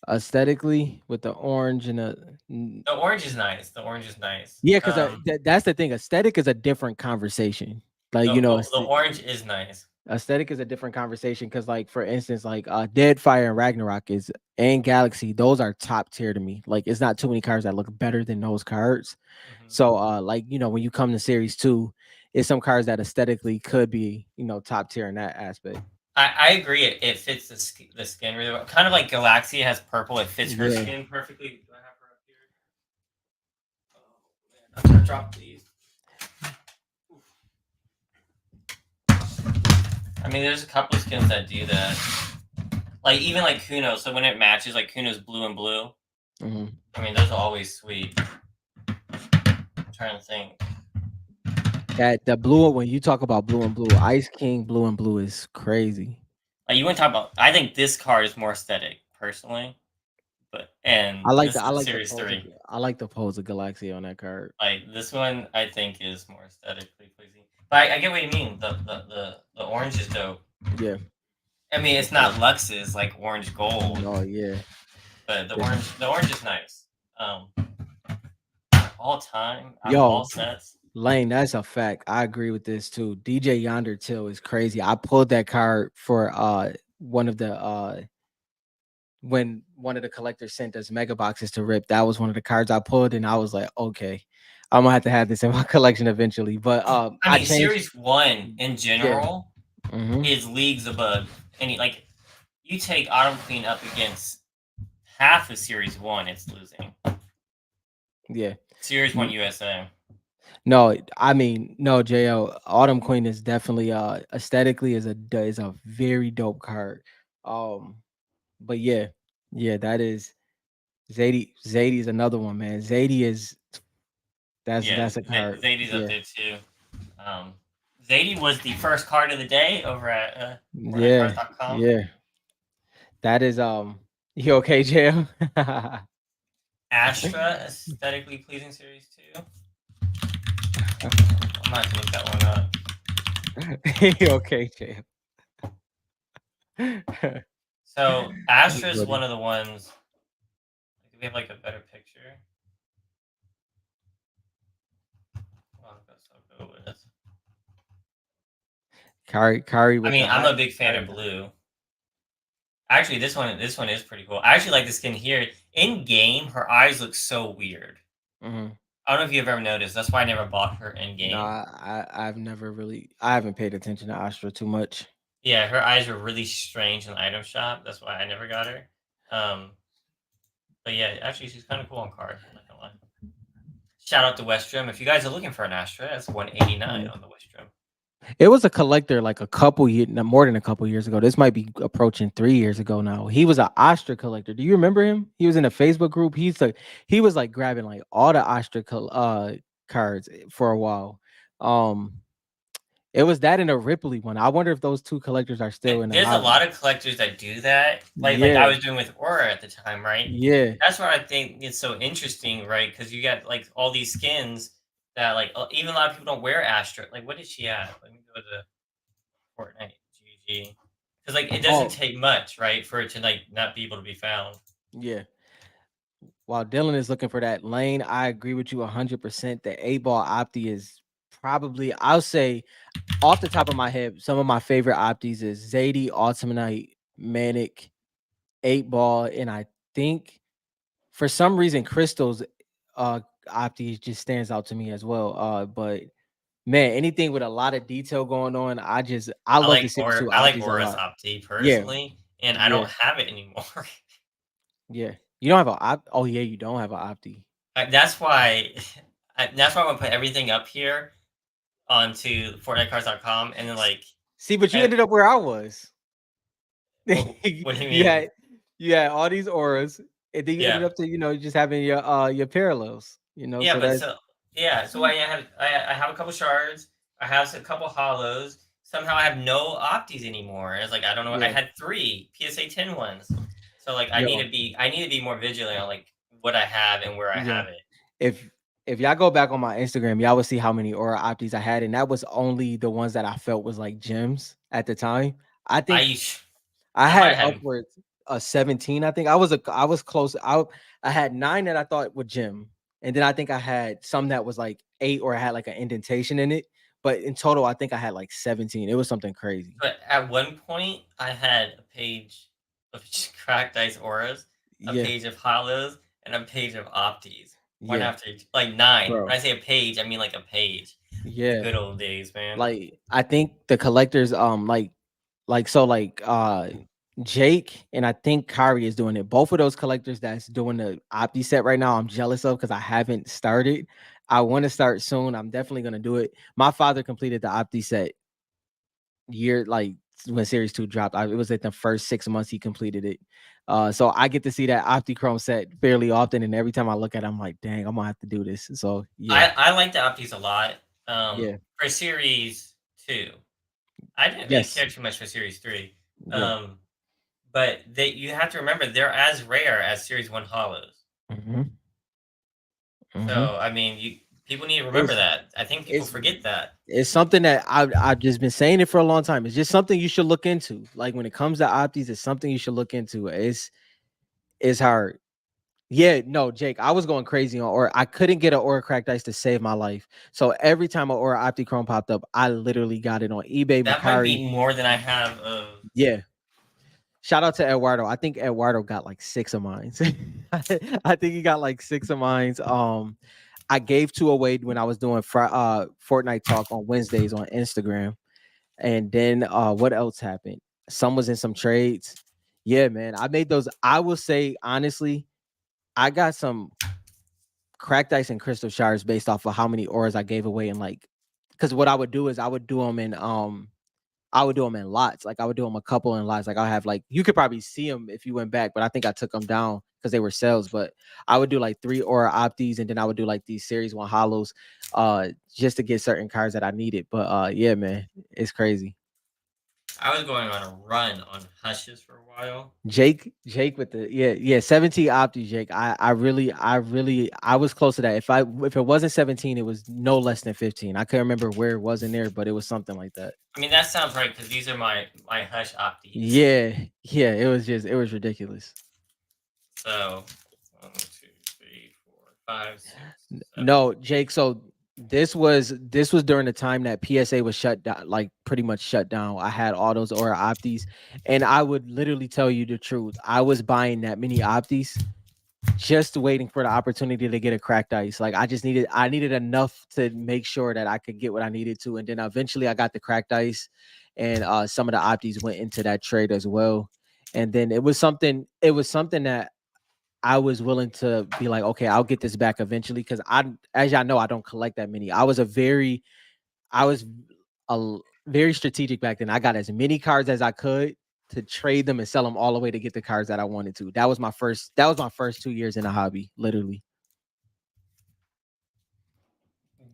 Speaker 1: Aesthetically, with the orange and
Speaker 2: The orange is nice. The orange is nice.
Speaker 1: yeah, because that's the thing. Aesthetic is a different conversation. Like
Speaker 2: The orange is nice.
Speaker 1: aesthetic is a different conversation because, like, for instance, like Deadfire and Ragnarok is and Galaxy, those are top tier to me. Like, it's not too many cards that look better than those cards.
Speaker 2: Mhm.
Speaker 1: So like, when you come to series 2, it's some cards that aesthetically could be, top tier in that aspect.
Speaker 2: I agree. It fits the skin really well. Kind of like Galaxia has purple. It fits her
Speaker 1: Yeah.
Speaker 2: skin perfectly. Do I have her up here? Oh man, I'm gonna drop these. I mean, there's a couple of skins that do that. Like even like Kuno. So when it matches, like Kuno's blue and blue.
Speaker 1: Mhm.
Speaker 2: I mean, those are always sweet. I'm trying to think.
Speaker 1: That the blue when you talk about blue and blue, Ice King blue and blue is crazy.
Speaker 2: Like you want to talk about? I think this card is more aesthetic, personally. But and this
Speaker 1: I
Speaker 2: is
Speaker 1: like the
Speaker 2: Series
Speaker 1: pose of
Speaker 2: Three.
Speaker 1: I like the pose of Galaxy on that card.
Speaker 2: Like this one, I think is more aesthetically pleasing. But I get what you mean. The orange is dope.
Speaker 1: Yeah,
Speaker 2: I mean,
Speaker 1: for
Speaker 2: it's
Speaker 1: sure.
Speaker 2: not Lux's like orange gold,
Speaker 1: No, yeah.
Speaker 2: but
Speaker 1: Yeah.
Speaker 2: the orange is nice. Um, all time out of all
Speaker 1: Yo,
Speaker 2: sets.
Speaker 1: Lane, that's a fact. I agree with this too. DJ Yonder Till is crazy. I pulled that card for one of the when one of the collectors sent us mega boxes to rip. That was one of the cards I pulled, and I was like, okay, I'm gonna have to have this in my collection eventually. But
Speaker 2: I
Speaker 1: I
Speaker 2: mean,
Speaker 1: changed.
Speaker 2: Series One in
Speaker 1: Yeah.
Speaker 2: general
Speaker 1: Hmm.
Speaker 2: is leagues above any. Like you take Autumn Queen up against half of Series One, it's losing.
Speaker 1: Yeah.
Speaker 2: Series One
Speaker 1: N-
Speaker 2: USA.
Speaker 1: No, I mean, no, JL. Autumn Queen is definitely aesthetically is a very dope card. Um, but yeah, yeah, that is Zadie. Zadie is another one, man. Zadie is
Speaker 2: Yeah,
Speaker 1: that's a card.
Speaker 2: Zadie's up
Speaker 1: Yeah.
Speaker 2: there too. Um, Zadie was the first card of the day over at
Speaker 1: Yeah.
Speaker 2: FortniteCards.com.
Speaker 1: Yeah. That is you okay, JL?
Speaker 2: Astra, aesthetically pleasing series too. I might have to look that one up.
Speaker 1: You okay, JL?
Speaker 2: So
Speaker 1: He's
Speaker 2: Astra is one
Speaker 1: funny.
Speaker 2: of the ones. Do we have like a better picture? Oh, that's so go with.
Speaker 1: Kari
Speaker 2: I
Speaker 1: with the
Speaker 2: mean, I'm
Speaker 1: eye.
Speaker 2: a big fan
Speaker 1: Kari
Speaker 2: of
Speaker 1: got
Speaker 2: blue. Actually, this one is pretty cool. I actually like the skin here. In game, her eyes look so weird.
Speaker 1: it. Mhm.
Speaker 2: I don't know if you've ever noticed. That's why I never bought her in
Speaker 1: No,
Speaker 2: game.
Speaker 1: I've never really I haven't paid attention to Astra too much.
Speaker 2: Yeah, her eyes were really strange in the item shop. That's why I never got her. Um, but yeah, actually, she's kind of cool on card. I'm not gonna lie. Shout out to Westrum. If you guys are looking for an Astra, that's 189
Speaker 1: Yeah.
Speaker 2: on the Westrum.
Speaker 1: It was a collector like a couple years, more than a couple years ago. This might be approaching 3 years ago now. He was an Astra collector. Do you remember him? He was in a Facebook group. He was like grabbing like all the Astra cards for a while. Um, it was that and a Ripley one. I wonder if those two collectors are still in the
Speaker 2: There's a
Speaker 1: hobby.
Speaker 2: lot of collectors that do that, like I
Speaker 1: Yeah,
Speaker 2: was doing with Aura at the time, right?
Speaker 1: yeah.
Speaker 2: That's what I think is so interesting, right? Because you got like all these skins that like even a lot of people don't wear Astra. Like, what is she at? Let me go to Fortnite GG. Because like it doesn't
Speaker 1: Oh,
Speaker 2: take much, right, for it to like not be able to be found.
Speaker 1: yeah. While Dylan is looking for that lane, I agree with you 100%. The 8 ball opti is probably, I'll say, off the top of my head, some of my favorite optis is Zadie, Ultimate, Manic, 8 ball, and I think for some reason Crystal's uh opti just stands out to me as well. But man, anything with a lot of detail going on, I love to see those two
Speaker 2: I like
Speaker 1: optis a
Speaker 2: Aura's
Speaker 1: lot.
Speaker 2: Opti
Speaker 1: Yeah,
Speaker 2: personally, and I
Speaker 1: yeah,
Speaker 2: don't have it anymore.
Speaker 1: yeah. You don't have a op. Oh yeah, you don't have an opti.
Speaker 2: That's why that's why I'm gonna put everything up here onto FortniteCards.com, and then like
Speaker 1: See, but you
Speaker 2: and
Speaker 1: ended up where I was.
Speaker 2: what do you
Speaker 1: you
Speaker 2: mean?
Speaker 1: had you had all these auras, and then you ended
Speaker 2: Yeah.
Speaker 1: up to just having your parallels.
Speaker 2: Yeah,
Speaker 1: So
Speaker 2: but
Speaker 1: that's
Speaker 2: so yeah, so I have a couple shards, I have a couple hollows. Somehow I have no optis anymore. It's like I don't know. I
Speaker 1: yeah,
Speaker 2: had three PSA 10 ones. So like
Speaker 1: yo,
Speaker 2: I need to be more vigilant on like what I have and where I
Speaker 1: yeah.
Speaker 2: have it.
Speaker 1: If if y'all go back on my Instagram, y'all will see how many aura optis I had, and that was only the ones that I felt was like gems at the time. I think
Speaker 2: I
Speaker 1: I
Speaker 2: I might
Speaker 1: had
Speaker 2: have
Speaker 1: upwards of 17. I think I was close. I had 9 that I thought were gem, and then I think I had some that was like 8 or I had like an indentation in it. But in total, I think I had like 17. It was something crazy.
Speaker 2: but at one point I had a page of cracked ice auras, a
Speaker 1: Yeah,
Speaker 2: page of hollows, and a page of optis. One
Speaker 1: yeah,
Speaker 2: after each, like nine.
Speaker 1: bro.
Speaker 2: When I say a page, I mean like a page. The
Speaker 1: Yeah.
Speaker 2: good old days, man.
Speaker 1: Like I think the collectors so Jake and I think Kyrie is doing it. Both of those collectors that's doing the Opti set right now, I'm jealous of because I haven't started. I want to start soon. I'm definitely gonna do it. My father completed the Opti set when Series 2 dropped. It was like the first 6 months he completed it. So I get to see that Optichrome set fairly often, and every time I look at it, I'm like, dang, I'm gonna have to do this. So yeah,
Speaker 2: I like the Optis a lot.
Speaker 1: yeah,
Speaker 2: For Series 2, I didn't really
Speaker 1: yes,
Speaker 2: care too much for Series 3.
Speaker 1: yeah.
Speaker 2: But you have to remember they're as rare as Series 1 hollows.
Speaker 1: Hmm. Hmm.
Speaker 2: So I mean, you people need to remember
Speaker 1: It's
Speaker 2: that. I think people
Speaker 1: it's
Speaker 2: forget that.
Speaker 1: it's something that I've just been saying it for a long time. It's just something you should look into. Like when it comes to opties, it's something you should look into. It's hard. Yeah, no, Jake, I was going crazy on Aura. I couldn't get an Aura cracked ice to save my life. So every time an Aura Optichrome popped up, I literally got it on eBay,
Speaker 2: That might
Speaker 1: Macari.
Speaker 2: be more than I have of.
Speaker 1: Yeah. Shout out to Eduardo. I think Eduardo got like 6 of mine. I think he got like 6 of mine. I gave two away when I was doing Fortnite talk on Wednesdays on Instagram. And then what else happened? Some was in some trades. Yeah, man. I made those. I will say honestly, I got some cracked ice and crystal shards based off of how many auras I gave away, and like, because what I would do is I would do them in lots. Like I would do them a couple in lots. Like I'll have like you could probably see them if you went back, but I think I took them down because they were sales. But I would do like 3 aura opties, and then I would do like these series 1 hollows, just to get certain cards that I needed. But yeah, man, it's crazy.
Speaker 2: I was going on a run on hushes for a while.
Speaker 1: Jake with the yeah 17 opti Jake. I was close to that. If it wasn't 17, it was no less than 15. I couldn't remember where it was in there, but it was something like that.
Speaker 2: I mean, that sounds right because these are my hush opties.
Speaker 1: Yeah, yeah, it was ridiculous.
Speaker 2: So 1, 2, 3, 4, 5, 6, 7.
Speaker 1: No, Jake. So this was during the time that PSA was shut down, like pretty much shut down. I had all those Aura Optis, and I would literally tell you the truth. I was buying that many Optis, just waiting for the opportunity to get a cracked ice. Like I needed enough to make sure that I could get what I needed to, and then eventually I got the cracked ice, and some of the Optis went into that trade as well. And then it was something that I was willing to be like, okay, I'll get this back eventually because as y'all know, I don't collect that many. I was very strategic back then. I got as many cards as I could to trade them and sell them all the way to get the cards that I wanted to. That was my first 2 years in the hobby, literally.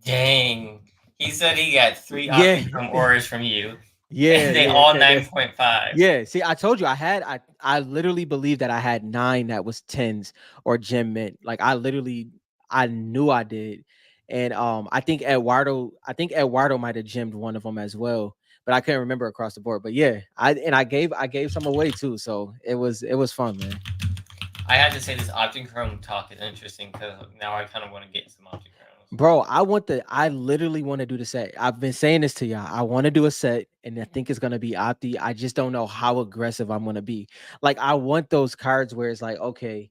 Speaker 2: Dang. He said he got 3
Speaker 1: Yeah,
Speaker 2: Optichrome auras from you,
Speaker 1: yeah,
Speaker 2: and they
Speaker 1: yeah.
Speaker 2: all 9.5.
Speaker 1: Yeah, see, I told you I literally believed that I had 9 that was 10s or gem mint. Like I knew I did. And I think Eduardo might have gemmed one of them as well, but I couldn't remember across the board. But yeah, I gave some away too. So it was fun, man.
Speaker 2: I had to say this Optichrome talk is interesting because now I kind of want to get some Optichromes.
Speaker 1: Bro, I literally want to do the set. I've been saying this to y'all. I want to do a set, and I think it's gonna be Opti. I just don't know how aggressive I'm gonna be. Like, I want those cards where it's like, okay,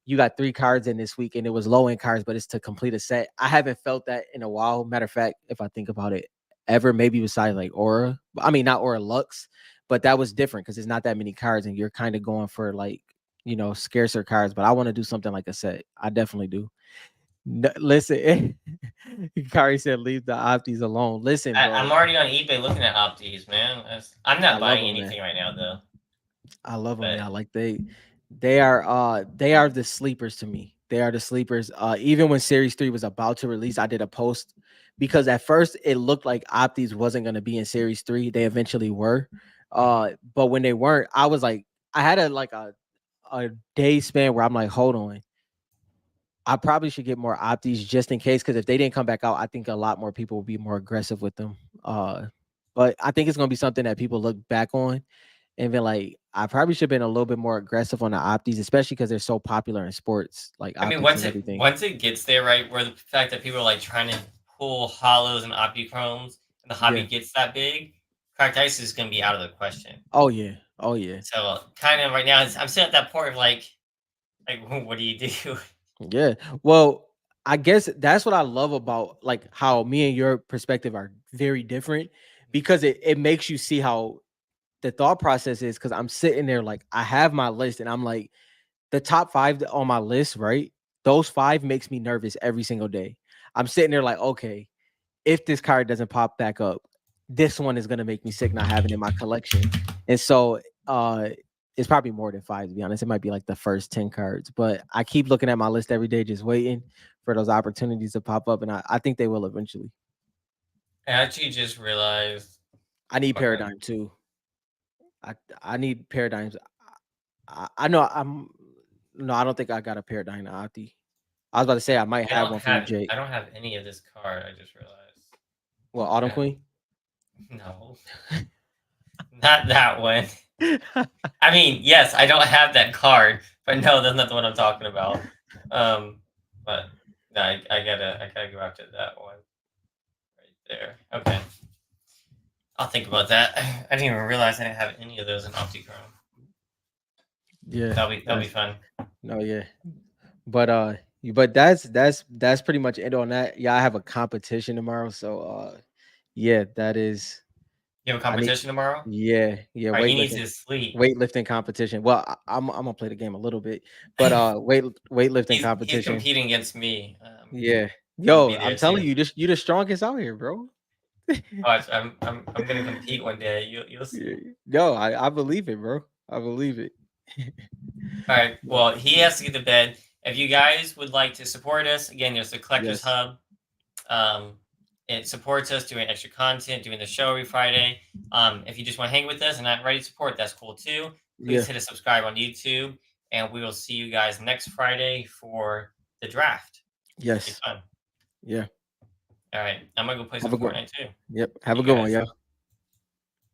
Speaker 1: you got 3 cards in this week, and it was low end cards, but it's to complete a set. I haven't felt that in a while. Matter of fact, if I think about it, ever maybe besides like Aura. I mean, not Aura Lux, but that was different because it's not that many cards, and you're kind of going for like scarcer cards. But I want to do something like a set. I definitely do. No, listen, Kari said, "Leave the opties alone." Listen,
Speaker 2: I'm
Speaker 1: bro,
Speaker 2: already on eBay looking at Optis, man. I'm
Speaker 1: I
Speaker 2: not
Speaker 1: love
Speaker 2: buying
Speaker 1: them, man.
Speaker 2: anything right now though.
Speaker 1: I love them,
Speaker 2: But
Speaker 1: yeah. Like they are the sleepers to me. They are the sleepers. Even when Series 3 was about to release, I did a post because at first it looked like opties wasn't going to be in Series 3. They eventually were, but when they weren't, I was like, I had a day span where I'm like, hold on, I probably should get more opties just in case, because if they didn't come back out, I think a lot more people will be more aggressive with them. But I think it's gonna be something that people look back on and be like, I probably should have been a little bit more aggressive on the opties, especially because they're so popular in sports, like
Speaker 2: I mean,
Speaker 1: optics and everything.
Speaker 2: once it gets there, right, where the fact that people are like trying to pull hollows and Optichromes, and the hobby
Speaker 1: Yeah.
Speaker 2: gets that big, cracked ice is going to be out of the question.
Speaker 1: Oh yeah. Oh yeah.
Speaker 2: So kind of right now, I'm still at that point of like what do you do?
Speaker 1: Yeah. Well, I guess that's what I love about like how me and your perspective are very different, because it makes you see how the thought process is. Because I'm sitting there like I have my list, and I'm like, the top 5 on my list, right? Those 5 makes me nervous every single day. I'm sitting there like, okay, if this card doesn't pop back up, this one is gonna make me sick not having it in my collection. And so it's probably more than five to be honest. It might be like the first 10 cards, but I keep looking at my list every day, just waiting for those opportunities to pop up, and I think they will eventually.
Speaker 2: I actually just realized.
Speaker 1: I need
Speaker 2: Okay.
Speaker 1: Paradigm too. I I need Paradigms. I know I'm no, I don't think I got a Paradigm Ati. I was about to say I might have one for you,
Speaker 2: I
Speaker 1: Jake.
Speaker 2: don't have any of this card. I just realized.
Speaker 1: Well, Autumn
Speaker 2: Okay.
Speaker 1: Queen.
Speaker 2: No, not that one. I mean, yes, I don't have that card, but no, that's not the one I'm talking about. Um, but no, I gotta go after that one right there. Okay, I'll think about that. I didn't even realize I didn't have any of those in Optichrome.
Speaker 1: Yeah,
Speaker 2: That'll be
Speaker 1: that's
Speaker 2: fun.
Speaker 1: no, yeah. But that's pretty much it on that. Yeah, I have a competition tomorrow, so yeah, that is
Speaker 2: You have a
Speaker 1: I need
Speaker 2: competition tomorrow.
Speaker 1: yeah,
Speaker 2: All right, he needs
Speaker 1: weightlifting
Speaker 2: his sleep.
Speaker 1: weightlifting competition. Well, I'm gonna play the game a little bit, but weightlifting
Speaker 2: He's
Speaker 1: competition.
Speaker 2: competing against me.
Speaker 1: Yeah.
Speaker 2: Gonna
Speaker 1: Yo,
Speaker 2: be
Speaker 1: I'm
Speaker 2: there
Speaker 1: telling
Speaker 2: too.
Speaker 1: you, you the strongest out here, bro.
Speaker 2: Watch, I'm gonna compete one day. You'll
Speaker 1: Yeah.
Speaker 2: see.
Speaker 1: Yo, I believe it, bro. I believe it.
Speaker 2: All right.
Speaker 1: But
Speaker 2: Well, he has to get to bed. If you guys would like to support us, again, there's the Collectors
Speaker 1: yes.
Speaker 2: Hub. Um, it supports us doing extra content, doing the show every Friday. If you just want to hang with us and not ready to support, that's cool too. Please
Speaker 1: Yeah.
Speaker 2: hit a subscribe on YouTube, and we will see you guys next Friday for the draft. Should be
Speaker 1: Yes.
Speaker 2: fun.
Speaker 1: Yeah.
Speaker 2: All right. I'm gonna go play
Speaker 1: Have
Speaker 2: some
Speaker 1: a good
Speaker 2: Fortnite too.
Speaker 1: Yep.
Speaker 2: See
Speaker 1: Have a
Speaker 2: you
Speaker 1: good one,
Speaker 2: guys.
Speaker 1: yo.